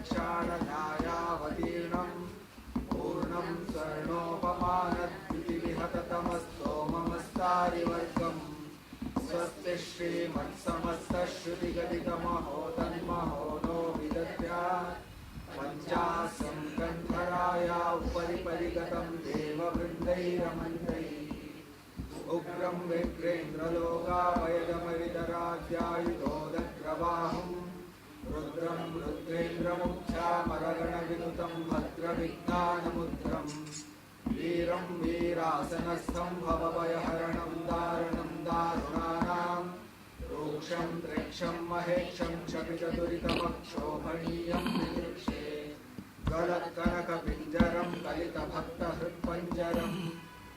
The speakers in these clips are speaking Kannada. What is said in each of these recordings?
प्रक्षालनायावतीर्णं पूर्णं स्वर्णोपमानद्युतिविहततमस्तोममस्तारिवर्गम् स्वस्ति श्रीमत्समस्तश्रुतिगदितमहो तन्महो नो विदद्यात् पञ्चासं कण्ठराया उपरि परिगतं देववृन्दैरमन्त्रैः उग्रं विक्रेन्द्रलोकाभयदमरितराध्यायुधोदग्रबाहुं रुद्रं रुद्रेन्द्रमुख्यामरगणविनुतं भद्रविज्ञानमुद्रं वीरं वीरासनस्थं भवभयहरणं दारुणं दारुणानां रूक्षं त्रेक्षं महेक्षं क्षपितदुरितमक्षोभणीयं विदृक्षे गलत्कनकपिञ्जरं कलितभक्तहृत्पञ्जरं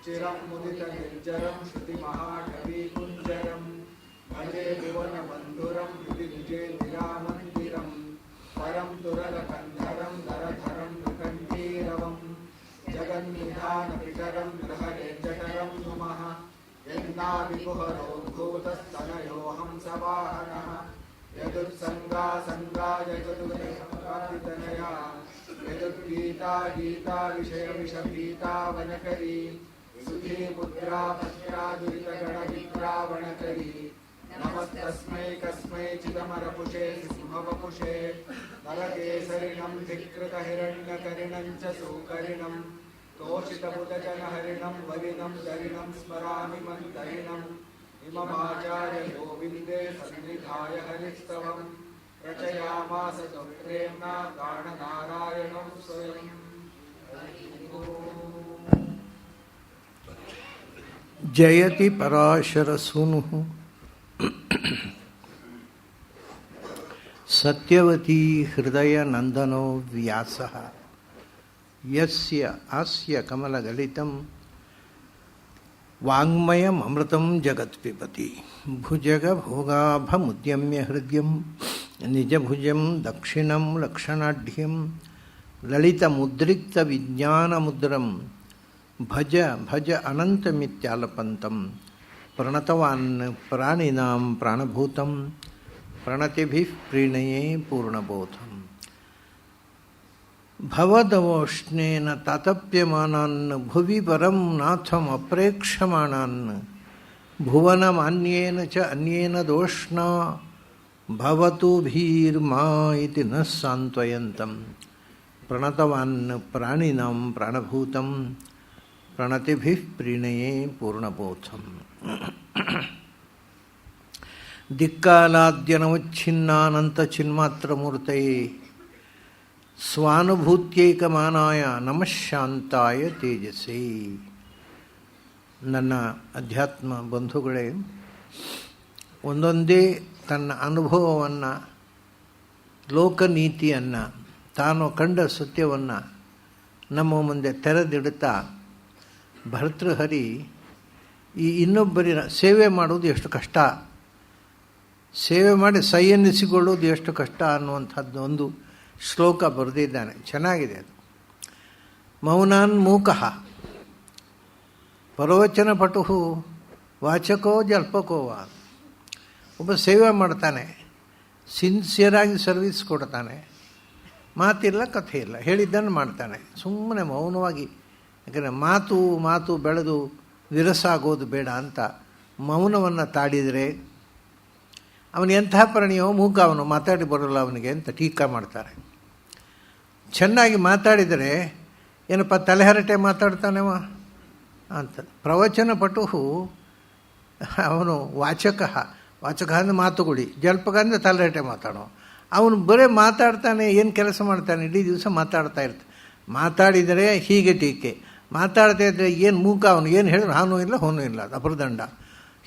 चिरं मुदितनिर्जरं श्रुतिमहाकविकुञ्जरं भजे भुवनबन्धुरं विजिविजेन्दिरामन्दिरं परं तुरलकन्धरं दरधरं विकण्ठीरवं जगन्निधानपितरं गृहरेजठरं नुमः यन्नाभिकुहरोद्भूतस्तनयोऽहं सवाहनः यदुत्सङ्गासङ्गाय चतुर्विधतनया यदुद्गीता गीता विषयविषभीता वनकरी सुधीपुत्रा पत्रा दुरितगणविद्रावणकरी नमस्तस्मै कस्मैचिदमरपुषे सिंहवपुषे नरकेसरिणं धिक्कृतहिरण्यकरिणं च सुकरिणं तोषितबुधजनहरिणं वलिनं दरिणं स्मरामि मन्दरिणम् इममाचार्य गोविन्दे सन्निधाय हरिस्तवं रचयामास प्रेम्णा प्राणनारायणं स्वयं। जयति पराशर सूनु सत्यवती हृदय नंदनो व्यासः यस्य आस्य कमलगलितं वाङ्मयममृतं जगत्पिबति भुजगभोगाभमुद्यम्य हृद्यं निजभुजं दक्षिणं लक्षणाढ्यं ललितमुद्रिक्तविज्ञानमुद्रं भज भज अनन्तमित्यालपन्तं प्रणतवान् प्राणिनां प्राणभूतं प्रणतिभिः प्रीणये पूर्णबोधम् भवदवोष्णेन तातप्यमानान् भुवि परं नाथम् अप्रेक्षमाणान् भुवनमान्येन च अन्येन दोष्णा भवतु भीर्मा इति न सान्त्वयन्तं प्रणतवान् प्राणिनां प्राणभूतं प्रणतिभिः प्रीणये पूर्णबोधम् दिक्कालाद्यनवच्छिन्नानन्तचिन्मात्रमूर्तये ಸ್ವಾನುಭೂತ್ಯೈಕಮಾನಾಯ ನಮಃ ಶಾಂತಾಯ ತೇಜಸೇ. ನನ್ನ ಅಧ್ಯಾತ್ಮ ಬಂಧುಗಳೇ, ಒಂದೊಂದೇ ತನ್ನ ಅನುಭವವನ್ನು, ಲೋಕನೀತಿಯನ್ನು, ತಾನು ಕಂಡ ಸತ್ಯವನ್ನು ನಮ್ಮ ಮುಂದೆ ತೆರೆದಿಡುತ್ತಾ ಭರ್ತೃಹರಿ ಈ ಇನ್ನೊಬ್ಬರಿನ ಸೇವೆ ಮಾಡುವುದು ಎಷ್ಟು ಕಷ್ಟ, ಸೇವೆ ಮಾಡಿ ಸೈಯನ್ನಿಸಿಕೊಳ್ಳುವುದು ಎಷ್ಟು ಕಷ್ಟ ಅನ್ನುವಂಥದ್ದು ಒಂದು ಶ್ಲೋಕ ಬರೆದಿದ್ದಾನೆ. ಚೆನ್ನಾಗಿದೆ ಅದು. ಮೌನಾನ್ ಮೂಕಃ ಪ್ರವಚನ ಪಟು ವಾಚಕೋ ಜಲ್ಪಕೋವ. ಒಬ್ಬ ಸೇವೆ ಮಾಡ್ತಾನೆ, ಸಿನ್ಸಿಯರಾಗಿ ಸರ್ವಿಸ್ ಕೊಡ್ತಾನೆ, ಮಾತಿಲ್ಲ ಕಥೆ ಇಲ್ಲ, ಹೇಳಿದ್ದನ್ನು ಮಾಡ್ತಾನೆ, ಸುಮ್ಮನೆ ಮೌನವಾಗಿ. ಯಾಕಂದರೆ ಮಾತು ಬೆಳೆದು ವಿರಸ ಆಗೋದು ಬೇಡ ಅಂತ ಮೌನವನ್ನು ತಾಡಿದರೆ ಅವನು ಎಂಥ ಪ್ರಾಣಿಯೋ, ಮೂಕ ಅವನು, ಮಾತಾಡಿ ಬರೋಲ್ಲ ಅವನಿಗೆ ಅಂತ ಟೀಕಾ ಮಾಡ್ತಾರೆ. ಚೆನ್ನಾಗಿ ಮಾತಾಡಿದರೆ ಏನಪ್ಪ ತಲೆಹರಟೆ ಮಾತಾಡ್ತಾನೆವ ಅಂತ. ಪ್ರವಚನ ಪಟು ಅವನು ವಾಚಕ ಅಂದರೆ ಮಾತುಗುಡಿ, ಜಲ್ಪಕ ಅಂದರೆ ತಲೆಹರಟೆ ಮಾತಾಡೋ. ಅವನು ಬರೀ ಮಾತಾಡ್ತಾನೆ, ಏನು ಕೆಲಸ ಮಾಡ್ತಾನೆ, ಇಡೀ ದಿವಸ ಮಾತಾಡ್ತಾ ಇರ್ತಾನೆ. ಮಾತಾಡಿದರೆ ಹೀಗೆ ಟೀಕೆ, ಮಾತಾಡ್ತಾ ಇದ್ದರೆ ಏನು ಮೂಕ ಅವನು, ಏನು ಹೇಳಿದ್ರು ಹಾನೂ ಇಲ್ಲ ಹೋನೂ ಇಲ್ಲ, ಅದು ಅಪರದಂಡ.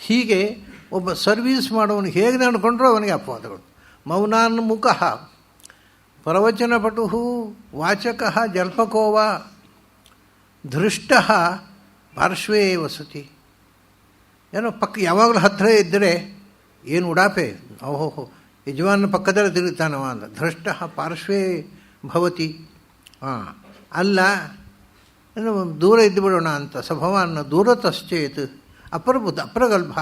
ಹೀಗೆ ಒಬ್ಬ ಸರ್ವೀಸ್ ಮಾಡೋವನು ಹೇಗೆ ನಡ್ಕೊಂಡ್ರೂ ಅವನಿಗೆ ಅಪವಾದಗಳು. ಮೌನಾನ್ ಮುಖಃ ಪ್ರವಚನ ಪಟು ವಾಚಕ ಜಲ್ಪಕೋವ ಧೃಷ್ಟ ಪಾರ್ಶ್ವೇ ವಸತಿ. ಏನೋ ಪಕ್ಕ ಯಾವಾಗಲೂ ಹತ್ತಿರ ಇದ್ದರೆ ಏನು ಉಡಾಪೆ, ಓಹೋಹೋ ಯಜಮಾನ ಪಕ್ಕದಲ್ಲಿ ತಿರುಗ್ತಾನವ ಅಂತ. ಧೃಷ್ಟ ಪಾರ್ಶ್ವೇ ಭವತಿ. ಅಲ್ಲ ಏನು ದೂರ ಇದ್ದು ಬಿಡೋಣ ಅಂತ. ಸಭವಾನ್ ದೂರತಶ್ಚೇತ್ ಅಪ್ರಗಲ್ಭ.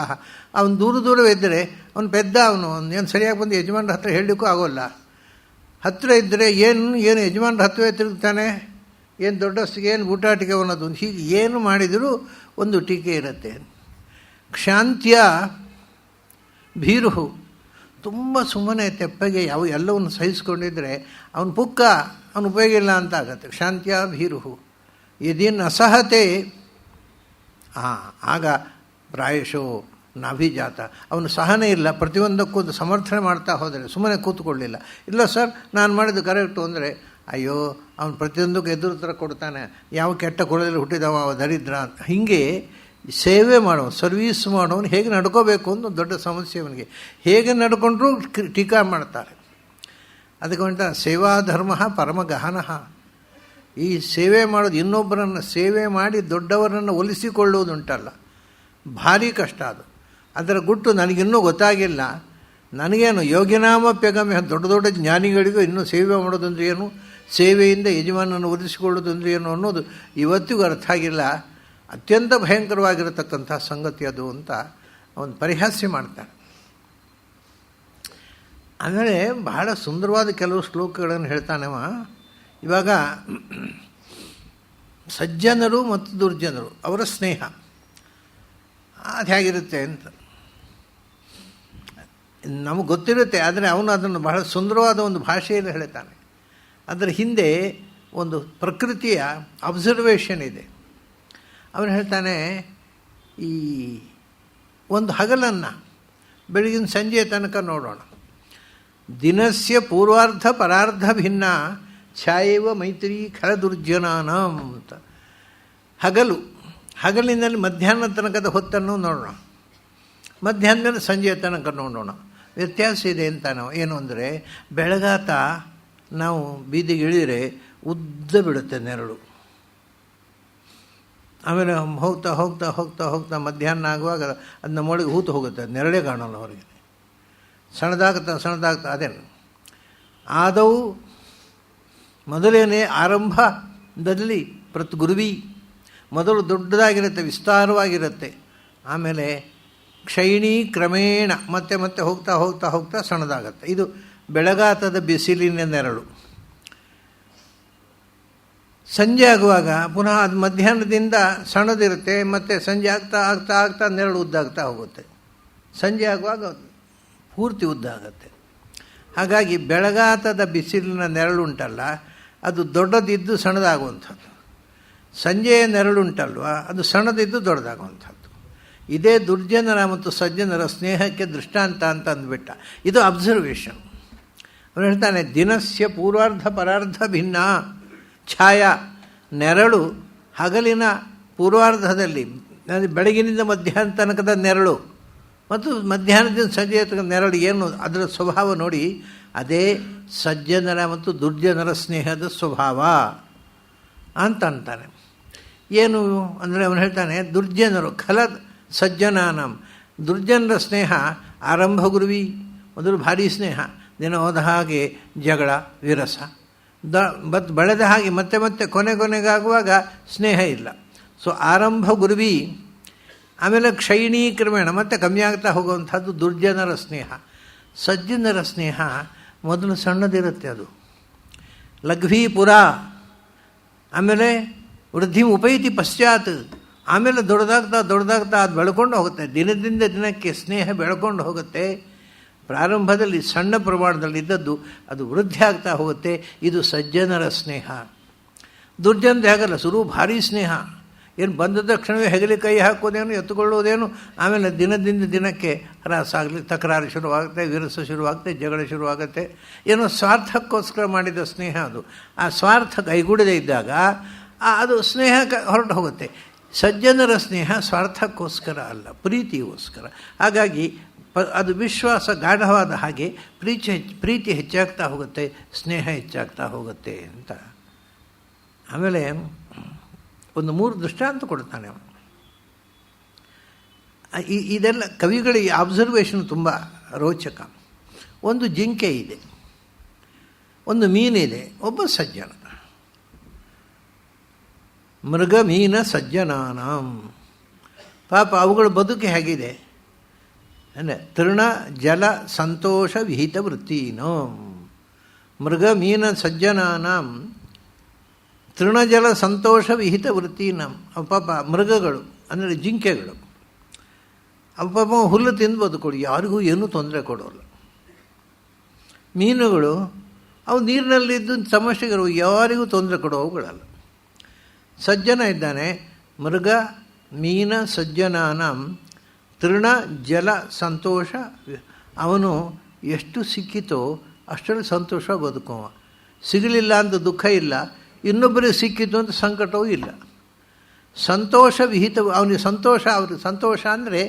ಅವನು ದೂರವೇ ಇದ್ದರೆ ಅವನು ಪೆದ್ದ, ಅವನು ಏನು ಸರಿಯಾಗಿ ಬಂದು ಯಜಮಾನ್ರ ಹತ್ರ ಹೇಳಲಿಕ್ಕೂ ಆಗೋಲ್ಲ. ಹತ್ತಿರ ಇದ್ದರೆ ಏನು ಯಜಮಾನ್ರ ಹತ್ತಿರ ತಿರುಗ್ತಾನೆ, ಏನು ದೊಡ್ಡಸ್ತಿಗೆ ಏನು ಊಟಾಟಿಕೆ ಅನ್ನೋದು ಹೀಗೆ ಏನು ಮಾಡಿದರೂ ಒಂದು ಟೀಕೆ ಇರುತ್ತೆ. ಕ್ಷಾಂತ್ಯ ಭೀರು, ತುಂಬ ಸುಮ್ಮನೆ ತೆಪ್ಪಗೆ ಎಲ್ಲವನ್ನು ಸಹಿಸ್ಕೊಂಡಿದ್ರೆ ಅವನ ಪುಕ್ಕ ಅವನ ಉಪಯೋಗ ಇಲ್ಲ ಅಂತ ಆಗತ್ತೆ. ಕ್ಷಾಂತ್ಯ ಭೀರು ಯದಿನ್ ಅಸಹತೆ ಆಗ ಪ್ರಾಯಶೋ ನಾಭಿಜಾತ, ಅವನು ಸಹನೆ ಇಲ್ಲ, ಪ್ರತಿಯೊಂದಕ್ಕೂ ಸಮರ್ಥನೆ ಮಾಡ್ತಾ ಹೋದರೆ ಸುಮ್ಮನೆ ಕೂತ್ಕೊಳ್ಳಿಲ್ಲ. ಇಲ್ಲ ಸರ್ ನಾನು ಮಾಡಿದ್ದು ಕರೆಕ್ಟು ಅಂದರೆ ಅಯ್ಯೋ ಅವನು ಪ್ರತಿಯೊಂದಕ್ಕೂ ಎದುರು ಉತ್ತರ ಕೊಡ್ತಾನೆ, ಯಾವ ಕೆಟ್ಟ ಕೊಳದಲ್ಲಿ ಹುಟ್ಟಿದವ ಅವ ದರಿದ್ರ ಅಂತ. ಹೀಗೆ ಸೇವೆ ಮಾಡೋನು, ಸರ್ವೀಸ್ ಮಾಡೋನು ಹೇಗೆ ನಡ್ಕೋಬೇಕು ಅಂತ ದೊಡ್ಡ ಸಮಸ್ಯೆ ಅವನಿಗೆ. ಹೇಗೆ ನಡ್ಕೊಂಡ್ರೂ ಟೀಕಾ ಮಾಡ್ತಾರೆ. ಅದಕ್ಕೆ ಹೊಂಟ ಸೇವಾ ಧರ್ಮ ಪರಮ ಗಹನಃ. ಈ ಸೇವೆ ಮಾಡೋದು, ಇನ್ನೊಬ್ಬರನ್ನು ಸೇವೆ ಮಾಡಿ ದೊಡ್ಡವರನ್ನು ಒಲಿಸಿಕೊಳ್ಳುವುದುಂಟಲ್ಲ, ಭಾರಿ ಕಷ್ಟ ಅದು. ಅದರ ಗುಟ್ಟು ನನಗಿನ್ನೂ ಗೊತ್ತಾಗಿಲ್ಲ. ನನಗೇನು ಯೋಗ್ಯನಾಮಪ್ಯಗಮ್ಯ, ದೊಡ್ಡ ದೊಡ್ಡ ಜ್ಞಾನಿಗಳಿಗೂ ಇನ್ನೂ ಸೇವೆ ಮಾಡೋದಂದ್ರೆ ಏನು, ಸೇವೆಯಿಂದ ಯಜಮಾನನ್ನು ಒಲಿಸಿಕೊಳ್ಳೋದಂದ್ರೆ ಏನು ಅನ್ನೋದು ಇವತ್ತಿಗೂ ಅರ್ಥ ಆಗಿಲ್ಲ. ಅತ್ಯಂತ ಭಯಂಕರವಾಗಿರತಕ್ಕಂಥ ಸಂಗತಿ ಅದು ಅಂತ ಅವನು ಪರಿಹಾಸ್ಯ ಮಾಡ್ತಾನೆ. ಆಮೇಲೆ ಬಹಳ ಸುಂದರವಾದ ಕೆಲವು ಶ್ಲೋಕಗಳನ್ನು ಹೇಳ್ತಾನವ. ಇವಾಗ ಸಜ್ಜನರು ಮತ್ತು ದುರ್ಜನರು ಅವರ ಸ್ನೇಹ ಅದು ಹೇಗಿರುತ್ತೆ ಅಂತ ನಮಗೆ ಗೊತ್ತಿರುತ್ತೆ. ಆದರೆ ಅವನು ಅದನ್ನು ಬಹಳ ಸುಂದರವಾದ ಒಂದು ಭಾಷೆಯಲ್ಲಿ ಹೇಳ್ತಾನೆ. ಅದರ ಹಿಂದೆ ಒಂದು ಪ್ರಕೃತಿಯ ಅಬ್ಸರ್ವೇಷನ್ ಇದೆ. ಅವನು ಹೇಳ್ತಾನೆ, ಈ ಒಂದು ಹಗಲನ್ನು ಬೆಳಗಿನ ಸಂಜೆಯ ತನಕ ನೋಡೋಣ. ದಿನಸ್ಯ ಪೂರ್ವಾರ್ಧ ಪರಾರ್ಧ ಭಿನ್ನ ಛಾಯೇವ ಮೈತ್ರಿ ಖರ ದುರ್ಜನಾನಂ ಅಂತ. ಹಗಲಿನಲ್ಲಿ ಮಧ್ಯಾಹ್ನ ತನಕದ ಹೊತ್ತನ್ನು ನೋಡೋಣ, ಮಧ್ಯಾಹ್ನದಲ್ಲಿ ಸಂಜೆಯ ತನಕ ನೋಡೋಣ. ವ್ಯತ್ಯಾಸ ಇದೆ ಅಂತ ನಾವು ಏನು ಅಂದರೆ, ಬೆಳಗಾತ ನಾವು ಬೀದಿಗೆ ಇಳಿದರೆ ಉದ್ದ ಬಿಡುತ್ತೆ ನೆರಳು. ಆಮೇಲೆ ಹೋಗ್ತಾ ಹೋಗ್ತಾ ಹೋಗ್ತಾ ಹೋಗ್ತಾ ಮಧ್ಯಾಹ್ನ ಆಗುವಾಗ ಅದನ್ನ ಮೊಳಗೆ ಹೂತು ಹೋಗುತ್ತೆ, ನೆರಳೇ ಕಾಣೋಲ್ಲ ಹೊರಗೆ. ಸಣ್ಣದಾಗ್ತಾ ಅದೇನು ಆದವು ಮೊದಲೇನೇ ಆರಂಭದಲ್ಲಿ ಗುರುವಿ ಮೊದಲು ದೊಡ್ಡದಾಗಿರುತ್ತೆ, ವಿಸ್ತಾರವಾಗಿರುತ್ತೆ. ಆಮೇಲೆ ಕ್ಷೈಣಿ ಕ್ರಮೇಣ ಮತ್ತೆ ಮತ್ತೆ ಹೋಗ್ತಾ ಹೋಗ್ತಾ ಹೋಗ್ತಾ ಸಣ್ಣದಾಗತ್ತೆ. ಇದು ಬೆಳಗಾತದ ಬಿಸಿಲಿನ ನೆರಳು. ಸಂಜೆ ಆಗುವಾಗ ಪುನಃ ಅದು ಮಧ್ಯಾಹ್ನದಿಂದ ಸಣ್ಣದಿರುತ್ತೆ, ಮತ್ತು ಸಂಜೆ ಆಗ್ತಾ ಆಗ್ತಾ ಆಗ್ತಾ ನೆರಳು ಉದ್ದಾಗ್ತಾ ಹೋಗುತ್ತೆ. ಸಂಜೆ ಆಗುವಾಗ ಪೂರ್ತಿ ಉದ್ದ ಆಗುತ್ತೆ. ಹಾಗಾಗಿ ಬೆಳಗಾತದ ಬಿಸಿಲಿನ ನೆರಳುಂಟಲ್ಲ, ಅದು ದೊಡ್ಡದಿದ್ದು ಸಣ್ಣದಾಗುವಂಥದ್ದು. ಸಂಜೆಯ ನೆರಳುಂಟಲ್ವ, ಅದು ಸಣ್ಣದಿದ್ದು ದೊಡ್ಡದಾಗುವಂಥದ್ದು. ಇದೇ ದುರ್ಜನರ ಮತ್ತು ಸಜ್ಜನರ ಸ್ನೇಹಕ್ಕೆ ದೃಷ್ಟಾಂತ ಅಂತ ಅಂದ್ಬಿಟ್ಟ. ಇದು ಅಬ್ಸರ್ವೇಷನ್. ಅವನು ಹೇಳ್ತಾನೆ, ದಿನಸ್ಯ ಪೂರ್ವಾರ್ಧ ಪರಾರ್ಧ ಭಿನ್ನ ಛಾಯಾ, ನೆರಳು ಹಗಲಿನ ಪೂರ್ವಾರ್ಧದಲ್ಲಿ ಬೆಳಗಿನಿಂದ ಮಧ್ಯಾಹ್ನ ತನಕದ ನೆರಳು ಮತ್ತು ಮಧ್ಯಾಹ್ನದಿಂದ ಸಂಜೆಯ ತನಕ ನೆರಳು ಏನು ಅದರ ಸ್ವಭಾವ ನೋಡಿ, ಅದೇ ಸಜ್ಜನರ ಮತ್ತು ದುರ್ಜನರ ಸ್ನೇಹದ ಸ್ವಭಾವ ಅಂತ ಅಂತಾನೆ. ಏನು ಅಂದರೆ ಅವನು ಹೇಳ್ತಾನೆ, ದುರ್ಜನರು ಖಲ ಸಜ್ಜನಾನಂ, ದುರ್ಜನರ ಸ್ನೇಹ ಆರಂಭ ಗುರುವಿ, ಮೊದಲು ಭಾರಿ ಸ್ನೇಹ, ದಿನ ಹೋದ ಹಾಗೆ ಜಗಳ ವಿರಸ, ಬೆಳೆದ ಹಾಗೆ ಮತ್ತೆ ಮತ್ತೆ ಕೊನೆಗಾಗುವಾಗ ಸ್ನೇಹ ಇಲ್ಲ. ಸೊ ಆರಂಭ ಗುರುವಿ, ಆಮೇಲೆ ಕ್ಷೈಣೀ ಕ್ರಮೇಣ ಮತ್ತೆ ಕಮ್ಮಿ ಆಗ್ತಾ ಹೋಗುವಂಥದ್ದು ದುರ್ಜನರ ಸ್ನೇಹ. ಸಜ್ಜನರ ಸ್ನೇಹ ಮೊದಲು ಸಣ್ಣದಿರುತ್ತೆ, ಅದು ಲಘ್ವೀಪುರ, ಆಮೇಲೆ ವೃದ್ಧಿ ಉಪೈತಿ ಪಶ್ಚಾತ್, ಆಮೇಲೆ ದೊಡ್ಡದಾಗ್ತಾ ಅದು ಬೆಳ್ಕೊಂಡು ಹೋಗುತ್ತೆ. ದಿನದಿಂದ ದಿನಕ್ಕೆ ಸ್ನೇಹ ಬೆಳ್ಕೊಂಡು ಹೋಗುತ್ತೆ. ಪ್ರಾರಂಭದಲ್ಲಿ ಸಣ್ಣ ಪ್ರಮಾಣದಲ್ಲಿದ್ದದ್ದು ಅದು ವೃದ್ಧಿ ಆಗ್ತಾ ಹೋಗುತ್ತೆ. ಇದು ಸಜ್ಜನರ ಸ್ನೇಹ. ದುರ್ಜನದ ಹಾಗಲ್ಲ, ಶುರು ಭಾರಿ ಸ್ನೇಹ, ಏನು ಬಂದ ತಕ್ಷಣವೇ ಹೆಗಲಿ ಕೈ ಹಾಕೋದೇನು, ಎತ್ತುಕೊಳ್ಳೋದೇನು, ಆಮೇಲೆ ದಿನದಿಂದ ದಿನಕ್ಕೆ ಹರಾಸಾಗಲಿ, ತಕರಾರು ಶುರುವಾಗುತ್ತೆ, ವಿರಸ ಶುರುವಾಗುತ್ತೆ, ಜಗಳ ಶುರುವಾಗುತ್ತೆ. ಏನೋ ಸ್ವಾರ್ಥಕ್ಕೋಸ್ಕರ ಮಾಡಿದ ಸ್ನೇಹ ಅದು. ಆ ಸ್ವಾರ್ಥ ಕೈಗೂಡದೇ ಇದ್ದಾಗ ಅದು ಸ್ನೇಹ ಹೊರಟು ಹೋಗುತ್ತೆ. ಸಜ್ಜನರ ಸ್ನೇಹ ಸ್ವಾರ್ಥಕ್ಕೋಸ್ಕರ ಅಲ್ಲ, ಪ್ರೀತಿಗೋಸ್ಕರ. ಹಾಗಾಗಿ ಅದು ವಿಶ್ವಾಸ ಗಾಢವಾದ ಹಾಗೆ ಪ್ರೀತಿ ಹೆಚ್ಚಾಗ್ತಾ ಹೋಗುತ್ತೆ, ಸ್ನೇಹ ಹೆಚ್ಚಾಗ್ತಾ ಹೋಗುತ್ತೆ ಅಂತ. ಆಮೇಲೆ ಒಂದು 3 ದೃಷ್ಟಾಂತ ಕೊಡ್ತಾನೆ ಅವನು. ಇದೆಲ್ಲ ಕವಿಗಳಿಗೆ ಅಬ್ಸರ್ವೇಷನ್ ತುಂಬ ರೋಚಕ. ಒಂದು ಜಿಂಕೆ ಇದೆ, ಒಂದು ಮೀನಿದೆ, ಒಬ್ಬ ಸಜ್ಜನ. ಮೃಗ ಮೀನ ಸಜ್ಜನಾನಾಂ, ಪಾಪ ಅವುಗಳ ಬದುಕು ಹೇಗಿದೆ ಅಂದರೆ ತೃಣ ಜಲ ಸಂತೋಷ ವಿಹಿತ ವೃತ್ತೀನೋ. ಮೃಗ ಮೀನ ಸಜ್ಜನಾನಾಂ ತೃಣಜಲ ಸಂತೋಷ ವಿಹಿತ ವೃತ್ತೀನಾಂ. ಪಾಪ ಮೃಗಗಳು ಅಂದರೆ ಜಿಂಕೆಗಳು ಪಾಪ ಹುಲ್ಲು ತಿಂದು ಬದುಕೊಡು, ಯಾರಿಗೂ ಏನೂ ತೊಂದರೆ ಕೊಡೋಲ್ಲ. ಮೀನುಗಳು ಅವು ನೀರಿನಲ್ಲಿದ್ದು ಸಮಸ್ಯೆಗಳು, ಯಾರಿಗೂ ತೊಂದರೆ ಕೊಡೋವುಗಳಲ್ಲ. ಸಜ್ಜನ ಇದ್ದಾನೆ, ಮೃಗ ಮೀನ ಸಜ್ಜನಾನಾಂ ತೃಣ ಜಲ ಸಂತೋಷ. ಅವನು ಎಷ್ಟು ಸಿಕ್ಕಿತೋ ಅಷ್ಟರಲ್ಲಿ ಸಂತೋಷ ಬದುಕುವ. ಸಿಗಲಿಲ್ಲ ಅಂತ ದುಃಖ ಇಲ್ಲ, ಇನ್ನೊಬ್ಬರಿಗೆ ಸಿಕ್ಕಿತು ಅಂತ ಸಂಕಟವೂ ಇಲ್ಲ. ಸಂತೋಷ ವಿಹಿತ, ಅವನಿಗೆ ಸಂತೋಷ. ಅವ್ರಿಗೆ ಸಂತೋಷ ಅಂದರೆ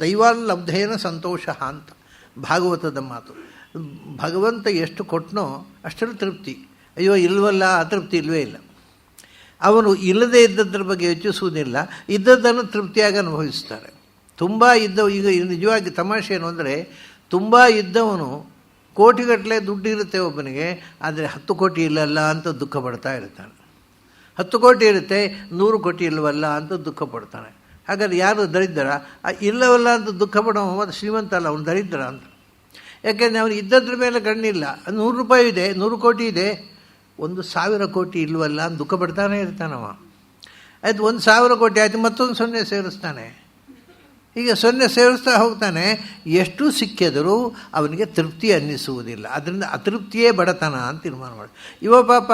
ದೈವಾಲಬ್ಧೇನ ಸಂತೋಷ ಅಂತ ಭಾಗವತದ ಮಾತು. ಭಗವಂತ ಎಷ್ಟು ಕೊಟ್ಟನೋ ಅಷ್ಟರಲ್ಲಿ ತೃಪ್ತಿ. ಅಯ್ಯೋ ಇಲ್ವಲ್ಲ, ಅತೃಪ್ತಿ ಇಲ್ಲವೇ ಇಲ್ಲ. ಅವನು ಇಲ್ಲದೇ ಇದ್ದದ್ರ ಬಗ್ಗೆ ಯೋಚಿಸುವುದಿಲ್ಲ, ಇದ್ದದ್ದನ್ನು ತೃಪ್ತಿಯಾಗಿ ಅನುಭವಿಸ್ತಾರೆ. ತುಂಬ ಇದ್ದವು, ಈಗ ನಿಜವಾಗಿ ತಮಾಷೆ ಏನು ಅಂದರೆ, ತುಂಬ ಇದ್ದವನು ಕೋಟಿಗಟ್ಟಲೆ ದುಡ್ಡು ಇರುತ್ತೆ ಒಬ್ಬನಿಗೆ, ಆದರೆ 10 ಕೋಟಿ ಇಲ್ಲಲ್ಲ ಅಂತ ದುಃಖ ಪಡ್ತಾ ಇರ್ತಾನೆ. 10 ಕೋಟಿ ಇರುತ್ತೆ, 100 ಕೋಟಿ ಇಲ್ಲವಲ್ಲ ಅಂತ ದುಃಖ ಪಡ್ತಾನೆ. ಹಾಗಾದ್ರೆ ಯಾರು ದರಿದ್ರ? ಇಲ್ಲವಲ್ಲ ಅಂತ ದುಃಖ ಪಡೋ ಮತ್ತು ಶ್ರೀಮಂತ ಅಲ್ಲ, ಅವನು ದರಿದ್ರ ಅಂತ. ಯಾಕೆಂದರೆ ಅವನು ಇದ್ದದ್ರ ಮೇಲೆ ಕಣ್ಣಿಲ್ಲ. 100 ರೂಪಾಯಿ ಇದೆ, 100 ಕೋಟಿ ಇದೆ, 1,000 ಕೋಟಿ ಇಲ್ವಲ್ಲ ಅಂತ ದುಃಖ ಪಡ್ತಾನೆ ಇರ್ತಾನವ. ಆಯ್ತು, 1,000 ಕೋಟಿ ಆಯಿತು, ಮತ್ತೊಂದು 0 ಸೇರಿಸ್ತಾನೆ. ಹೀಗೆ 0 ಸೇರಿಸ್ತಾ ಹೋಗ್ತಾನೆ. ಎಷ್ಟು ಸಿಕ್ಕಿದರೂ ಅವನಿಗೆ ತೃಪ್ತಿ ಅನ್ನಿಸುವುದಿಲ್ಲ. ಅದರಿಂದ ಅತೃಪ್ತಿಯೇ ಬಡತನ ಅಂತ ತೀರ್ಮಾನ ಮಾಡಿ. ಇವ ಪಾಪ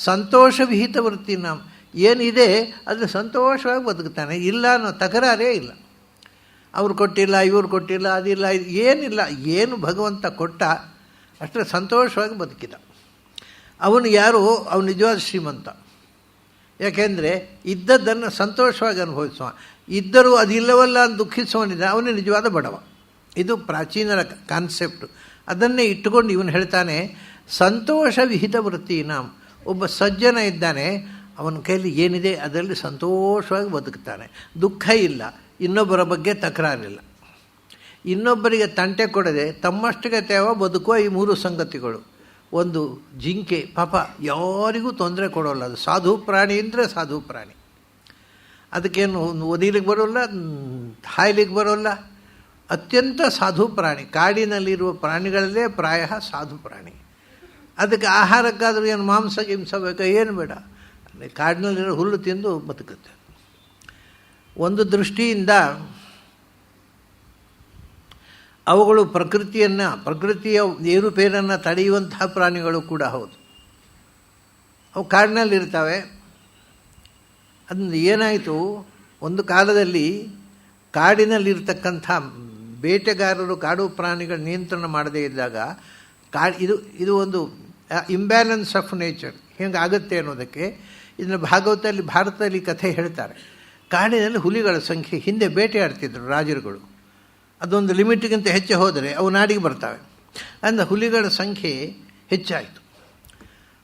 ಸಂತೋಷ ವಿಹಿತ ವೃತ್ತಿ. ನಾವು ಏನಿದೆ ಅದು ಸಂತೋಷವಾಗಿ ಬದುಕ್ತಾನೆ, ಇಲ್ಲ ಅನ್ನೋ ತಕರಾರೇ ಇಲ್ಲ. ಅವ್ರು ಕೊಟ್ಟಿಲ್ಲ, ಇವ್ರು ಕೊಟ್ಟಿಲ್ಲ, ಅದಿಲ್ಲ, ಏನಿಲ್ಲ. ಏನು ಭಗವಂತ ಕೊಟ್ಟ ಅಷ್ಟೇ ಸಂತೋಷವಾಗಿ ಬದುಕಿದ. ಅವನು ಯಾರು? ಅವನು ನಿಜವಾದ ಶ್ರೀಮಂತ. ಯಾಕೆಂದರೆ ಇದ್ದದ್ದನ್ನು ಸಂತೋಷವಾಗಿ ಅನುಭವಿಸುವ. ಇದ್ದರೂ ಅದಿಲ್ಲವಲ್ಲ ಅಂತ ದುಃಖಿಸುವನಿದ್ದ ಅವನೇ ನಿಜವಾದ ಬಡವ. ಇದು ಪ್ರಾಚೀನರ ಕಾನ್ಸೆಪ್ಟು. ಅದನ್ನೇ ಇಟ್ಟುಕೊಂಡು ಇವನು ಹೇಳ್ತಾನೆ, ಸಂತೋಷ ವಿಹಿತ ವೃತ್ತಿನ. ಒಬ್ಬ ಸಜ್ಜನ ಇದ್ದಾನೆ, ಅವನ ಕೈಲಿ ಏನಿದೆ ಅದರಲ್ಲಿ ಸಂತೋಷವಾಗಿ ಬದುಕ್ತಾನೆ, ದುಃಖ ಇಲ್ಲ, ಇನ್ನೊಬ್ಬರ ಬಗ್ಗೆ ತಕರಾರಿಲ್ಲ, ಇನ್ನೊಬ್ಬರಿಗೆ ತಂಟೆ ಕೊಡದೆ ತಮ್ಮಷ್ಟಿಗೆ ತೇವ ಬದುಕುವ ಈ 3 ಸಂಗತಿಗಳು. ಒಂದು ಜಿಂಕೆ ಪಾಪ ಯಾರಿಗೂ ತೊಂದರೆ ಕೊಡೋಲ್ಲ. ಅದು ಸಾಧು ಪ್ರಾಣಿ ಅಂದರೆ ಸಾಧು ಪ್ರಾಣಿ. ಅದಕ್ಕೇನು ಒದಿಲಿಕ್ಕೆ ಬರೋಲ್ಲ, ಹಾಯ್ಲಿಕ್ಕೆ ಬರೋಲ್ಲ. ಅತ್ಯಂತ ಸಾಧು ಪ್ರಾಣಿ. ಕಾಡಿನಲ್ಲಿರುವ ಪ್ರಾಣಿಗಳಲ್ಲೇ ಪ್ರಾಯ ಸಾಧು ಪ್ರಾಣಿ. ಅದಕ್ಕೆ ಆಹಾರಕ್ಕಾದರೂ ಏನು ಮಾಂಸ ಗಿಂಸ ಬೇಕಾ? ಏನು ಬೇಡ, ಕಾಡಿನಲ್ಲಿರೋ ಹುಲ್ಲು ತಿಂದು ಬದುಕುತ್ತೆ. ಒಂದು ದೃಷ್ಟಿಯಿಂದ ಅವುಗಳು ಪ್ರಕೃತಿಯ ಏರುಪೇರನ್ನು ತಡೆಯುವಂತಹ ಪ್ರಾಣಿಗಳು ಕೂಡ ಹೌದು. ಅವು ಕಾಡಿನಲ್ಲಿರ್ತವೆ. ಅದನ್ನು ಏನಾಯಿತು, ಒಂದು ಕಾಲದಲ್ಲಿ ಕಾಡಿನಲ್ಲಿರ್ತಕ್ಕಂಥ ಬೇಟೆಗಾರರು ಕಾಡು ಪ್ರಾಣಿಗಳ ನಿಯಂತ್ರಣ ಮಾಡದೇ ಇದ್ದಾಗ ಇದು ಒಂದು ಇಂಬ್ಯಾಲೆನ್ಸ್ ಆಫ್ ನೇಚರ್ ಹೆಂಗೆ ಆಗುತ್ತೆ ಅನ್ನೋದಕ್ಕೆ ಇದನ್ನು ಭಾರತದಲ್ಲಿ ಕಥೆ ಹೇಳ್ತಾರೆ. ಕಾಡಿನಲ್ಲಿ ಹುಲಿಗಳ ಸಂಖ್ಯೆ, ಹಿಂದೆ ಬೇಟೆ ಆಡ್ತಿದ್ರು ರಾಜರುಗಳು, ಅದೊಂದು ಲಿಮಿಟ್ಗಿಂತ ಹೆಚ್ಚು ಹೋದರೆ ಅವು ನಾಡಿಗೆ ಬರ್ತವೆ. ಅಂದರೆ ಹುಲಿಗಳ ಸಂಖ್ಯೆ ಹೆಚ್ಚಾಯಿತು.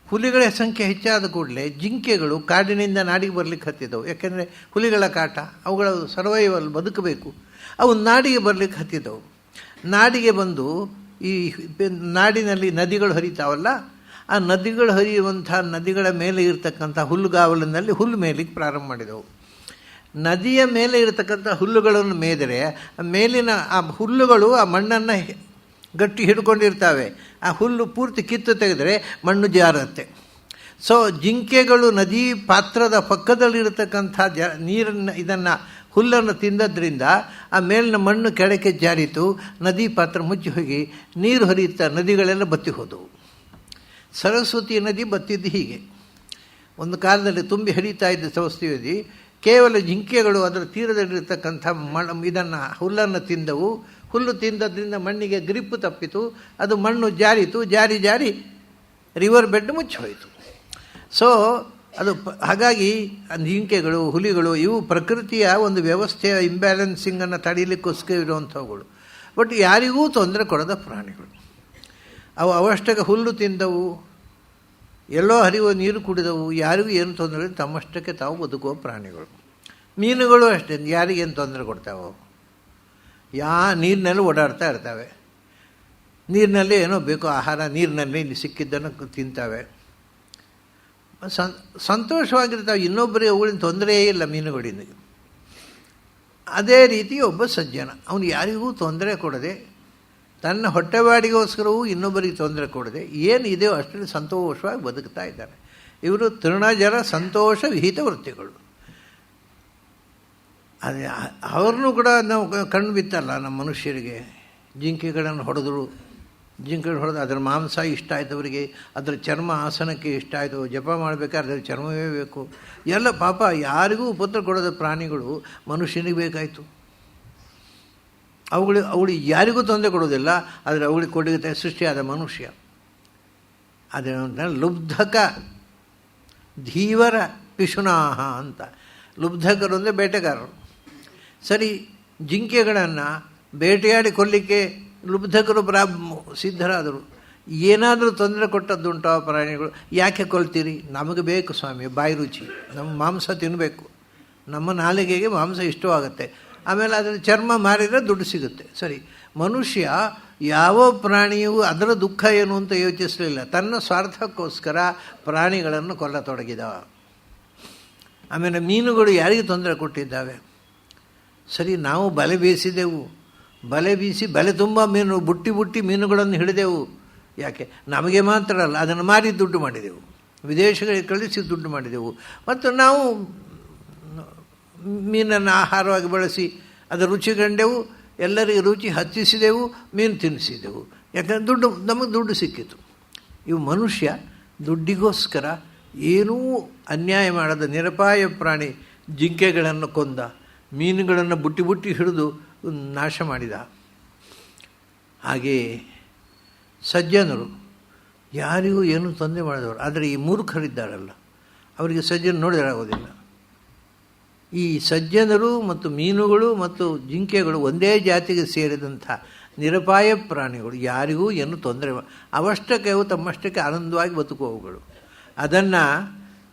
ಹುಲಿಗಳ ಸಂಖ್ಯೆ ಹೆಚ್ಚಾದ ಕೂಡಲೇ ಜಿಂಕೆಗಳು ಕಾಡಿನಿಂದ ನಾಡಿಗೆ ಬರಲಿಕ್ಕೆ ಹತ್ತಿದ್ದವು. ಯಾಕೆಂದರೆ ಹುಲಿಗಳ ಕಾಟ, ಅವುಗಳ ಸರ್ವೈವಲ್ ಬದುಕಬೇಕು. ಅವು ನಾಡಿಗೆ ಬರಲಿಕ್ಕೆ ಹತ್ತಿದ್ದವು. ನಾಡಿಗೆ ಬಂದು ಈ ನಾಡಿನಲ್ಲಿ ನದಿಗಳು ಹರಿತಾವಲ್ಲ, ಆ ನದಿಗಳು ಹರಿಯುವಂಥ ನದಿಗಳ ಮೇಲೆ ಇರತಕ್ಕಂಥ ಹುಲ್ಲುಗಾವಲಿನಲ್ಲಿ ಹುಲ್ಲು ಮೇಲಿಕ್ಕೆ ಪ್ರಾರಂಭ ಮಾಡಿದವು. ನದಿಯ ಮೇಲೆ ಇರತಕ್ಕಂಥ ಹುಲ್ಲುಗಳನ್ನು ಮೇದರೆ ಮೇಲಿನ ಆ ಹುಲ್ಲುಗಳು ಆ ಮಣ್ಣನ್ನು ಗಟ್ಟಿ ಹಿಡ್ಕೊಂಡಿರ್ತವೆ. ಆ ಹುಲ್ಲು ಪೂರ್ತಿ ಕಿತ್ತು ತೆಗೆದರೆ ಮಣ್ಣು ಜಾರುತ್ತೆ. ಸೊ ಜಿಂಕೆಗಳು ನದಿ ಪಾತ್ರದ ಪಕ್ಕದಲ್ಲಿರತಕ್ಕಂಥ ನೀರನ್ನು ಇದನ್ನು ಹುಲ್ಲನ್ನು ತಿಂದದ್ರಿಂದ ಆ ಮೇಲಿನ ಮಣ್ಣು ಕೆಳಕ್ಕೆ ಜಾರಿತು, ನದಿ ಪಾತ್ರ ಮುಚ್ಚಿ ಹೋಗಿ ನೀರು ಹರಿಯುತ್ತಾ ನದಿಗಳೆಲ್ಲ ಬತ್ತಿ ಹೋದವು. ಸರಸ್ವತಿ ನದಿ ಬತ್ತಿದ್ದು ಹೀಗೆ. ಒಂದು ಕಾಲದಲ್ಲಿ ತುಂಬಿ ಹರಿತಾ ಇದ್ದ ಸರಸ್ವತಿ ನದಿ ಕೇವಲ ಜಿಂಕೆಗಳು ಅದರ ತೀರದಲ್ಲಿರ್ತಕ್ಕಂಥ ಇದನ್ನು ಹುಲ್ಲನ್ನು ತಿಂದವು. ಹುಲ್ಲು ತಿಂದದ್ರಿಂದ ಮಣ್ಣಿಗೆ ಗ್ರಿಪ್ಪು ತಪ್ಪಿತು, ಅದು ಮಣ್ಣು ಜಾರಿತು, ಜಾರಿ ರಿವರ್ ಬೆಡ್ ಮುಚ್ಚಿ ಹೋಯಿತು. ಸೊ ಅದು ಹಾಗಾಗಿ ಜಿಂಕೆಗಳು, ಹುಲಿಗಳು ಇವು ಪ್ರಕೃತಿಯ ಒಂದು ವ್ಯವಸ್ಥೆಯ ಇಂಬ್ಯಾಲೆನ್ಸಿಂಗನ್ನು ತಡೀಲಿಕ್ಕೋಸ್ಕರ ಇರುವಂಥವುಗಳು. ಬಟ್ ಯಾರಿಗೂ ತೊಂದರೆ ಕೊಡದ ಪ್ರಾಣಿಗಳು. ಅವು ಅವಷ್ಟಕ್ಕೆ ಹುಲ್ಲು ತಿಂದವು, ಎಲ್ಲೋ ಹರಿಯುವ ನೀರು ಕುಡಿದವು, ಯಾರಿಗೂ ಏನು ತೊಂದರೆ, ತಮ್ಮಷ್ಟಕ್ಕೆ ತಾವು ಬದುಕುವ ಪ್ರಾಣಿಗಳು. ಮೀನುಗಳು ಅಷ್ಟೇ, ಯಾರಿಗೇನು ತೊಂದರೆ ಕೊಡ್ತಾವೆ? ನೀರಿನಲ್ಲಿ ಓಡಾಡ್ತಾ ಇರ್ತವೆ, ನೀರಿನಲ್ಲಿ ಏನೋ ಬೇಕೋ ಆಹಾರ ನೀರಿನಲ್ಲಿ ಸಿಕ್ಕಿದ್ದನ್ನು ತಿಂತವೆ, ಸಂತೋಷವಾಗಿರ್ತಾವೆ. ಇನ್ನೊಬ್ಬರಿಗೆ ಅವುಗಳಿಂದ ತೊಂದರೆಯೇ ಇಲ್ಲ ಮೀನುಗಳಿಂದ. ಅದೇ ರೀತಿ ಒಬ್ಬ ಸಜ್ಜನ, ಅವನು ಯಾರಿಗೂ ತೊಂದರೆ ಕೊಡದೆ ತನ್ನ ಹೊಟ್ಟೆವಾಡಿಗೋಸ್ಕರವೂ ಇನ್ನೊಬ್ಬರಿಗೆ ತೊಂದರೆ ಕೊಡದೆ ಏನಿದೆಯೋ ಅಷ್ಟರಲ್ಲಿ ಸಂತೋಷವಾಗಿ ಬದುಕ್ತಾ ಇದ್ದಾರೆ. ಇವರು ತೃಣಜರ ಸಂತೋಷ ವಿಹಿತ ವೃತ್ತಿಗಳು. ಅದೇ ಅವ್ರನ್ನೂ ಕೂಡ ನಾವು ಕಣ್ಣು ಬಿತ್ತಲ್ಲ ನಮ್ಮ ಮನುಷ್ಯರಿಗೆ. ಜಿಂಕೆಗಳನ್ನು ಹೊಡೆದ್ರು, ಹೊಡೆದು ಅದರ ಮಾಂಸ ಇಷ್ಟ ಆಯ್ತು ಅವರಿಗೆ, ಅದರ ಚರ್ಮ ಆಸನಕ್ಕೆ ಇಷ್ಟ ಆಯಿತು, ಜಪ ಮಾಡಬೇಕಾದ್ರೆ ಅದರ ಚರ್ಮವೇ ಬೇಕು. ಎಲ್ಲ ಪಾಪ ಯಾರಿಗೂ ಉಪದ್ರ ಕೊಡೋದ ಪ್ರಾಣಿಗಳು ಮನುಷ್ಯನಿಗೆ ಬೇಕಾಯಿತು. ಅವುಗಳು ಯಾರಿಗೂ ತೊಂದರೆ ಕೊಡೋದಿಲ್ಲ, ಆದರೆ ಅವುಗಳಿಗೆ ಕೊಡುತ್ತೆ ಸೃಷ್ಟಿಯಾದ ಮನುಷ್ಯ. ಅದೇನಂತ ಲುಬ್ಧಕ ಧೀವರ ಪಿಶುನಾಹ ಅಂತ. ಲುಬ್ಧಕರು ಅಂದರೆ ಬೇಟೆಗಾರರು. ಸರಿ, ಜಿಂಕೆಗಳನ್ನು ಬೇಟೆಯಾಡಿ ಕೊಲ್ಲಿಕ್ಕೆ ಲುಬ್ಧಕರು ಸಿದ್ಧರಾದರು. ಏನಾದರೂ ತೊಂದರೆ ಕೊಟ್ಟದ್ದುಂಟು ಆ ಪ್ರಾಣಿಗಳು. ಯಾಕೆ ಕೊಲ್ತೀರಿ? ನಮಗೆ ಬೇಕು ಸ್ವಾಮಿ, ಬಾಯಿ ರುಚಿ, ನಮ್ಮ ಮಾಂಸ ತಿನ್ನಬೇಕು, ನಮ್ಮ ನಾಲಿಗೆಗೆ ಮಾಂಸ ಇಷ್ಟವಾಗುತ್ತೆ, ಆಮೇಲೆ ಅದರ ಚರ್ಮ ಮಾರಿದರೆ ದುಡ್ಡು ಸಿಗುತ್ತೆ. ಸರಿ, ಮನುಷ್ಯ ಯಾವ ಪ್ರಾಣಿಯೂ ಅದರ ದುಃಖ ಏನು ಅಂತ ಯೋಚಿಸಲಿಲ್ಲ. ತನ್ನ ಸ್ವಾರ್ಥಕ್ಕೋಸ್ಕರ ಪ್ರಾಣಿಗಳನ್ನು ಕೊಲ್ಲತೊಡಗಿದ. ಆಮೇಲೆ ಮೀನುಗಳು ಯಾರಿಗೆ ತೊಂದರೆ ಕೊಟ್ಟಿದ್ದಾವೆ? ಸರಿ, ನಾವು ಬಲೆ ಬೀಸಿದೆವು, ಬಲೆ ಬೀಸಿ ಬಲೆ ತುಂಬ ಮೀನು ಬುಟ್ಟಿ ಮೀನುಗಳನ್ನು ಹಿಡಿದೆವು. ಯಾಕೆ? ನಮಗೆ ಮಾತ್ರ ಅಲ್ಲ, ಅದನ್ನು ಮಾರಿ ದುಡ್ಡು ಮಾಡಿದೆವು, ವಿದೇಶಗಳಿಗೆ ಕಳಿಸಿ ದುಡ್ಡು ಮಾಡಿದೆವು. ಮತ್ತು ನಾವು ಮೀನನ್ನು ಆಹಾರವಾಗಿ ಬಳಸಿ ಅದರ ರುಚಿ ಕಂಡೆವು, ಎಲ್ಲರಿಗೆ ರುಚಿ ಹಚ್ಚಿಸಿದೆವು, ಮೀನು ತಿನ್ನಿಸಿದೆವು. ಯಾಕಂದರೆ ನಮಗೆ ದುಡ್ಡು ಸಿಕ್ಕಿತು. ಇವು ಮನುಷ್ಯ ದುಡ್ಡಿಗೋಸ್ಕರ ಏನೂ ಅನ್ಯಾಯ ಮಾಡದ ನಿರಪಾಯ ಪ್ರಾಣಿ ಜಿಂಕೆಗಳನ್ನು ಕೊಂದ, ಮೀನುಗಳನ್ನು ಬುಟ್ಟಿ ಹಿಡಿದು ನಾಶ ಮಾಡಿದ. ಹಾಗೆಯೇ ಸಜ್ಜನರು ಯಾರಿಗೂ ಏನೂ ತೊಂದರೆ ಮಾಡಿದವರು. ಆದರೆ ಈ ಮೂರ್ಖರಿದ್ದಾರಲ್ಲ, ಅವರಿಗೆ ಸಜ್ಜನ ನೋಡಿದರೆ ಆಗೋದಿಲ್ಲ. ಈ ಸಜ್ಜನರು ಮತ್ತು ಮೀನುಗಳು ಮತ್ತು ಜಿಂಕೆಗಳು ಒಂದೇ ಜಾತಿಗೆ ಸೇರಿದಂಥ ನಿರಪಾಯ ಪ್ರಾಣಿಗಳು. ಯಾರಿಗೂ ಏನು ತೊಂದರೆ, ಅವಷ್ಟಕ್ಕೆ ಅವು ತಮ್ಮಷ್ಟಕ್ಕೆ ಆನಂದವಾಗಿ ಬದುಕುವವುಗಳು. ಅದನ್ನು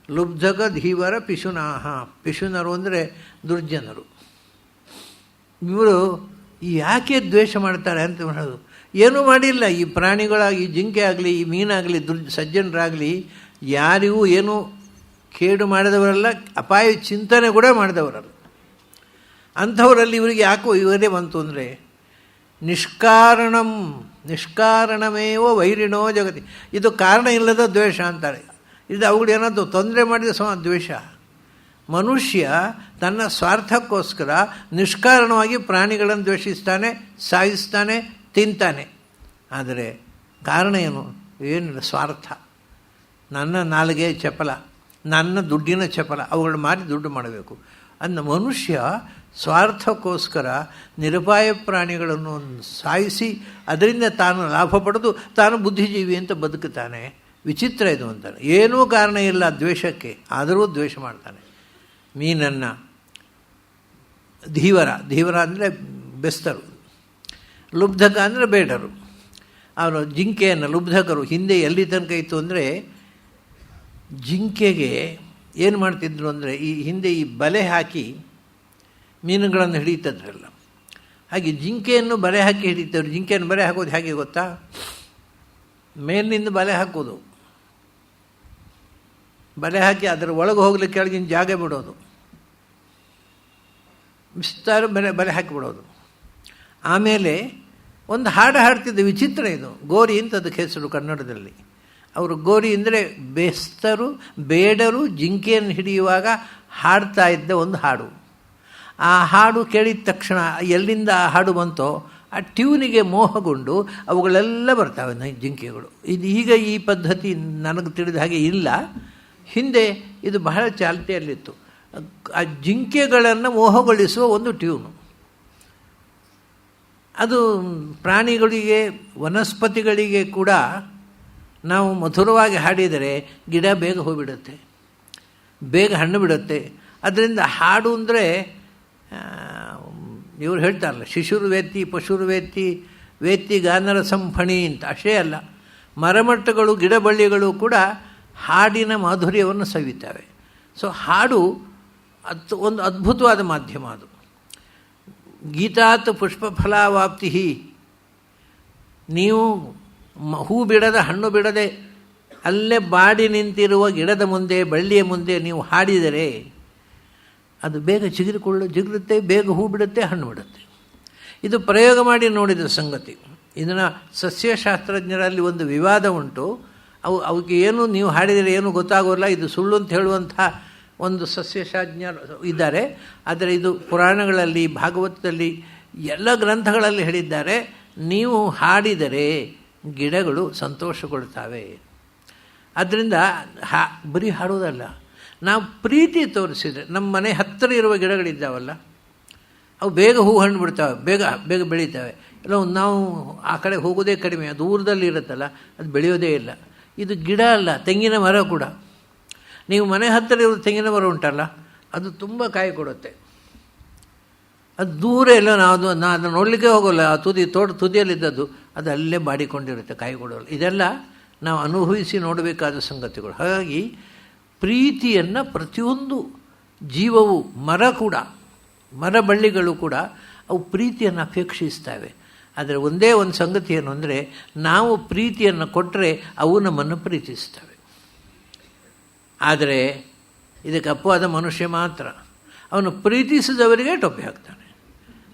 ಲುಬ್ಧಕ ಧೀವರ ಪಿಶುನಾಹ. ಪಿಶುನರು ಅಂದರೆ ದುರ್ಜನರು. ಇವರು ಯಾಕೆ ದ್ವೇಷ ಮಾಡ್ತಾರೆ ಅಂತ ಹೇಳೋದು. ಏನೂ ಮಾಡಿಲ್ಲ. ಈ ಪ್ರಾಣಿಗಳಾಗಿ, ಈ ಜಿಂಕೆ ಆಗಲಿ, ಈ ಮೀನಾಗಲಿ, ಸಜ್ಜನರಾಗಲಿ ಯಾರಿಗೂ ಏನೂ ಕೇಡು ಮಾಡಿದವರಲ್ಲ, ಅಪಾಯ ಚಿಂತನೆ ಕೂಡ ಮಾಡಿದವರಲ್ಲ. ಅಂಥವರಲ್ಲಿ ಇವರಿಗೆ ಯಾಕೋ ಇವರೇ ಬಂತು ಅಂದರೆ ನಿಷ್ಕಾರಣಮೇವ ವೈರಿಣೋ ಜಗತಿ. ಇದು ಕಾರಣ ಇಲ್ಲದ ದ್ವೇಷ ಅಂತಾರೆ. ಇದು ಅವುಗಳು ಏನಾದರೂ ತೊಂದರೆ ಮಾಡಿದ ದ್ವೇಷ. ಮನುಷ್ಯ ತನ್ನ ಸ್ವಾರ್ಥಕ್ಕೋಸ್ಕರ ನಿಷ್ಕಾರಣವಾಗಿ ಪ್ರಾಣಿಗಳನ್ನು ದ್ವೇಷಿಸ್ತಾನೆ, ಸಾಯಿಸ್ತಾನೆ, ತಿಂತಾನೆ. ಆದರೆ ಕಾರಣ ಏನಿಲ್ಲ, ಸ್ವಾರ್ಥ. ನನ್ನ ನಾಲಿಗೆ ಚಪಲ, ನನ್ನ ದುಡ್ಡಿನ ಚಪಲ, ಅವುಗಳನ್ನ ಮಾರಿ ದುಡ್ಡು ಮಾಡಬೇಕು. ಅಂದ ಮನುಷ್ಯ ಸ್ವಾರ್ಥಕ್ಕೋಸ್ಕರ ನಿರಪಾಯ ಪ್ರಾಣಿಗಳನ್ನು ಸಾಯಿಸಿ ಅದರಿಂದ ತಾನು ಲಾಭ ಪಡೆದು ತಾನು ಬುದ್ಧಿಜೀವಿ ಅಂತ ಬದುಕುತ್ತಾನೆ. ವಿಚಿತ್ರ ಇದು ಅಂತಾನೆ. ಏನೂ ಕಾರಣ ಇಲ್ಲ ದ್ವೇಷಕ್ಕೆ, ಆದರೂ ದ್ವೇಷ ಮಾಡ್ತಾನೆ. ಮೀನನ್ನು ಧೀವರ ಅಂದರೆ ಬೆಸ್ತರು, ಲುಬ್ಧಕ ಅಂದರೆ ಬೇಡರು. ಅವರು ಜಿಂಕೆಯನ್ನು ಲುಬ್ಧಕರು. ಹಿಂದೆ ಎಲ್ಲಿ ತನಕ ಇತ್ತು ಅಂದರೆ ಜಿಂಕೆಗೆ ಏನು ಮಾಡ್ತಿದ್ರು ಅಂದರೆ ಈ ಹಿಂದೆ ಈ ಬಲೆ ಹಾಕಿ ಮೀನುಗಳನ್ನು ಹಿಡಿತದ್ರಲ್ಲ, ಹಾಗೆ ಜಿಂಕೆಯನ್ನು ಬಲೆ ಹಾಕಿ ಹಿಡಿತವ್ರು. ಜಿಂಕೆಯನ್ನು ಬಲೆ ಹಾಕೋದು ಹೇಗೆ ಗೊತ್ತಾ? ಮೇಲಿನಿಂದ ಬಲೆ ಹಾಕೋದು, ಬಲೆ ಹಾಕಿ ಅದರ ಒಳಗೆ ಹೋಗ್ಲಿಕ್ಕೆ ಕೆಳಗಿನ ಜಾಗ ಬಿಡೋದು, ವಿಸ್ತಾರ ಬಲೆ ಹಾಕಿಬಿಡೋದು. ಆಮೇಲೆ ಒಂದು ಹಾಡು ಹಾಡ್ತಿದ್ದೆ, ವಿಚಿತ್ರ ಇದು. ಗೋರಿ ಅಂತ ಅದಕ್ಕೆ ಹೆಸರು ಕನ್ನಡದಲ್ಲಿ. ಅವರು ಗೋರಿ ಅಂದರೆ ಬೆಸ್ತರು, ಬೇಡರು ಜಿಂಕೆಯನ್ನು ಹಿಡಿಯುವಾಗ ಹಾಡ್ತಾ ಇದ್ದ ಒಂದು ಹಾಡು. ಆ ಹಾಡು ಕೇಳಿದ ತಕ್ಷಣ ಎಲ್ಲಿಂದ ಆ ಹಾಡು ಬಂತೋ ಆ ಟ್ಯೂನಿಗೆ ಮೋಹಗೊಂಡು ಅವುಗಳೆಲ್ಲ ಬರ್ತಾವೆ ಜಿಂಕೆಗಳು. ಇದು ಈಗ ಈ ಪದ್ಧತಿ ನನಗೆ ತಿಳಿದ ಹಾಗೆ ಇಲ್ಲ. ಹಿಂದೆ ಇದು ಬಹಳ ಚಾಲ್ತಿಯಲ್ಲಿತ್ತು. ಆ ಜಿಂಕೆಗಳನ್ನು ಮೋಹಗೊಳಿಸುವ ಒಂದು ಟ್ಯೂನು. ಅದು ಪ್ರಾಣಿಗಳಿಗೆ, ವನಸ್ಪತಿಗಳಿಗೆ ಕೂಡ ನಾವು ಮಧುರವಾಗಿ ಹಾಡಿದರೆ ಗಿಡ ಬೇಗ ಹೋಗಿಬಿಡುತ್ತೆ, ಬೇಗ ಹಣ್ಣು ಬಿಡುತ್ತೆ. ಅದರಿಂದ ಹಾಡು ಅಂದರೆ ಇವರು ಹೇಳ್ತಾರಲ್ಲ, ಶಿಶುರ್ವೇತ್ತಿ ಪಶುರ್ವೇತ್ತಿ ವೇತ್ತಿ ಗಾನರ ಸಂಫಣಿ ಅಂತ. ಅಷ್ಟೇ ಅಲ್ಲ, ಮರಮಟ್ಟಗಳು, ಗಿಡಬಳ್ಳಿಗಳು ಕೂಡ ಹಾಡಿನ ಮಾಧುರ್ಯವನ್ನು ಸವಿತವೆ. ಸೊ ಹಾಡು ಒಂದು ಅದ್ಭುತವಾದ ಮಾಧ್ಯಮ. ಅದು ಗೀತಾತ್ ಪುಷ್ಪಫಲಾವಾಪ್ತಿ. ನೀವು ಹೂ ಬಿಡದ, ಹಣ್ಣು ಬಿಡದೆ ಅಲ್ಲೇ ಬಾಡಿ ನಿಂತಿರುವ ಗಿಡದ ಮುಂದೆ, ಬಳ್ಳಿಯ ಮುಂದೆ ನೀವು ಹಾಡಿದರೆ ಅದು ಬೇಗ ಜಿಗಿರುತ್ತೆ, ಬೇಗ ಹೂ ಬಿಡುತ್ತೆ, ಹಣ್ಣು ಬಿಡುತ್ತೆ. ಇದು ಪ್ರಯೋಗ ಮಾಡಿ ನೋಡಿದ ಸಂಗತಿ. ಇದನ್ನು ಸಸ್ಯಶಾಸ್ತ್ರಜ್ಞರಲ್ಲಿ ಒಂದು ವಿವಾದ ಉಂಟು. ಅವಕ್ಕೆ ಏನು ನೀವು ಹಾಡಿದರೆ ಏನು ಗೊತ್ತಾಗೋಲ್ಲ, ಇದು ಸುಳ್ಳು ಅಂತ ಹೇಳುವಂಥ ಒಂದು ಸಸ್ಯಶಾಸ್ತ್ರಜ್ಞರು ಇದ್ದಾರೆ. ಆದರೆ ಇದು ಪುರಾಣಗಳಲ್ಲಿ, ಭಾಗವತದಲ್ಲಿ, ಎಲ್ಲ ಗ್ರಂಥಗಳಲ್ಲಿ ಹೇಳಿದ್ದಾರೆ, ನೀವು ಹಾಡಿದರೆ ಗಿಡಗಳು ಸಂತೋಷಗೊಳ್ತಾವೆ. ಆದ್ದರಿಂದ ಬರೀ ಹಾಡೋದಲ್ಲ, ನಾವು ಪ್ರೀತಿ ತೋರಿಸಿದರೆ, ನಮ್ಮ ಮನೆ ಹತ್ತಿರ ಇರುವ ಗಿಡಗಳಿದ್ದಾವಲ್ಲ, ಅವು ಬೇಗ ಹೂ ಹಣ್ಣು ಬಿಡ್ತಾವೆ, ಬೇಗ ಬೇಗ ಬೆಳೀತವೆ. ಎಲ್ಲ ನಾವು ಆ ಕಡೆ ಹೋಗೋದೇ ಕಡಿಮೆ, ದೂರದಲ್ಲಿ ಇರುತ್ತಲ್ಲ, ಅದು ಬೆಳೆಯೋದೇ ಇಲ್ಲ. ಇದು ಗಿಡ ಅಲ್ಲ, ತೆಂಗಿನ ಮರ ಕೂಡ. ನೀವು ಮನೆ ಹತ್ತಿರ ಇರೋ ತೆಂಗಿನ ಮರ ಉಂಟಲ್ಲ, ಅದು ತುಂಬ ಕಾಯಿ ಕೊಡುತ್ತೆ. ಅದು ದೂರ ಎಲ್ಲ ನಾವು ಅದನ್ನು ನೋಡಲಿಕ್ಕೆ ಹೋಗೋಲ್ಲ, ಆ ತುದಿಯಲ್ಲಿದ್ದದ್ದು ಅದು ಅಲ್ಲೇ ಬಾಡಿಕೊಂಡಿರುತ್ತೆ, ಕಾಯಿ ಕೊಡೋಲ್ಲ. ಇದೆಲ್ಲ ನಾವು ಅನುಭವಿಸಿ ನೋಡಬೇಕಾದ ಸಂಗತಿಗಳು. ಹಾಗಾಗಿ ಪ್ರೀತಿಯನ್ನು ಪ್ರತಿಯೊಂದು ಜೀವವು, ಮರ ಕೂಡ, ಮರ ಬಳ್ಳಿಗಳು ಕೂಡ ಅವು ಪ್ರೀತಿಯನ್ನು ಅಪೇಕ್ಷಿಸ್ತವೆ. ಆದರೆ ಒಂದೇ ಒಂದು ಸಂಗತಿ ಏನು ಅಂದರೆ, ನಾವು ಪ್ರೀತಿಯನ್ನು ಕೊಟ್ಟರೆ ಅವು ನಮ್ಮನ್ನು ಪ್ರೀತಿಸ್ತವೆ. ಆದರೆ ಇದಕ್ಕೆ ಅಪವಾದ ಮನುಷ್ಯ ಮಾತ್ರ. ಅವನು ಪ್ರೀತಿಸಿದವರಿಗೆ ಟೊಪ್ಪಿ ಹಾಕ್ತಾನೆ,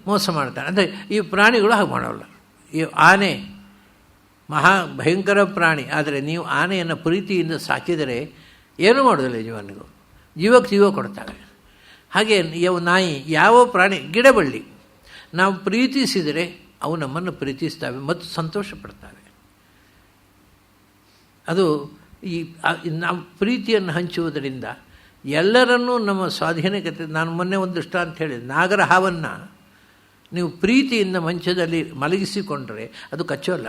ಮೋಸ ಮಾಡ್ತಾನೆ. ಅಂದರೆ ಈ ಪ್ರಾಣಿಗಳು ಹಾಗೆ ಮಾಡೋಲ್ಲ. ಈ ಆನೆ ಮಹಾ ಭಯಂಕರ ಪ್ರಾಣಿ, ಆದರೆ ನೀವು ಆನೆಯನ್ನು ಪ್ರೀತಿಯಿಂದ ಸಾಕಿದರೆ ಏನೂ ಮಾಡೋದಿಲ್ಲ, ಜೀವಕ್ಕೆ ಜೀವ ಕೊಡ್ತಾವೆ. ಹಾಗೆ ನಾಯಿ, ಯಾವ ಪ್ರಾಣಿ, ಗಿಡಬಳ್ಳಿ, ನಾವು ಪ್ರೀತಿಸಿದರೆ ಅವು ನಮ್ಮನ್ನು ಪ್ರೀತಿಸ್ತವೆ ಮತ್ತು ಸಂತೋಷ ಪಡ್ತವೆ. ಅದು ನಾವು ಪ್ರೀತಿಯನ್ನು ಹಂಚುವುದರಿಂದ ಎಲ್ಲರನ್ನೂ ನಮ್ಮ ಸ್ವಾಧೀನಕ್ಕೆ. ನಾನು ಮೊನ್ನೆ ಒಂದು ದೃಷ್ಟಾಂತ ಹೇಳಿದೆ, ನಾಗರ ಹಾವನ್ನು ನೀವು ಪ್ರೀತಿಯಿಂದ ಮಂಚದಲ್ಲಿ ಮಲಗಿಸಿಕೊಂಡ್ರೆ ಅದು ಕಚ್ಚೋಲ್ಲ.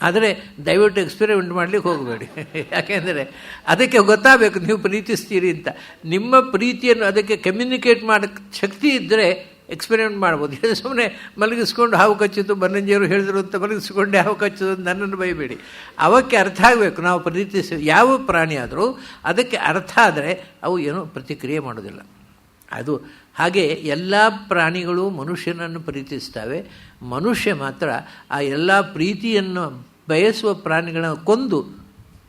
ಆದರೆ ದಯವಿಟ್ಟು ಎಕ್ಸ್ಪೆರಿಮೆಂಟ್ ಮಾಡಲಿಕ್ಕೆ ಹೋಗಬೇಡಿ, ಯಾಕೆಂದರೆ ಅದಕ್ಕೆ ಗೊತ್ತಾಗಬೇಕು ನೀವು ಪ್ರೀತಿಸ್ತೀರಿ ಅಂತ. ನಿಮ್ಮ ಪ್ರೀತಿಯನ್ನು ಅದಕ್ಕೆ ಕಮ್ಯುನಿಕೇಟ್ ಮಾಡೋಕ್ಕೆ ಶಕ್ತಿ ಇದ್ದರೆ ಎಕ್ಸ್ಪೆರಿಮೆಂಟ್ ಮಾಡ್ಬೋದು. ಸುಮ್ಮನೆ ಮಲಗಿಸ್ಕೊಂಡು ಹಾವು ಕಚ್ಚಿತು, ಬನ್ನಂಜಿಯವರು ಹೇಳಿದ್ರು ಅಂತ ಮಲಗಿಸ್ಕೊಂಡೆ ಹಾವು ಕಚ್ಚೋದು ಅಂತ ನನ್ನನ್ನು ಬೈಬೇಡಿ. ಅವಕ್ಕೆ ಅರ್ಥ ಆಗಬೇಕು ನಾವು ಪ್ರೀತಿಸಿ. ಯಾವ ಪ್ರಾಣಿ ಆದರೂ ಅದಕ್ಕೆ ಅರ್ಥ ಆದರೆ ಅವು ಏನೂ ಪ್ರತಿಕ್ರಿಯೆ ಮಾಡೋದಿಲ್ಲ. ಅದು ಹಾಗೆ ಎಲ್ಲ ಪ್ರಾಣಿಗಳು ಮನುಷ್ಯನನ್ನು ಪ್ರೀತಿಸ್ತವೆ. ಮನುಷ್ಯ ಮಾತ್ರ ಆ ಎಲ್ಲ ಪ್ರೀತಿಯನ್ನು ಬಯಸುವ ಪ್ರಾಣಿಗಳನ್ನು ಕೊಂದು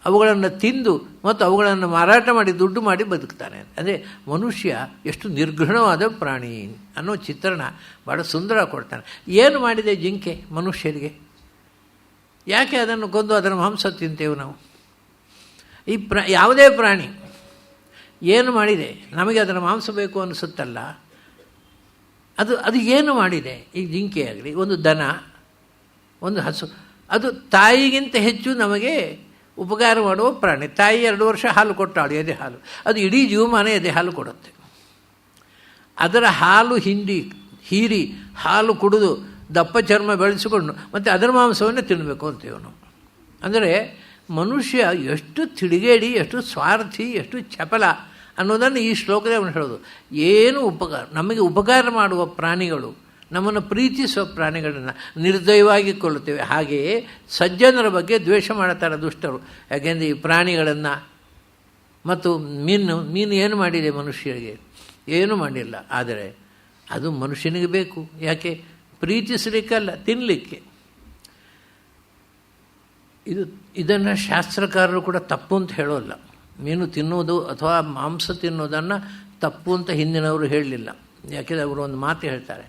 ಅವುಗಳನ್ನು ತಿಂದು ಮತ್ತು ಅವುಗಳನ್ನು ಮಾರಾಟ ಮಾಡಿ ದುಡ್ಡು ಮಾಡಿ ಬದುಕ್ತಾನೆ. ಅಂದರೆ ಮನುಷ್ಯ ಎಷ್ಟು ನಿರ್ಘೃಣವಾದ ಪ್ರಾಣಿ ಅನ್ನೋ ಚಿತ್ರಣ ಭಾಳ ಸುಂದರ ಕೊಡ್ತಾನೆ. ಏನು ಮಾಡಿದೆ ಜಿಂಕೆ ಮನುಷ್ಯರಿಗೆ? ಯಾಕೆ ಅದನ್ನು ಕೊಂದು ಅದರ ಮಾಂಸ ತಿಂತೇವೆ ನಾವು? ಈ ಯಾವುದೇ ಪ್ರಾಣಿ ಏನು ಮಾಡಿದೆ? ನಮಗೆ ಅದರ ಮಾಂಸ ಬೇಕು ಅನಿಸುತ್ತಲ್ಲ, ಅದು ಏನು ಮಾಡಿದೆ? ಈ ಜಿಂಕೆ ಆಗಲಿ, ಒಂದು ದನ, ಒಂದು ಹಸು, ಅದು ತಾಯಿಗಿಂತ ಹೆಚ್ಚು ನಮಗೆ ಉಪಕಾರ ಮಾಡುವ ಪ್ರಾಣಿ. ತಾಯಿ 2 ವರ್ಷ ಹಾಲು ಕೊಟ್ಟಾಳು, ಎದೆ ಹಾಲು. ಅದು ಇಡೀ ಜೀವಮಾನ ಎದೆ ಹಾಲು ಕೊಡುತ್ತೆ. ಅದರ ಹಾಲು ಹೀರಿ ಹಾಲು ಕುಡಿದು ದಪ್ಪ ಚರ್ಮ ಬೆಳೆಸಿಕೊಂಡು ಮತ್ತು ಅದರ ಮಾಂಸವನ್ನೇ ತಿನ್ನಬೇಕು ಅಂತೇವೆ ನಾವು. ಅಂದರೆ ಮನುಷ್ಯ ಎಷ್ಟು ತಿಳಿಗೇಡಿ, ಎಷ್ಟು ಸ್ವಾರ್ಥಿ, ಎಷ್ಟು ಚಪಲ ಅನ್ನೋದನ್ನು ಈ ಶ್ಲೋಕದಲ್ಲಿ ಅವನು ಹೇಳೋದು. ಏನು ನಮಗೆ ಉಪಕಾರ ಮಾಡುವ ಪ್ರಾಣಿಗಳು, ನಮ್ಮನ್ನು ಪ್ರೀತಿಸುವ ಪ್ರಾಣಿಗಳನ್ನು ನಿರ್ದಯವಾಗಿ ಕೊಲ್ಲುತ್ತೇವೆ. ಹಾಗೆಯೇ ಸಜ್ಜನರ ಬಗ್ಗೆ ದ್ವೇಷ ಮಾಡುತ್ತಾರೆ ದುಷ್ಟರು. ಯಾಕೆಂದರೆ ಈ ಪ್ರಾಣಿಗಳನ್ನು ಮತ್ತು ಮೀನು ಏನು ಮಾಡಿದೆ ಮನುಷ್ಯರಿಗೆ? ಏನೂ ಮಾಡಿಲ್ಲ. ಆದರೆ ಅದು ಮನುಷ್ಯನಿಗೆ ಬೇಕು. ಯಾಕೆ? ಪ್ರೀತಿಸಲಿಕ್ಕಲ್ಲ, ತಿನ್ನಲಿಕ್ಕೆ. ಇದನ್ನು ಶಾಸ್ತ್ರಕಾರರು ಕೂಡ ತಪ್ಪು ಅಂತ ಹೇಳೋಲ್ಲ. ಮೀನು ತಿನ್ನುವುದು ಅಥವಾ ಮಾಂಸ ತಿನ್ನುವುದನ್ನು ತಪ್ಪು ಅಂತ ಹಿಂದಿನವರು ಹೇಳಲಿಲ್ಲ. ಯಾಕೆಂದರೆ ಅವರು ಒಂದು ಮಾತು ಹೇಳ್ತಾರೆ,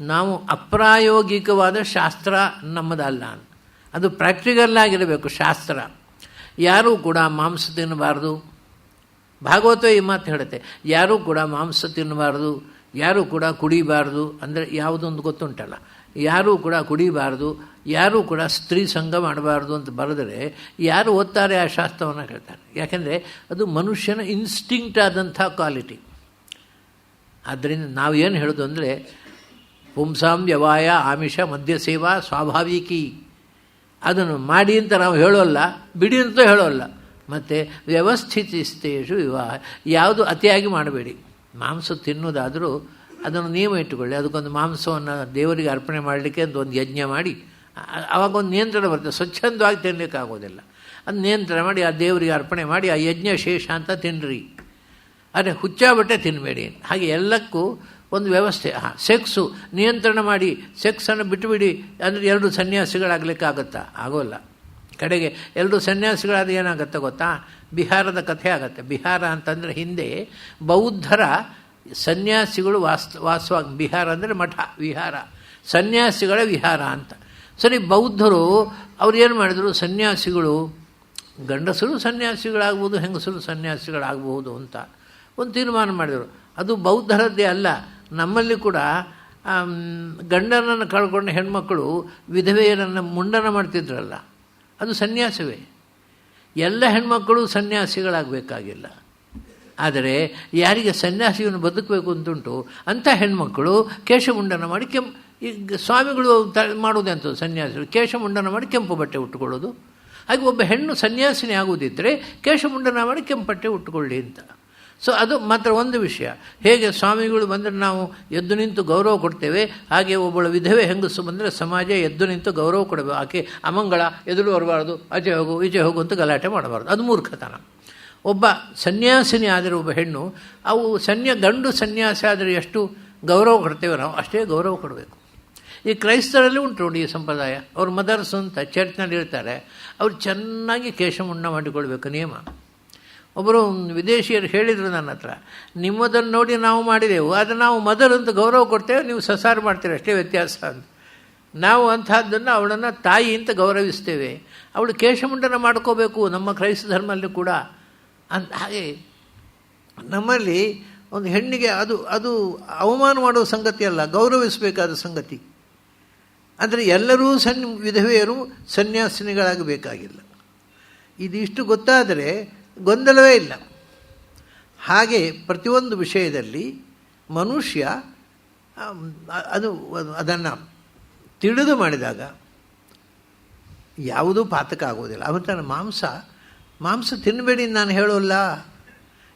ನಾವು ಅಪ್ರಾಯೋಗಿಕವಾದ ಶಾಸ್ತ್ರ ನಮ್ಮದಲ್ಲ, ಅದು ಪ್ರಾಕ್ಟಿಕಲ್ ಆಗಿರಬೇಕು ಶಾಸ್ತ್ರ. ಯಾರೂ ಕೂಡ ಮಾಂಸ ತಿನ್ನಬಾರ್ದು. ಭಾಗವತ ಈ ಮಾತು ಹೇಳುತ್ತೆ, ಯಾರೂ ಕೂಡ ಮಾಂಸ ತಿನ್ನಬಾರ್ದು, ಯಾರೂ ಕೂಡ ಕುಡಿಬಾರ್ದು. ಅಂದರೆ ಯಾವುದೊಂದು ಗೊತ್ತುಂಟಲ್ಲ, ಯಾರೂ ಕೂಡ ಕುಡಿಬಾರ್ದು, ಯಾರೂ ಕೂಡ ಸ್ತ್ರೀ ಸಂಘ ಮಾಡಬಾರ್ದು ಅಂತ ಬರೆದರೆ ಯಾರು ಓದ್ತಾರೆ ಆ ಶಾಸ್ತ್ರವನ್ನು ಹೇಳ್ತಾರೆ. ಯಾಕೆಂದರೆ ಅದು ಮನುಷ್ಯನ ಇನ್ಸ್ಟಿಂಕ್ಟ್ ಆದಂಥ ಕ್ವಾಲಿಟಿ. ಆದ್ದರಿಂದ ನಾವು ಏನು ಹೇಳೋದು ಅಂದರೆ, ಪುಂಸಾಂ ವ್ಯವಾಯ ಆಮಿಷ ಮದ್ಯ ಸೇವಾ ಸ್ವಾಭಾವಿಕಿ. ಅದನ್ನು ಮಾಡಿ ಅಂತ ನಾವು ಹೇಳೋಲ್ಲ, ಬಿಡಿ ಅಂತ ಹೇಳೋಲ್ಲ. ಮತ್ತು ವ್ಯವಸ್ಥಿತಿಸ್ತೇಷು ವಿವಾಹ, ಯಾವುದು ಅತಿಯಾಗಿ ಮಾಡಬೇಡಿ. ಮಾಂಸ ತಿನ್ನೋದಾದರೂ ಅದನ್ನು ನಿಯಮ ಇಟ್ಟುಕೊಳ್ಳಿ. ಅದಕ್ಕೊಂದು ಮಾಂಸವನ್ನು ದೇವರಿಗೆ ಅರ್ಪಣೆ ಮಾಡಲಿಕ್ಕೆ ಅಂತ ಒಂದು ಯಜ್ಞ ಮಾಡಿ, ಆವಾಗೊಂದು ನಿಯಂತ್ರಣ ಬರ್ತದೆ. ಸ್ವಚ್ಛಂದವಾಗಿ ತಿನ್ನಲಿಕ್ಕಾಗೋದಿಲ್ಲ. ಅದು ನಿಯಂತ್ರಣ ಮಾಡಿ ಆ ದೇವರಿಗೆ ಅರ್ಪಣೆ ಮಾಡಿ ಆ ಯಜ್ಞ ಶೇಷ ಅಂತ ತಿನ್ನಿರಿ. ಆದರೆ ಹುಚ್ಚಾಬಟ್ಟೆ ತಿನ್ನಬೇಡಿ. ಹಾಗೆ ಎಲ್ಲಕ್ಕೂ ಒಂದು ವ್ಯವಸ್ಥೆ. ಸೆಕ್ಸು ನಿಯಂತ್ರಣ ಮಾಡಿ ಸೆಕ್ಸನ್ನು ಬಿಟ್ಟುಬಿಡಿ ಅಂದರೆ 2 ಸನ್ಯಾಸಿಗಳಾಗಲಿಕ್ಕಾಗತ್ತಾ? ಆಗೋಲ್ಲ. ಕಡೆಗೆ 2 ಸನ್ಯಾಸಿಗಳಾದ ಏನಾಗುತ್ತೆ ಗೊತ್ತಾ? ಬಿಹಾರದ ಕಥೆ ಆಗುತ್ತೆ. ಬಿಹಾರ ಅಂತಂದರೆ ಹಿಂದೆ ಬೌದ್ಧರ ಸನ್ಯಾಸಿಗಳು ವಾಸವಾಗಿ, ಬಿಹಾರ ಅಂದರೆ ಮಠ, ವಿಹಾರ, ಸನ್ಯಾಸಿಗಳ ವಿಹಾರ ಅಂತ. ಸರಿ, ಬೌದ್ಧರು ಅವ್ರು ಏನು ಮಾಡಿದರು, ಸನ್ಯಾಸಿಗಳು ಗಂಡಸರು ಸನ್ಯಾಸಿಗಳಾಗ್ಬೋದು, ಹೆಂಗಸರು ಸನ್ಯಾಸಿಗಳಾಗಬಹುದು ಅಂತ ಒಂದು ತೀರ್ಮಾನ ಮಾಡಿದರು. ಅದು ಬೌದ್ಧರದ್ದೇ ಅಲ್ಲ, ನಮ್ಮಲ್ಲಿ ಕೂಡ ಗಂಡನನ್ನು ಕಳ್ಕೊಂಡ ಹೆಣ್ಮಕ್ಕಳು ವಿಧವೆಯರನ್ನು ಮುಂಡನ ಮಾಡ್ತಿದ್ರಲ್ಲ, ಅದು ಸನ್ಯಾಸವೇ. ಎಲ್ಲ ಹೆಣ್ಮಕ್ಕಳು ಸನ್ಯಾಸಿಗಳಾಗಬೇಕಾಗಿಲ್ಲ. ಆದರೆ ಯಾರಿಗೆ ಸನ್ಯಾಸಿಯನ್ನು ಬದುಕಬೇಕು ಅಂತುಂಟು ಅಂಥ ಹೆಣ್ಮಕ್ಕಳು ಕೇಶಮುಂಡನ ಮಾಡಿ ಈಗ ಸ್ವಾಮಿಗಳು ಮಾಡೋದಂಥದ್ದು ಸನ್ಯಾಸಿಗಳು ಕೇಶಮುಂಡನ ಮಾಡಿ ಕೆಂಪು ಬಟ್ಟೆ ಉಟ್ಟುಕೊಳ್ಳೋದು. ಹಾಗೆ ಒಬ್ಬ ಹೆಣ್ಣು ಸನ್ಯಾಸಿನಿ ಆಗುವುದಿದ್ದರೆ ಕೇಶಮುಂಡನ ಮಾಡಿ ಕೆಂಪು ಬಟ್ಟೆ ಉಟ್ಟುಕೊಳ್ಳಿ ಅಂತ. ಸೊ ಅದು ಮಾತ್ರ ಒಂದು ವಿಷಯ. ಹೇಗೆ ಸ್ವಾಮಿಗಳು ಬಂದರೆ ನಾವು ಎದ್ದು ನಿಂತು ಗೌರವ ಕೊಡ್ತೇವೆ, ಹಾಗೆ ಒಬ್ಬಳು ವಿಧವೆ ಹೆಂಗಸು ಬಂದರೆ ಸಮಾಜ ಎದ್ದು ನಿಂತು ಗೌರವ ಕೊಡಬೇಕು. ಆಕೆ ಅಮಂಗಳ, ಎದುರು ಬರಬಾರ್ದು, ಆಚೆ ಹೋಗು ಈಚೆ ಹೋಗು ಅಂತ ಗಲಾಟೆ ಮಾಡಬಾರ್ದು, ಅದು ಮೂರ್ಖತನ. ಒಬ್ಬ ಸನ್ಯಾಸಿನಿ ಆದರೆ ಒಬ್ಬ ಹೆಣ್ಣು, ಅವು ಗಂಡು ಸನ್ಯಾಸಿ ಆದರೆ ಎಷ್ಟು ಗೌರವ ಕೊಡ್ತೇವೆ ನಾವು ಅಷ್ಟೇ ಗೌರವ ಕೊಡಬೇಕು. ಈ ಕ್ರೈಸ್ತರಲ್ಲಿ ಉಂಟು ನೋಡಿ ಈ ಸಂಪ್ರದಾಯ. ಅವ್ರು ಮದರ್ಸ್ ಅಂತ ಚರ್ಚ್ನಲ್ಲಿ ಇರ್ತಾರೆ, ಅವ್ರು ಚೆನ್ನಾಗಿ ಕೇಶಮುಂಡ ಮಾಡಿಕೊಳ್ಬೇಕು ನಿಯಮ. ಒಬ್ಬರು ವಿದೇಶಿಯರು ಹೇಳಿದರು ನನ್ನ ಹತ್ರ, ನಿಮ್ಮದನ್ನು ನೋಡಿ ನಾವು ಮಾಡಿದೆವು, ಆದರೆ ನಾವು ಮದರ್ ಅಂತ ಗೌರವ ಕೊಡ್ತೇವೆ, ನೀವು ಸಸಾರ ಮಾಡ್ತೀರಿ, ಅಷ್ಟೇ ವ್ಯತ್ಯಾಸ ಅಂತ. ನಾವು ಅಂಥದ್ದನ್ನು ಅವಳನ್ನು ತಾಯಿ ಅಂತ ಗೌರವಿಸ್ತೇವೆ, ಅವಳು ಕೇಶಮುಂಡನ ಮಾಡ್ಕೋಬೇಕು ನಮ್ಮ ಕ್ರೈಸ್ತ ಧರ್ಮಲ್ಲಿ ಕೂಡ ಅಂತ. ಹಾಗೆ ನಮ್ಮಲ್ಲಿ ಒಂದು ಹೆಣ್ಣಿಗೆ ಅದು ಅವಮಾನ ಮಾಡುವ ಸಂಗತಿ ಅಲ್ಲ, ಗೌರವಿಸಬೇಕಾದ ಸಂಗತಿ. ಅಂದರೆ ಎಲ್ಲರೂ ವಿಧವೆಯರು ಸನ್ಯಾಸಿನಿಗಳಾಗಬೇಕಾಗಿಲ್ಲ. ಇದಿಷ್ಟು ಗೊತ್ತಾದರೆ ಗೊಂದಲವೇ ಇಲ್ಲ. ಹಾಗೆ ಪ್ರತಿಯೊಂದು ವಿಷಯದಲ್ಲಿ ಮನುಷ್ಯ ಅದನ್ನು ತಿಳಿದು ಮಾಡಿದಾಗ ಯಾವುದೂ ಪಾತಕ ಆಗೋದಿಲ್ಲ. ಅವತ್ತನ ಮಾಂಸ ತಿನ್ನಬೇಡಿ ನಾನು ಹೇಳೋಲ್ಲ,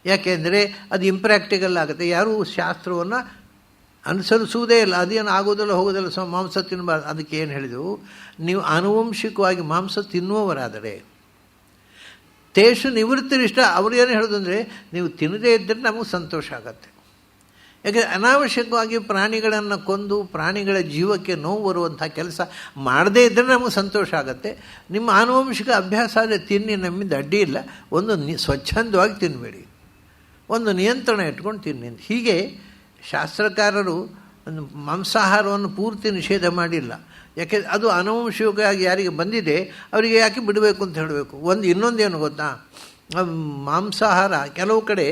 ಯಾಕೆಂದರೆ ಅದು ಇಂಪ್ರ್ಯಾಕ್ಟಿಕಲ್ ಆಗುತ್ತೆ. ಯಾರೂ ಶಾಸ್ತ್ರವನ್ನು ಅನುಸರಿಸುವುದೇ ಇಲ್ಲ, ಅದೇನು ಆಗೋದಿಲ್ಲ ಹೋಗೋದಿಲ್ಲ, ಮಾಂಸ ತಿನ್ನಬಾರ್ದು. ಅದಕ್ಕೆ ಏನು ಹೇಳಿದೆವು, ನೀವು ಆನುವಂಶಿಕವಾಗಿ ಮಾಂಸ ತಿನ್ನುವವರಾದರೆ ತೇಷು ನಿವೃತ್ತಿರಿಷ್ಟ. ಅವರು ಏನು ಹೇಳೋದು ಅಂದರೆ, ನೀವು ತಿನ್ನದೇ ಇದ್ದರೆ ನಮಗೆ ಸಂತೋಷ ಆಗತ್ತೆ. ಯಾಕೆಂದರೆ ಅನಾವಶ್ಯಕವಾಗಿ ಪ್ರಾಣಿಗಳನ್ನು ಕೊಂದು ಪ್ರಾಣಿಗಳ ಜೀವಕ್ಕೆ ನೋವು ಬರುವಂಥ ಕೆಲಸ ಮಾಡದೇ ಇದ್ದರೆ ನಮಗೆ ಸಂತೋಷ ಆಗುತ್ತೆ. ನಿಮ್ಮ ಆನುವಂಶಿಕ ಅಭ್ಯಾಸ ಆದರೆ ತಿನ್ನಿ, ನಮ್ಮಿಂದ ಅಡ್ಡಿ ಇಲ್ಲ. ಒಂದು ಸ್ವಚ್ಛಂದವಾಗಿ ತಿನ್ನಬೇಡಿ, ಒಂದು ನಿಯಂತ್ರಣ ಇಟ್ಕೊಂಡು ತಿನ್ನಿ. ಹೀಗೆ ಶಾಸ್ತ್ರಕಾರರು ಮಾಂಸಾಹಾರವನ್ನು ಪೂರ್ತಿ ನಿಷೇಧ ಮಾಡಿಲ್ಲ. ಯಾಕೆ ಅದು ಅನುವಂಶಿಕವಾಗಿ ಯಾರಿಗೆ ಬಂದಿದೆ ಅವರಿಗೆ ಯಾಕೆ ಬಿಡಬೇಕು ಅಂತ ಹೇಳಬೇಕು. ಇನ್ನೊಂದೇನು ಗೊತ್ತಾ, ಮಾಂಸಾಹಾರ ಕೆಲವು ಕಡೆ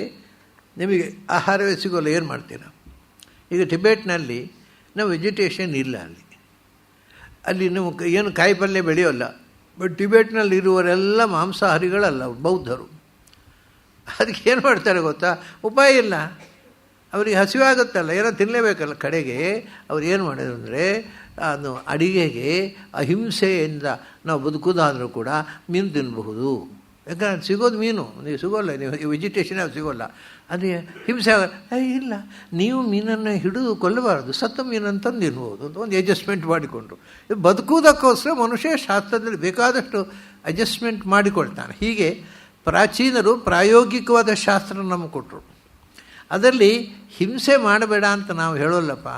ನಿಮಗೆ ಆಹಾರವೇ ಸಿಗೋಲ್ಲ, ಏನು ಮಾಡ್ತೀರ? ಈಗ ಟಿಬೇಟ್ನಲ್ಲಿ ನಾವು ವೆಜಿಟೇಷನ್ ಇಲ್ಲ, ಅಲ್ಲಿ ನೀವು ಏನು ಕಾಯಿ ಪಲ್ಯ ಬೆಳೆಯೋಲ್ಲ. ಬಟ್ ಟಿಬೇಟ್ನಲ್ಲಿ ಇರುವವರೆಲ್ಲ ಮಾಂಸಾಹಾರಿಗಳಲ್ಲ, ಬೌದ್ಧರು. ಅದಕ್ಕೆ ಏನು ಮಾಡ್ತಾರೆ ಗೊತ್ತಾ, ಉಪಾಯ ಇಲ್ಲ, ಅವರಿಗೆ ಹಸಿವಾಗುತ್ತಲ್ಲ, ಏನೋ ತಿನ್ನಲೇಬೇಕಲ್ಲ. ಕಡೆಗೆ ಅವ್ರು ಏನು ಮಾಡಿದ್ರು ಅಂದರೆ, ಅದು ಅಡಿಗೆಗೆ ಅಹಿಂಸೆಯಿಂದ ನಾವು ಬದುಕೋದಾದರೂ ಕೂಡ ಮೀನು ತಿನ್ನಬಹುದು. ಯಾಕಂದ್ರೆ ಸಿಗೋದು ಮೀನು, ನೀವು ಸಿಗೋಲ್ಲ, ನೀವು ವೆಜಿಟೇಷನ್ ಅದು ಸಿಗೋಲ್ಲ. ಅದೇ ಹಿಂಸೆ ಇಲ್ಲ, ನೀವು ಮೀನನ್ನು ಹಿಡಿದು ಕೊಲ್ಲಬಾರ್ದು, ಸತ್ತ ಮೀನಂತಂದು ತಿನ್ಬೋದು ಅಂತ ಒಂದು ಅಡ್ಜಸ್ಟ್ಮೆಂಟ್ ಮಾಡಿಕೊಂಡ್ರು. ಬದುಕುವುದಕ್ಕೋಸ್ಕರ ಮನುಷ್ಯ ಶಾಸ್ತ್ರದಲ್ಲಿ ಬೇಕಾದಷ್ಟು ಅಡ್ಜಸ್ಟ್ಮೆಂಟ್ ಮಾಡಿಕೊಳ್ತಾನೆ. ಹೀಗೆ ಪ್ರಾಚೀನರು ಪ್ರಾಯೋಗಿಕವಾದ ಶಾಸ್ತ್ರ ನಮಗೆ ಕೊಟ್ಟರು. ಅದರಲ್ಲಿ ಹಿಂಸೆ ಮಾಡಬೇಡ ಅಂತ ನಾವು ಹೇಳೋಲ್ಲಪ್ಪ.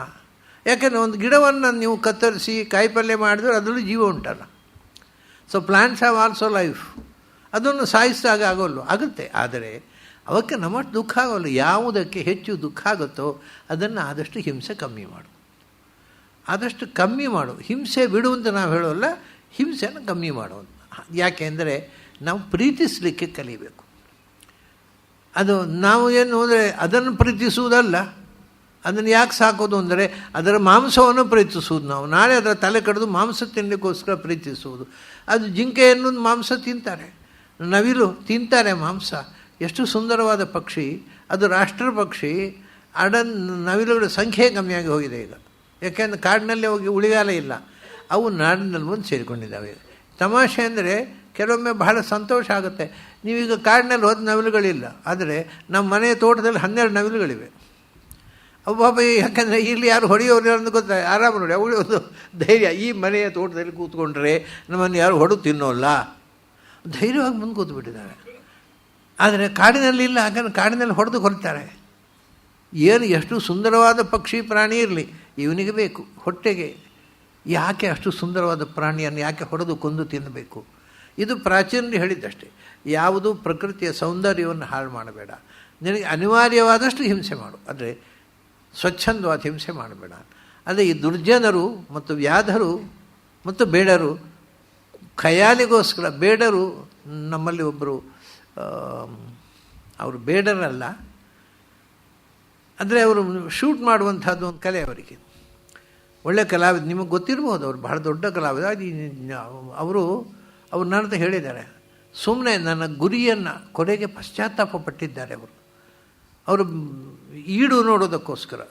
ಯಾಕೆಂದರೆ ಒಂದು ಗಿಡವನ್ನು ನೀವು ಕತ್ತರಿಸಿ ಕಾಯಿಪಲ್ಯ ಮಾಡಿದ್ರೆ ಅದರಲ್ಲೂ ಜೀವ ಉಂಟಲ್ಲ. So plants have also life. ಅದನ್ನು ಸಾಯಿಸಿದಾಗ ಆಗೋಲ್ಲ, ಆಗುತ್ತೆ, ಆದರೆ ಅವಕ್ಕೆ ನಮ್ಮಷ್ಟು ದುಃಖ ಆಗೋಲ್ಲ. ಯಾವುದಕ್ಕೆ ಹೆಚ್ಚು ದುಃಖ ಆಗುತ್ತೋ ಅದನ್ನು ಆದಷ್ಟು ಹಿಂಸೆ ಕಮ್ಮಿ ಮಾಡು, ಆದಷ್ಟು ಕಮ್ಮಿ ಮಾಡು. ಹಿಂಸೆ ಬಿಡು ಅಂತ ನಾವು ಹೇಳೋಲ್ಲ, ಹಿಂಸೆನ ಕಮ್ಮಿ ಮಾಡು. ಯಾಕೆಂದರೆ ನಾವು ಪ್ರೀತಿಸಲಿಕ್ಕೆ ಕಲಿಬೇಕು. ಅದು ನಾವು ಏನು ಅಂದರೆ ಅದನ್ನು ಪ್ರೀತಿಸುವುದಲ್ಲ, ಅದನ್ನು ಯಾಕೆ ಸಾಕೋದು ಅಂದರೆ ಅದರ ಮಾಂಸವನ್ನು ಪ್ರೀತಿಸುವುದು. ನಾವು ನಾಳೆ ಅದರ ತಲೆ ಕಡಿದು ಮಾಂಸ ತಿನ್ನಲಿಕ್ಕೋಸ್ಕರ ಪ್ರೀತಿಸುವುದು. ಅದು ಜಿಂಕೆಯನ್ನು ಮಾಂಸ ತಿಂತಾರೆ, ನವಿಲು ತಿಂತಾರೆ ಮಾಂಸ. ಎಷ್ಟು ಸುಂದರವಾದ ಪಕ್ಷಿ ಅದು, ರಾಷ್ಟ್ರ ಪಕ್ಷಿ. ನವಿಲುಗಳ ಸಂಖ್ಯೆ ಕಮ್ಮಿಯಾಗಿ ಹೋಗಿದೆ ಈಗ, ಯಾಕೆಂದರೆ ಕಾಡಿನಲ್ಲಿ ಹೋಗಿ ಉಳಿಗಾಲ ಇಲ್ಲ, ಅವು ನಾಡಿನಲ್ಲಿ ಬಂದು ಸೇರಿಕೊಂಡಿದ್ದಾವೆ. ತಮಾಷೆ ಅಂದರೆ ಕೆಲವೊಮ್ಮೆ ಬಹಳ ಸಂತೋಷ ಆಗುತ್ತೆ. ನೀವೀಗ ಕಾಡಿನಲ್ಲಿ ಹೋದ ನವಿಲುಗಳಿಲ್ಲ, ಆದರೆ ನಮ್ಮ ಮನೆಯ ತೋಟದಲ್ಲಿ 12 ನವಿಲುಗಳಿವೆ. ಅಬ್ಬಬ್ಬ, ಯಾಕಂದರೆ ಇಲ್ಲಿ ಯಾರು ಹೊಡೆಯೋರು ಅಂತ ಗೊತ್ತಾ, ಆರಾಮ ನೋಡಿ ಅವಳು ಒಂದು ಧೈರ್ಯ. ಈ ಮನೆಯ ತೋಟದಲ್ಲಿ ಕೂತ್ಕೊಂಡ್ರೆ ನಮ್ಮನ್ನು ಯಾರು ಹೊಡೆದು ತಿನ್ನೋಲ್ಲ, ಧೈರ್ಯವಾಗಿ ಮುಂದೆ ಕೂತ್ಬಿಟ್ಟಿದ್ದಾರೆ. ಆದರೆ ಕಾಡಿನಲ್ಲಿ ಇಲ್ಲ, ಯಾಕಂದರೆ ಕಾಡಿನಲ್ಲಿ ಹೊಡೆದು ಕೊಲ್ತಾರೆ. ಏನು ಎಷ್ಟು ಸುಂದರವಾದ ಪಕ್ಷಿ ಪ್ರಾಣಿ ಇರಲಿ, ಇವನಿಗೆ ಬೇಕು ಹೊಟ್ಟೆಗೆ. ಯಾಕೆ ಅಷ್ಟು ಸುಂದರವಾದ ಪ್ರಾಣಿಯನ್ನು ಯಾಕೆ ಹೊಡೆದು ಕೊಂದು ತಿನ್ನಬೇಕು? ಇದು ಪ್ರಾಚೀನರು ಹೇಳಿದ್ದಷ್ಟೇ. ಯಾವುದು ಪ್ರಕೃತಿಯ ಸೌಂದರ್ಯವನ್ನು ಹಾಳು ಮಾಡಬೇಡ, ನಿನಗೆ ಅನಿವಾರ್ಯವಾದಷ್ಟು ಹಿಂಸೆ ಮಾಡು, ಆದರೆ ಸ್ವಚ್ಛಂದವಾದ ಹಿಂಸೆ ಮಾಡಬೇಡ. ಅದೇ ಈ ದುರ್ಜನರು ಮತ್ತು ವ್ಯಾಧರು ಮತ್ತು ಬೇಡರು ಖಯಾಲಿಗೋಸ್ಕರ. ಬೇಡರು ನಮ್ಮಲ್ಲಿ ಒಬ್ಬರು, ಅವರು ಬೇಡರಲ್ಲ, ಅಂದರೆ ಅವರು ಶೂಟ್ ಮಾಡುವಂಥದ್ದು ಒಂದು ಕಲೆ ಅವರಿಗೆ. ಒಳ್ಳೆ ಕಲಾವಿದ, ನಿಮಗೆ ಗೊತ್ತಿರ್ಬೋದು, ಅವರು ಬಹಳ ದೊಡ್ಡ ಕಲಾವಿದ. ಅವರು ನನ್ನ ಹತ್ರ ಹೇಳಿದ್ದಾರೆ, ಸುಮ್ಮನೆ ನನ್ನ ಗುರಿಯನ್ನು ಕೊನೆಗೆ ಪಶ್ಚಾತ್ತಾಪ ಪಟ್ಟಿದ್ದಾರೆ. ಅವರು ಈಡು ನೋಡೋದಕ್ಕೋಸ್ಕರ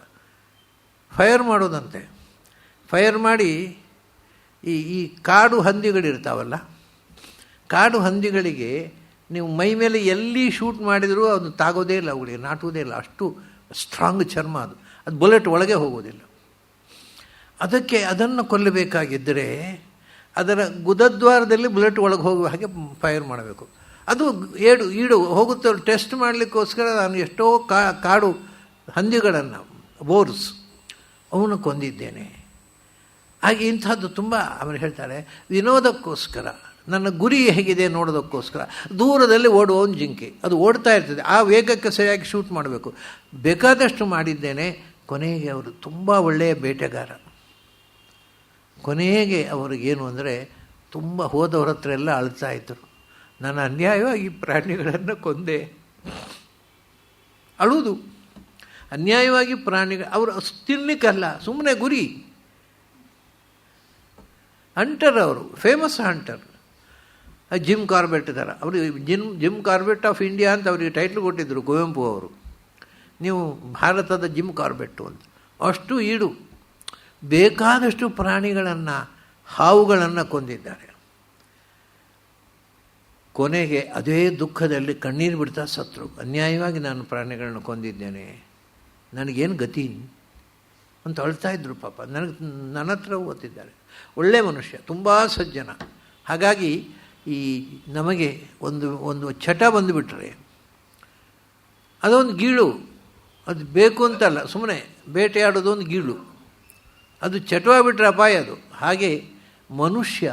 ಫೈರ್ ಮಾಡೋದಂತೆ. ಫೈರ್ ಮಾಡಿ ಈ ಕಾಡು ಹಂದಿಗಳಿರ್ತಾವಲ್ಲ, ಕಾಡು ಹಂದಿಗಳಿಗೆ ನೀವು ಮೈ ಮೇಲೆ ಎಲ್ಲಿ ಶೂಟ್ ಮಾಡಿದರೂ ಅದು ತಾಗೋದೇ ಇಲ್ಲ, ಅವುಗಳಿಗೆ ನಾಟುವುದೇ ಇಲ್ಲ. ಅಷ್ಟು ಸ್ಟ್ರಾಂಗ್ ಚರ್ಮ ಅದು ಬುಲೆಟ್ ಒಳಗೆ ಹೋಗೋದಿಲ್ಲ. ಅದಕ್ಕೆ ಅದನ್ನು ಕೊಲ್ಲಬೇಕಾಗಿದ್ದರೆ ಅದರ ಗುದದ್ವಾರದಲ್ಲಿ ಬುಲೆಟ್ ಒಳಗೆ ಹೋಗುವ ಹಾಗೆ ಫೈರ್ ಮಾಡಬೇಕು. ಅದು ಈಡು ಹೋಗುತ್ತೆ. ಟೆಸ್ಟ್ ಮಾಡಲಿಕ್ಕೋಸ್ಕರ ನಾನು ಎಷ್ಟೋ ಕಾಡು ಹಂದಿಗಳನ್ನು, ಬೋರ್ಸ್, ಅವನು ಕೊಂದಿದ್ದೇನೆ. ಹಾಗೆ ಇಂಥದ್ದು ತುಂಬ. ಅವರು ಹೇಳ್ತಾರೆ, ವಿನೋದಕ್ಕೋಸ್ಕರ, ನನ್ನ ಗುರಿ ಹೇಗಿದೆ ನೋಡೋದಕ್ಕೋಸ್ಕರ ದೂರದಲ್ಲಿ ಓಡುವ ಒಂದು ಜಿಂಕೆ, ಅದು ಓಡ್ತಾ ಇರ್ತದೆ, ಆ ವೇಗಕ್ಕೆ ಸರಿಯಾಗಿ ಶೂಟ್ ಮಾಡಬೇಕು. ಬೇಕಾದಷ್ಟು ಮಾಡಿದ್ದೇನೆ. ಕೊನೆಗೆ ಅವರು ತುಂಬ ಒಳ್ಳೆಯ ಬೇಟೆಗಾರ. ಕೊನೆಗೆ ಅವ್ರಿಗೇನು ಅಂದರೆ ತುಂಬ ಹೋದವ್ರ ಹತ್ರ ಎಲ್ಲ ಅಳ್ತಾಯಿದ್ರು, ನಾನು ಅನ್ಯಾಯವಾಗಿ ಪ್ರಾಣಿಗಳನ್ನು ಕೊಂದೆ. ಅಳುವುದು ಅನ್ಯಾಯವಾಗಿ ಪ್ರಾಣಿಗಳು, ಅವರು ತಿನ್ನಲಿಕ್ಕಲ್ಲ, ಸುಮ್ಮನೆ ಗುರಿ. ಹಂಟರ್, ಅವರು ಫೇಮಸ್ ಹಂಟರ್. ಜಿಮ್ ಕಾರ್ಬೆಟ್ ಥರ ಅವರು ಜಿಮ್ ಕಾರ್ಬೆಟ್ ಆಫ್ ಇಂಡಿಯಾ ಅಂತ ಅವರಿಗೆ ಟೈಟ್ಲ್ ಕೊಟ್ಟಿದ್ದರು ಕುವೆಂಪು ಅವರು. ನೀವು ಭಾರತದ ಜಿಮ್ ಕಾರ್ಬೆಟ್ಟು ಅಂತ. ಅಷ್ಟು ಈಡು, ಬೇಕಾದಷ್ಟು ಪ್ರಾಣಿಗಳನ್ನು, ಹಾವುಗಳನ್ನು ಕೊಂದಿದ್ದಾರೆ. ಕೊನೆಗೆ ಅದೇ ದುಃಖದಲ್ಲಿ ಕಣ್ಣೀರು ಬಿಡ್ತಾ ಸತ್ರು. ಅನ್ಯಾಯವಾಗಿ ನಾನು ಪ್ರಾಣಿಗಳನ್ನು ಕೊಂದಿದ್ದೇನೆ, ನನಗೇನು ಗತಿ ಅಂತ ಅಳ್ತಾ ಇದ್ರು ಪಾಪ. ನನ್ನ ಹತ್ರ ಓದ್ತಿದ್ದಾರೆ. ಒಳ್ಳೆಯ ಮನುಷ್ಯ, ತುಂಬ ಸಜ್ಜನ. ಹಾಗಾಗಿ ಈ ನಮಗೆ ಒಂದು ಚಟ ಬಂದುಬಿಟ್ರೆ ಅದೊಂದು ಗೀಳು. ಅದು ಬೇಕು ಅಂತಲ್ಲ, ಸುಮ್ಮನೆ ಬೇಟೆಯಾಡೋದು ಒಂದು ಗೀಳು. ಅದು ಚಟವಾಗಿಬಿಟ್ರೆ ಅಪಾಯ ಅದು. ಹಾಗೆ ಮನುಷ್ಯ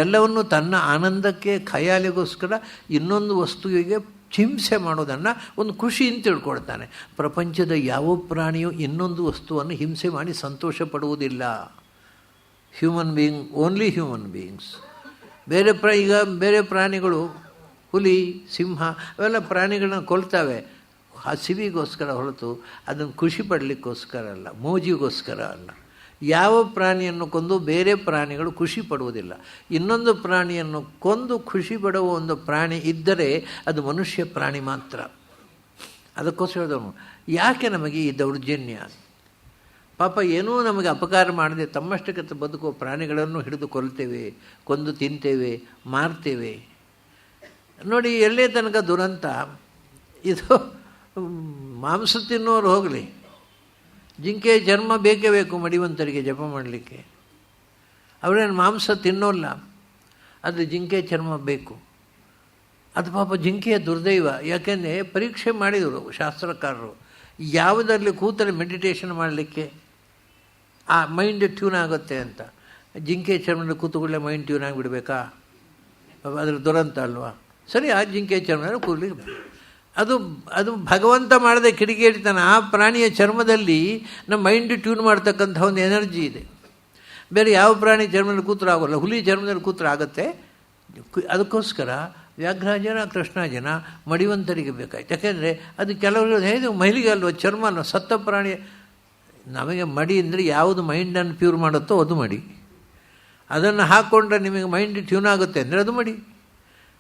ಎಲ್ಲವನ್ನು ತನ್ನ ಆನಂದಕ್ಕೆ, ಖಯಾಲಿಗೋಸ್ಕರ ಇನ್ನೊಂದು ವಸ್ತುವಿಗೆ ಹಿಂಸೆ ಮಾಡೋದನ್ನು ಒಂದು ಖುಷಿ ಅಂತ ತಿಳ್ಕೊಳ್ತಾನೆ. ಪ್ರಪಂಚದ ಯಾವ ಪ್ರಾಣಿಯೂ ಇನ್ನೊಂದು ವಸ್ತುವನ್ನು ಹಿಂಸೆ ಮಾಡಿ ಸಂತೋಷ ಪಡುವುದಿಲ್ಲ. Human being, only human beings. ಈಗ ಬೇರೆ ಪ್ರಾಣಿಗಳು, ಹುಲಿ, ಸಿಂಹ, ಅವೆಲ್ಲ ಪ್ರಾಣಿಗಳನ್ನ ಕೊಲ್ತವೆ ಹಸಿವಿಗೋಸ್ಕರ ಹೊರತು ಅದನ್ನು ಖುಷಿ ಪಡಲಿಕ್ಕೋಸ್ಕರ ಅಲ್ಲ, ಮೋಜಿಗೋಸ್ಕರ ಅಲ್ಲ. ಯಾವ ಪ್ರಾಣಿಯನ್ನು ಕೊಂದು ಬೇರೆ ಪ್ರಾಣಿಗಳು ಖುಷಿ ಪಡುವುದಿಲ್ಲ. ಇನ್ನೊಂದು ಪ್ರಾಣಿಯನ್ನು ಕೊಂದು ಖುಷಿ ಪಡುವ ಒಂದು ಪ್ರಾಣಿ ಇದ್ದರೆ ಅದು ಮನುಷ್ಯ ಪ್ರಾಣಿ ಮಾತ್ರ. ಅದಕ್ಕೋಸ್ಕರ ಯಾಕೆ ನಮಗೆ ಈ ದೌರ್ಜನ್ಯ? ಪಾಪ ಏನೂ ನಮಗೆ ಅಪಕಾರ ಮಾಡದೆ ತಮ್ಮಷ್ಟಕ್ಕೆ ಬದುಕುವ ಪ್ರಾಣಿಗಳನ್ನು ಹಿಡಿದು ಕೊಲ್ತೇವೆ, ಕೊಂದು ತಿಂತೇವೆ, ಮಾರ್ತೇವೆ. ನೋಡಿ, ಎಲ್ಲೇ ತನಕ ದುರಂತ. ಇದು ಮಾಂಸ ತಿನ್ನೋರು ಹೋಗಲಿ, ಜಿಂಕೆ ಚರ್ಮ ಬೇಕೇ ಬೇಕು ಮಡಿವಂತರಿಗೆ ಜಪ ಮಾಡಲಿಕ್ಕೆ. ಅವರೇನು ಮಾಂಸ ತಿನ್ನೋಲ್ಲ, ಅದು ಜಿಂಕೆ ಚರ್ಮ ಬೇಕು. ಅದು ಪಾಪ ಜಿಂಕೆಯ ದುರ್ದೈವ. ಯಾಕೆಂದರೆ ಪರೀಕ್ಷೆ ಮಾಡಿದರು ಶಾಸ್ತ್ರಕಾರರು, ಯಾವುದರಲ್ಲಿ ಕೂತರೆ ಮೆಡಿಟೇಷನ್ ಮಾಡಲಿಕ್ಕೆ ಆ ಮೈಂಡ್ ಟ್ಯೂನ್ ಆಗುತ್ತೆ ಅಂತ. ಜಿಂಕೆ ಚರ್ಮದಲ್ಲಿ ಕೂತುಕೊಳ್ಳೆ ಮೈಂಡ್ ಟ್ಯೂನ್ ಆಗಿಬಿಡ್ಬೇಕಾ? ಅದ್ರ ದುರಂತ ಅಲ್ವಾ? ಸರಿ, ಆ ಜಿಂಕೆ ಚರ್ಮದಲ್ಲಿ ಕೂರ್ಲಿಕ್ಕೆ ಅದು ಭಗವಂತ ಮಾಡದೆ ಕಿಡಿಗೇಡಿತಾನೆ. ಆ ಪ್ರಾಣಿಯ ಚರ್ಮದಲ್ಲಿ ನಮ್ಮ ಮೈಂಡ್ ಟ್ಯೂನ್ ಮಾಡ್ತಕ್ಕಂಥ ಒಂದು ಎನರ್ಜಿ ಇದೆ. ಬೇರೆ ಯಾವ ಪ್ರಾಣಿ ಚರ್ಮದಲ್ಲಿ ಕೂತ್ರು ಆಗೋಲ್ಲ. ಹುಲಿ ಚರ್ಮದಲ್ಲಿ ಕೂತ್ರು ಆಗುತ್ತೆ. ಅದಕ್ಕೋಸ್ಕರ ವ್ಯಾಘ್ರಾಜನ, ಕೃಷ್ಣಾಜನ ಮಡಿವಂತರಿಗೆ ಬೇಕಾಯ್ತು. ಯಾಕೆಂದರೆ ಅದು ಕೆಲವರು ಹೇಗೆ ಮಹಿಳೆಗೆ ಅಲ್ವ ಚರ್ಮ ಅಲ್ವ, ಸತ್ತ ಪ್ರಾಣಿ. ನಮಗೆ ಮಡಿ ಅಂದರೆ ಯಾವುದು ಮೈಂಡನ್ನು ಪ್ಯೂರ್ ಮಾಡುತ್ತೋ ಅದು ಮಡಿ. ಅದನ್ನು ಹಾಕ್ಕೊಂಡ್ರೆ ನಿಮಗೆ ಮೈಂಡ್ ಟ್ಯೂನ್ ಆಗುತ್ತೆ ಅಂದರೆ ಅದು ಮಡಿ.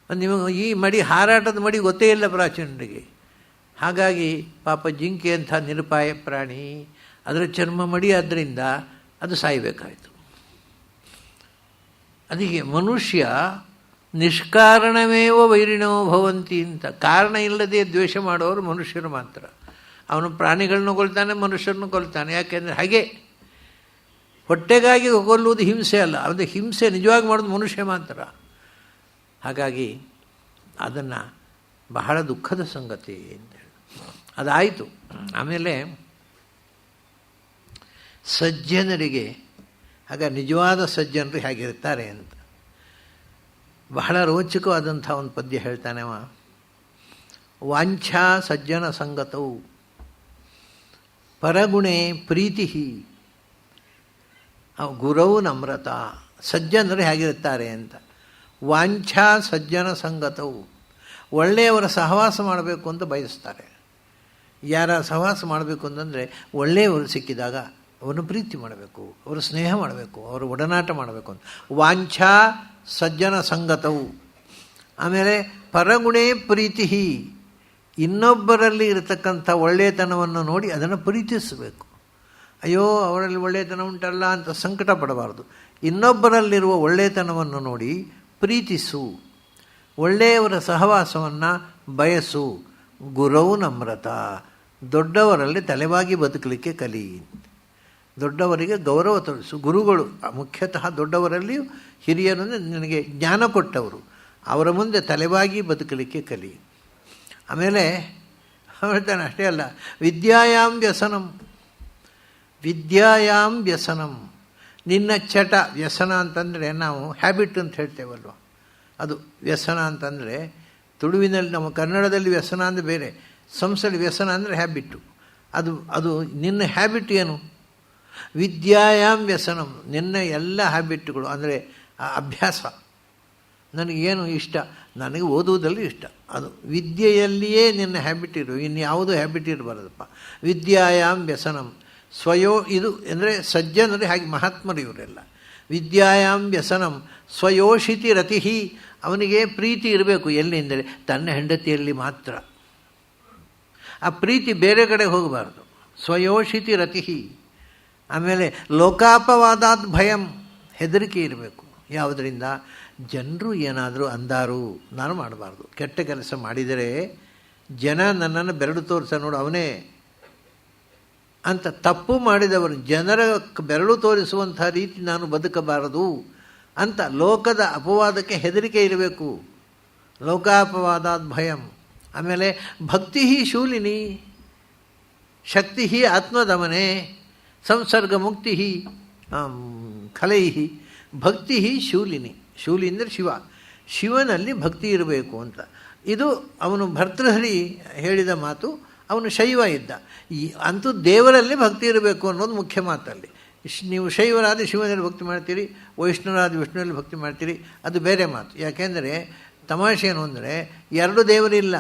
ನಿಮಗೆ ಈ ಮಡಿ, ಹಾರಾಟದ ಮಡಿ ಗೊತ್ತೇ ಇಲ್ಲ ಪ್ರಾಚೀನರಿಗೆ. ಹಾಗಾಗಿ ಪಾಪ ಜಿಂಕೆ ಅಂಥ ನಿರುಪಾಯ ಪ್ರಾಣಿ, ಅದರ ಚರ್ಮ ಮಡಿ, ಆದ್ದರಿಂದ ಅದು ಸಾಯಬೇಕಾಯಿತು. ಅದಕ್ಕೆ ಮನುಷ್ಯ ನಿಷ್ಕಾರಣಮೇವ ವೈರಿಣೋ ಭವಂತಿ ಅಂತ. ಕಾರಣ ಇಲ್ಲದೆ ದ್ವೇಷ ಮಾಡೋರು ಮನುಷ್ಯರು ಮಾತ್ರ. ಅವನು ಪ್ರಾಣಿಗಳನ್ನು ಕೊಲ್ತಾನೆ, ಮನುಷ್ಯರನ್ನು ಕೊಲ್ತಾನೆ. ಯಾಕೆಂದರೆ ಹಾಗೆ ಹೊಟ್ಟೆಗಾಗಿ ಕೊಲ್ಲುವುದು ಹಿಂಸೆ ಅಲ್ಲ, ಅದು ಹಿಂಸೆ ನಿಜವಾಗಿ ಮಾಡೋದು ಮನುಷ್ಯ ಮಾತ್ರ. ಹಾಗಾಗಿ ಅದನ್ನು ಬಹಳ ದುಃಖದ ಸಂಗತಿ ಅಂತೇಳಿ ಅದಾಯಿತು. ಆಮೇಲೆ ಸಜ್ಜನರಿಗೆ, ಆಗ ನಿಜವಾದ ಸಜ್ಜನರು ಹೇಗಿರ್ತಾರೆ ಅಂತ ಬಹಳ ರೋಚಕವಾದಂಥ ಒಂದು ಪದ್ಯ ಹೇಳ್ತಾನೆ ಅವ. ವಾಂಛಾ ಸಜ್ಜನ ಸಂಗತವು ಪರಗುಣೆ ಪ್ರೀತಿ ಗುರೌ ನಮ್ರತಾ ಸಜ್ಜನರು ಹೇಗಿರುತ್ತಾರೆ ಅಂತ. ವಾಂಛಾ ಸಜ್ಜನ ಸಂಗತವು, ಒಳ್ಳೆಯವರ ಸಹವಾಸ ಮಾಡಬೇಕು ಅಂತ ಬಯಸ್ತಾರೆ. ಯಾರ ಸಹವಾಸ ಮಾಡಬೇಕು ಅಂತಂದರೆ ಒಳ್ಳೆಯವರು ಸಿಕ್ಕಿದಾಗ ಅವರನ್ನು ಪ್ರೀತಿ ಮಾಡಬೇಕು, ಅವರು ಸ್ನೇಹ ಮಾಡಬೇಕು, ಅವರು ಒಡನಾಟ ಮಾಡಬೇಕು ಅಂತ. ವಾಂಛಾ ಸಜ್ಜನ ಸಂಗತವು. ಆಮೇಲೆ ಪರಗುಣೇ ಪ್ರೀತಿ, ಇನ್ನೊಬ್ಬರಲ್ಲಿ ಇರತಕ್ಕಂಥ ಒಳ್ಳೆಯತನವನ್ನು ನೋಡಿ ಅದನ್ನು ಪ್ರೀತಿಸಬೇಕು. ಅಯ್ಯೋ ಅವರಲ್ಲಿ ಒಳ್ಳೆಯತನ ಉಂಟಲ್ಲ ಅಂತ ಸಂಕಟ ಪಡಬಾರ್ದು. ಇನ್ನೊಬ್ಬರಲ್ಲಿರುವ ಒಳ್ಳೆಯತನವನ್ನು ನೋಡಿ ಪ್ರೀತಿಸು, ಒಳ್ಳೆಯವರ ಸಹವಾಸವನ್ನು ಬಯಸು. ಗುರವು ನಮ್ರತ, ದೊಡ್ಡವರಲ್ಲಿ ತಲೆಬಾಗಿ ಬದುಕಲಿಕ್ಕೆ ಕಲಿ. ದೊಡ್ಡವರಿಗೆ ಗೌರವ ತೋರಿಸು. ಗುರುಗಳು ಮುಖ್ಯತಃ ದೊಡ್ಡವರಲ್ಲಿಯೂ ಹಿರಿಯರು ನಿನಗೆ ಜ್ಞಾನ ಕೊಟ್ಟವರು, ಅವರ ಮುಂದೆ ತಲೆಬಾಗಿ ಬದುಕಲಿಕ್ಕೆ ಕಲಿ. ಆಮೇಲೆ ಹೇಳ್ತಾನೆ ಅಷ್ಟೇ ಅಲ್ಲ, ವಿದ್ಯಾಯಾಮ್ ವ್ಯಸನಂ, ವಿದ್ಯಾಯಾಮ್ ವ್ಯಸನಂ. ನಿನ್ನ ಚಟ, ವ್ಯಸನ ಅಂತಂದರೆ ನಾವು ಹ್ಯಾಬಿಟ್ ಅಂತ ಹೇಳ್ತೇವಲ್ವ, ಅದು ವ್ಯಸನ ಅಂತಂದರೆ ತುಳುವಿನಲ್ಲಿ, ನಮ್ಮ ಕನ್ನಡದಲ್ಲಿ ವ್ಯಸನ ಅಂದರೆ ಬೇರೆ, ಸಂಸ್ಥೆಯಲ್ಲಿ ವ್ಯಸನ ಅಂದರೆ ಹ್ಯಾಬಿಟ್ಟು. ಅದು ನಿನ್ನ ಹ್ಯಾಬಿಟ್ ಏನು? ವಿದ್ಯಾಯಾಮ್ ವ್ಯಸನಂ, ನಿನ್ನ ಎಲ್ಲ ಹ್ಯಾಬಿಟ್ಗಳು ಅಂದರೆ ಅಭ್ಯಾಸ. ನನಗೇನು ಇಷ್ಟ, ನನಗೆ ಓದುವುದಲ್ಲಿ ಇಷ್ಟ, ಅದು ವಿದ್ಯೆಯಲ್ಲಿಯೇ ನಿನ್ನ ಹ್ಯಾಬಿಟ್ ಇರು, ಇನ್ಯಾವುದೂ ಹ್ಯಾಬಿಟ್ ಇರಬಾರ್ದಪ್ಪ. ವಿದ್ಯಾಯಾಮ್ ವ್ಯಸನಂ ಇದು ಅಂದರೆ ಸಜ್ಜನರು ಹಾಗೆ ಮಹಾತ್ಮರು ಇವರೆಲ್ಲ. ವಿದ್ಯಾಯಾಮ್ ವ್ಯಸನಂ ಸ್ವಯೋಷಿತಿ ರತಿ, ಅವನಿಗೆ ಪ್ರೀತಿ ಇರಬೇಕು. ಎಲ್ಲಿ ಅಂದರೆ ತನ್ನ ಹೆಂಡತಿಯಲ್ಲಿ ಮಾತ್ರ. ಆ ಪ್ರೀತಿ ಬೇರೆ ಕಡೆ ಹೋಗಬಾರ್ದು. ಸ್ವಯೋಷಿತಿ ರತಿ. ಆಮೇಲೆ ಲೋಕಾಪವಾದಾತ್ ಭಯಂ, ಹೆದರಿಕೆ ಇರಬೇಕು. ಯಾವುದರಿಂದ? ಜನರು ಏನಾದರೂ ಅಂದಾರು ನಾನು ಮಾಡಬಾರ್ದು. ಕೆಟ್ಟ ಕೆಲಸ ಮಾಡಿದರೆ ಜನ ನನ್ನನ್ನು ಬೆರಳು ತೋರಿಸ ನೋಡು ಅವನೇ ಅಂತ. ತಪ್ಪು ಮಾಡಿದವರು ಜನರ ಬೆರಳು ತೋರಿಸುವಂಥ ರೀತಿ ನಾನು ಬದುಕಬಾರದು ಅಂತ ಲೋಕದ ಅಪವಾದಕ್ಕೆ ಹೆದರಿಕೆ ಇರಬೇಕು. ಲೋಕಾಪವಾದಾತ್ ಭಯಂ. ಆಮೇಲೆ ಭಕ್ತಿ ಶೂಲಿನಿ, ಶಕ್ತಿ ಆತ್ಮದಮನೆ, ಸಂಸರ್ಗ ಮುಕ್ತಿ ಖಲೈ. ಭಕ್ತಿ ಶೂಲಿನಿ, ಶೂಲಿ ಅಂದರೆ ಶಿವ, ಶಿವನಲ್ಲಿ ಭಕ್ತಿ ಇರಬೇಕು ಅಂತ. ಇದು ಅವನು ಭರ್ತೃಹರಿ ಹೇಳಿದ ಮಾತು. ಅವನು ಶೈವ ಇದ್ದ. ಅಂತೂ ದೇವರಲ್ಲಿ ಭಕ್ತಿ ಇರಬೇಕು ಅನ್ನೋದು ಮುಖ್ಯ ಮಾತಲ್ಲಿ. ನೀವು ಶೈವರಾದ ಶಿವನಲ್ಲಿ ಭಕ್ತಿ ಮಾಡ್ತೀರಿ, ವೈಷ್ಣವರಾದ ವಿಷ್ಣುವಲ್ಲಿ ಭಕ್ತಿ ಮಾಡ್ತೀರಿ, ಅದು ಬೇರೆ ಮಾತು. ಯಾಕೆಂದರೆ ತಮಾಷೆ ಏನು ಅಂದರೆ ಎರಡು ದೇವರಿಲ್ಲ,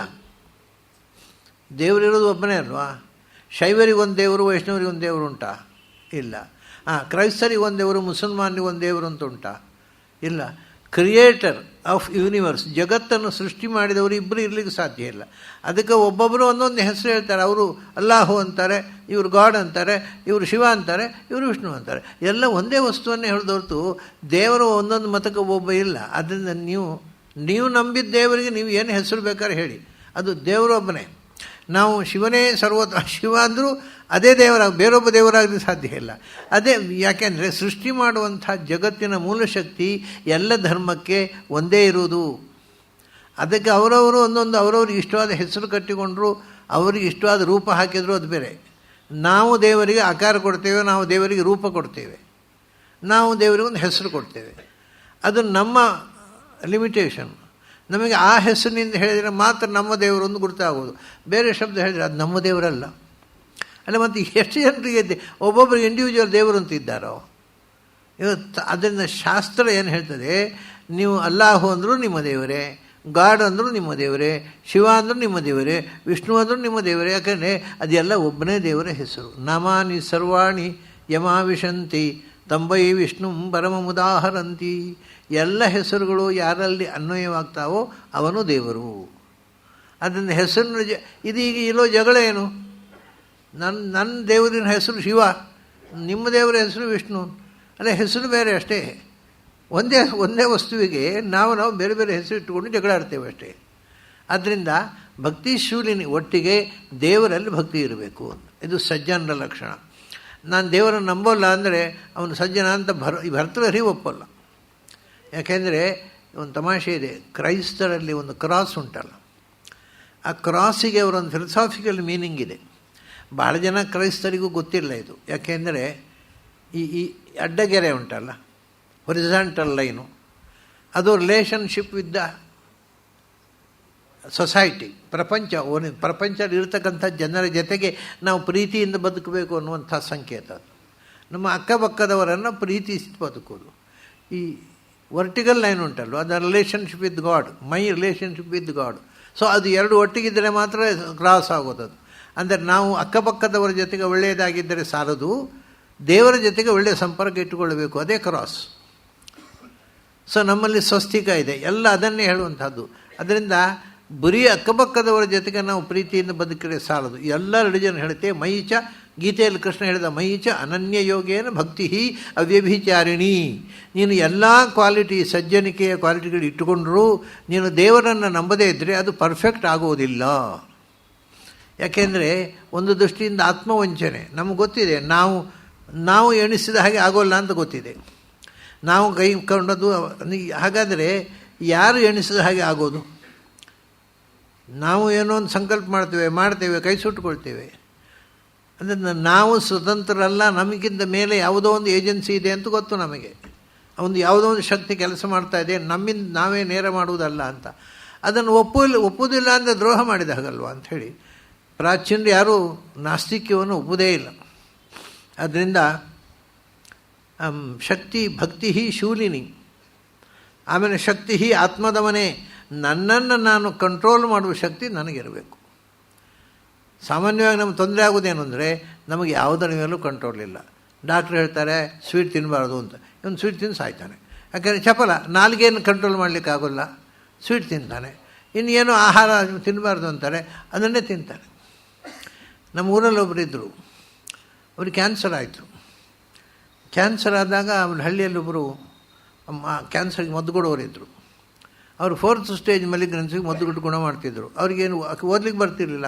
ದೇವರಿರೋದು ಒಬ್ಬನೇ ಅಲ್ವಾ. ಶೈವರಿಗೊಂದು ದೇವರು, ವೈಷ್ಣವರಿಗೊಂದು ದೇವರು ಉಂಟಾ? ಇಲ್ಲ. ಕ್ರೈಸ್ತರಿಗೊಂದು ದೇವರು, ಮುಸಲ್ಮಾನರಿಗೊಂದು ದೇವರು ಅಂತ ಉಂಟಾ? ಇಲ್ಲ. ಕ್ರಿಯೇಟರ್ ಆಫ್ ಯೂನಿವರ್ಸ್, ಜಗತ್ತನ್ನು ಸೃಷ್ಟಿ ಮಾಡಿದವರು ಇಬ್ಬರು ಇರಲಿಕ್ಕೆ ಸಾಧ್ಯ ಇಲ್ಲ. ಅದಕ್ಕೆ ಒಬ್ಬೊಬ್ಬರು ಒಂದೊಂದು ಹೆಸರು ಹೇಳ್ತಾರೆ. ಅವರು ಅಲ್ಲಾಹು ಅಂತಾರೆ, ಇವರು ಗಾಡ್ ಅಂತಾರೆ, ಇವರು ಶಿವ ಅಂತಾರೆ, ಇವರು ವಿಷ್ಣು ಅಂತಾರೆ. ಎಲ್ಲ ಒಂದೇ ವಸ್ತುವನ್ನೇ ಹೇಳಿದೊರ್ತು ದೇವರು ಒಂದೊಂದು ಮತಕ್ಕೆ ಒಬ್ಬೊಬ್ಬ ಇಲ್ಲ. ಅದರಿಂದ ನೀವು ನಂಬಿದ ದೇವರಿಗೆ ನೀವು ಏನು ಹೆಸರು ಬೇಕಾದ್ರೆ ಹೇಳಿ, ಅದು ದೇವರೊಬ್ಬನೇ. ನಾವು ಶಿವನೇ ಸರ್ವತ, ಶಿವ ಅಂದರೂ ಅದೇ ದೇವರಾಗ, ಬೇರೊಬ್ಬ ದೇವರಾಗಲಿ ಸಾಧ್ಯ ಇಲ್ಲ. ಅದೇ ಯಾಕೆಂದರೆ ಸೃಷ್ಟಿ ಮಾಡುವಂಥ ಜಗತ್ತಿನ ಮೂಲಶಕ್ತಿ ಎಲ್ಲ ಧರ್ಮಕ್ಕೆ ಒಂದೇ ಇರುವುದು. ಅದಕ್ಕೆ ಅವರವರು ಒಂದೊಂದು ಅವರವ್ರಿಗೆ ಇಷ್ಟವಾದ ಹೆಸರು ಕಟ್ಟಿಕೊಂಡ್ರು, ಅವರಿಗೆ ಇಷ್ಟವಾದ ರೂಪ ಹಾಕಿದ್ರು, ಅದು ಬೇರೆ. ನಾವು ದೇವರಿಗೆ ಆಕಾರ ಕೊಡ್ತೇವೆ, ನಾವು ದೇವರಿಗೆ ರೂಪ ಕೊಡ್ತೇವೆ, ನಾವು ದೇವರಿಗೆ ಒಂದು ಹೆಸರು ಕೊಡ್ತೇವೆ. ಅದು ನಮ್ಮ ಲಿಮಿಟೇಷನ್. ನಮಗೆ ಆ ಹೆಸರಿನಿಂದ ಹೇಳಿದರೆ ಮಾತ್ರ ನಮ್ಮ ದೇವರೊಂದು ಗುರುತಾಗೋದು. ಬೇರೆ ಶಬ್ದ ಹೇಳಿದರೆ ಅದು ನಮ್ಮ ದೇವರಲ್ಲ. ಅಲ್ಲ, ಮತ್ತು ಎಷ್ಟು ಜನರಿಗೆ ಒಬ್ಬೊಬ್ಬರಿಗೆ ಇಂಡಿವಿಜುವಲ್ ದೇವರು ಅಂತ ಇದ್ದಾರೋ ಇವತ್ತು. ಅದರಿಂದ ಶಾಸ್ತ್ರ ಏನು ಹೇಳ್ತದೆ, ನೀವು ಅಲ್ಲಾಹು ಅಂದರೂ ನಿಮ್ಮ ದೇವರೇ, ಗಾಡ್ ಅಂದರೂ ನಿಮ್ಮ ದೇವರೇ, ಶಿವ ಅಂದರೂ ನಿಮ್ಮ ದೇವರೇ, ವಿಷ್ಣು ಅಂದರೂ ನಿಮ್ಮ ದೇವರೇ. ಯಾಕಂದರೆ ಅದೆಲ್ಲ ಒಬ್ಬನೇ ದೇವರ ಹೆಸರು. ನಮಾನಿ ಸರ್ವಾಣಿ ಯಮಾವಿಶಂತಿ ತಂಬೈ ವಿಷ್ಣು ಪರಮಮುದಾಹರಂತಿ. ಎಲ್ಲ ಹೆಸರುಗಳು ಯಾರಲ್ಲಿ ಅನ್ವಯವಾಗ್ತಾವೋ ಅವನು ದೇವರು. ಅದರಿಂದ ಹೆಸರಿನ ಇದೀಗ ಇಲ್ಲೋ ಜಗಳ ಏನು? ನನ್ನ ದೇವರಿನ ಹೆಸರು ಶಿವ, ನಿಮ್ಮ ದೇವರ ಹೆಸರು ವಿಷ್ಣು. ಅಲ್ಲ, ಹೆಸರು ಬೇರೆ ಅಷ್ಟೇ. ಒಂದೇ ವಸ್ತುವಿಗೆ ನಾವು ಬೇರೆ ಬೇರೆ ಹೆಸರು ಇಟ್ಟುಕೊಂಡು ಜಗಳ ಆಡ್ತೇವೆ ಅಷ್ಟೇ. ಆದ್ದರಿಂದ ಭಕ್ತಿ ಶೂಲಿನಿ, ಒಟ್ಟಿಗೆ ದೇವರಲ್ಲಿ ಭಕ್ತಿ ಇರಬೇಕು. ಇದು ಸಜ್ಜನರ ಲಕ್ಷಣ. ನಾನು ದೇವರನ್ನು ನಂಬೋಲ್ಲ ಅಂದರೆ ಅವನು ಸಜ್ಜನ ಅಂತ ಭರ್ತೃಹರಿ ಒಪ್ಪಲ್ಲ. ಯಾಕೆಂದರೆ ಒಂದು ತಮಾಷೆ ಇದೆ, ಕ್ರೈಸ್ತರಲ್ಲಿ ಒಂದು ಕ್ರಾಸ್ ಉಂಟಲ್ಲ, ಆ ಕ್ರಾಸಿಗೆ ಅವರೊಂದು ಫಿಲಸಾಫಿಕಲ್ ಮೀನಿಂಗ್ ಇದೆ. ಭಾಳ ಜನ ಕ್ರೈಸ್ತರಿಗೂ ಗೊತ್ತಿಲ್ಲ ಇದು. ಯಾಕೆಂದರೆ ಈ ಅಡ್ಡಗೆರೆ ಉಂಟಲ್ಲ, ಹೊರಿಜಾಂಟಲ್ ಲೈನು, ಅದು ರಿಲೇಷನ್ಶಿಪ್ ವಿತ್ ದ ಸೊಸೈಟಿ, ಪ್ರಪಂಚದಲ್ಲಿ ಇರತಕ್ಕಂಥ ಜನರ ಜೊತೆಗೆ ನಾವು ಪ್ರೀತಿಯಿಂದ ಬದುಕಬೇಕು ಅನ್ನುವಂಥ ಸಂಕೇತ ಅದು. ನಮ್ಮ ಅಕ್ಕಪಕ್ಕದವರನ್ನು ಪ್ರೀತಿಸಿ ಬದುಕೋದು. ಈ ವರ್ಟಿಕಲ್ ಲೈನ್ ಉಂಟಲ್ವ, ಅದರ relationship with god, my relationship with god. So ಅದು ಎರಡು ಒಟ್ಟಿಗಿದ್ದರೆ ಮಾತ್ರ ಕ್ರಾಸ್ ಆಗೋದದು. ಅಂದರೆ ನಾವು ಅಕ್ಕಪಕ್ಕದವರ ಜೊತೆಗೆ ಒಳ್ಳೆಯದಾಗಿದ್ದರೆ ಸಾಲದು, ದೇವರ ಜೊತೆಗೆ ಒಳ್ಳೆಯ ಸಂಪರ್ಕ ಇಟ್ಟುಕೊಳ್ಳಬೇಕು, ಅದೇ ಕ್ರಾಸ್. ಸೊ ನಮ್ಮಲ್ಲಿ ಸ್ವಸ್ತಿಕ ಇದೆ, ಎಲ್ಲ ಅದನ್ನೇ ಹೇಳುವಂಥದ್ದು. ಅದರಿಂದ ಬರೀ ಅಕ್ಕಪಕ್ಕದವರ ಜೊತೆಗೆ ನಾವು ಪ್ರೀತಿಯಿಂದ ಬದುಕಿದ್ರೆ ಸಾಲದು. ಎಲ್ಲ ರಿಲಿಜನ್ ಹೇಳುತ್ತೆ ಮೈಚ, ಗೀತೆಯಲ್ಲಿ ಕೃಷ್ಣ ಹೇಳಿದ ಮೈಚ ಅನನ್ಯ ಯೋಗೇನ ಭಕ್ತಿ ಅವ್ಯಭಿಚಾರಿಣಿ. ನೀನು ಎಲ್ಲ ಕ್ವಾಲಿಟಿ, ಸಜ್ಜನಿಕೆಯ ಕ್ವಾಲಿಟಿಗಳು ಇಟ್ಟುಕೊಂಡ್ರೂ ನೀನು ದೇವರನ್ನು ನಂಬದೇ ಇದ್ದರೆ ಅದು ಪರ್ಫೆಕ್ಟ್ ಆಗುವುದಿಲ್ಲ. ಯಾಕೆಂದರೆ ಒಂದು ದೃಷ್ಟಿಯಿಂದ ಆತ್ಮವಂಚನೆ. ನಮಗೆ ಗೊತ್ತಿದೆ, ನಾವು ಎಣಿಸಿದ ಹಾಗೆ ಆಗೋಲ್ಲ ಅಂತ ಗೊತ್ತಿದೆ. ನಾವು ಕೈ ಕೊಂಡದ್ದು. ಹಾಗಾದರೆ ಯಾರು ಎಣಿಸಿದ ಹಾಗೆ ಆಗೋದು? ನಾವು ಏನೋ ಒಂದು ಸಂಕಲ್ಪ ಮಾಡ್ತೇವೆ, ಕೈ ಸುಟ್ಟುಕೊಳ್ತೇವೆ. ಅಂದರೆ ನಾವು ಸ್ವತಂತ್ರರಲ್ಲ, ನಮಗಿಂತ ಮೇಲೆ ಯಾವುದೋ ಒಂದು ಏಜೆನ್ಸಿ ಇದೆ ಅಂತ ಗೊತ್ತು ನಮಗೆ. ಒಂದು ಯಾವುದೋ ಒಂದು ಶಕ್ತಿ ಕೆಲಸ ಮಾಡ್ತಾ ಇದೆ, ನಮ್ಮಿಂದ ನಾವೇ ನೇರ ಮಾಡುವುದಲ್ಲ ಅಂತ. ಅದನ್ನು ಒಪ್ಪುವುದಿಲ್ಲ ಅಂದರೆ ದ್ರೋಹ ಮಾಡಿದ ಹಾಗಲ್ವ ಅಂಥೇಳಿ ಪ್ರಾಚೀನರು ಯಾರೂ ನಾಸ್ತಿಕ್ಯವನ್ನು ಒಪ್ಪುವುದೇ ಇಲ್ಲ. ಅದರಿಂದ ಶಕ್ತಿ ಭಕ್ತಿ ಶೂಲಿನಿ, ಆಮೇಲೆ ಶಕ್ತಿ ಆತ್ಮದವನೇ. ನನ್ನನ್ನು ನಾನು ಕಂಟ್ರೋಲ್ ಮಾಡುವ ಶಕ್ತಿ ನನಗಿರಬೇಕು. ಸಾಮಾನ್ಯವಾಗಿ ನಮ್ಗೆ ತೊಂದರೆ ಆಗೋದೇನು ಅಂದರೆ ನಮಗೆ ಯಾವುದರ ಮೇಲೂ ಕಂಟ್ರೋಲ್ ಇಲ್ಲ. ಡಾಕ್ಟ್ರು ಹೇಳ್ತಾರೆ ಸ್ವೀಟ್ ತಿನ್ನಬಾರ್ದು ಅಂತ, ಇವನು ಸ್ವೀಟ್ ತಿಂದು ಸಾಯ್ತಾನೆ. ಯಾಕೆಂದರೆ ಚಪಲ, ನಾಲ್ಗೇನು ಕಂಟ್ರೋಲ್ ಮಾಡಲಿಕ್ಕಾಗೋಲ್ಲ, ಸ್ವೀಟ್ ತಿಂತಾನೆ. ಇನ್ನೇನು ಆಹಾರ ತಿನ್ನಬಾರ್ದು ಅಂತಾರೆ, ಅದನ್ನೇ ತಿಂತಾನೆ. ನಮ್ಮ ಊರಲ್ಲಿ ಒಬ್ಬರಿದ್ದರು, ಅವ್ರಿಗೆ ಕ್ಯಾನ್ಸರ್ ಆಯಿತು. ಕ್ಯಾನ್ಸರ್ ಆದಾಗ ಅವ್ರ ಹಳ್ಳಿಯಲ್ಲೊಬ್ಬರು ಕ್ಯಾನ್ಸರ್ಗೆ ಮದ್ದು ಕೊಡೋರಿದ್ದರು. ಅವರು 4th ಸ್ಟೇಜ್ ಮಲಿಗ್ರೆನ್ಸಿಗೆ ಮದ್ದು ಕೊಟ್ಟು ಗುಣ ಮಾಡ್ತಿದ್ರು. ಅವ್ರಿಗೇನು ಓದಲಿಕ್ಕೆ ಬರ್ತಿರಲಿಲ್ಲ,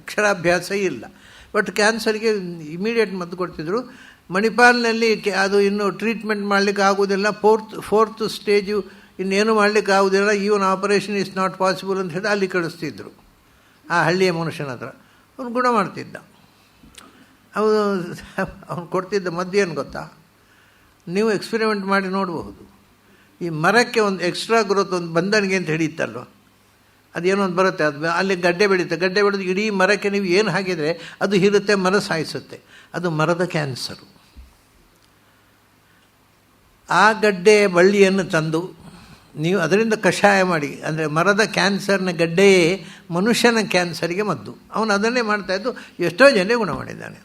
ಅಕ್ಷರಾಭ್ಯಾಸ ಇಲ್ಲ. ಬಟ್ ಕ್ಯಾನ್ಸರ್ಗೆ ಇಮಿಡಿಯೇಟ್ ಮದ್ದು ಕೊಡ್ತಿದ್ರು. ಮಣಿಪಾಲ್ನಲ್ಲಿ ಅದು ಇನ್ನೂ ಟ್ರೀಟ್ಮೆಂಟ್ ಮಾಡಲಿಕ್ಕೆ ಆಗೋದಿಲ್ಲ, 4th ಸ್ಟೇಜು ಇನ್ನೇನು ಮಾಡಲಿಕ್ಕೆ ಆಗೋದಿಲ್ಲ, even operation is not possible ಅಂತ ಹೇಳಿ ಅಲ್ಲಿ ಕಳಿಸ್ತಿದ್ರು. ಆ ಹಳ್ಳಿಯ ಮನುಷ್ಯನ ಹತ್ರ ಅವನು ಗುಣ ಮಾಡ್ತಿದ್ದ. ಅವನು ಕೊಡ್ತಿದ್ದ ಮದ್ದು ಏನು ಗೊತ್ತಾ? ನೀವು ಎಕ್ಸ್ಪೆರಿಮೆಂಟ್ ಮಾಡಿ ನೋಡಬಹುದು. ಈ ಮರಕ್ಕೆ ಒಂದು ಎಕ್ಸ್ಟ್ರಾ ಗ್ರೋತ್, ಒಂದು ಬಂದಣಿಗೆ ಅಂತ ಹಿಡಿಯುತ್ತಲ್ವ, ಅದೇನೋ ಒಂದು ಬರುತ್ತೆ, ಅದು ಅಲ್ಲಿ ಗಡ್ಡೆ ಬೆಳೀತೆ. ಗಡ್ಡೆ ಬೆಳೆದು ಇಡೀ ಮರಕ್ಕೆ ನೀವು ಏನು ಹಾಕಿದರೆ ಅದು ಹೀರುತ್ತೆ, ಮರ ಸಾಯಿಸುತ್ತೆ. ಅದು ಮರದ ಕ್ಯಾನ್ಸರು. ಆ ಗಡ್ಡೆ ಬಳ್ಳಿಯನ್ನು ತಂದು ನೀವು ಅದರಿಂದ ಕಷಾಯ ಮಾಡಿ, ಅಂದರೆ ಮರದ ಕ್ಯಾನ್ಸರ್ನ ಗಡ್ಡೆಯೇ ಮನುಷ್ಯನ ಕ್ಯಾನ್ಸರಿಗೆ ಮದ್ದು. ಅವನು ಅದನ್ನೇ ಮಾಡ್ತಾಯಿದ್ದು, ಎಷ್ಟೋ ಜನ ಗುಣ ಮಾಡಿದ್ದಾನೆ.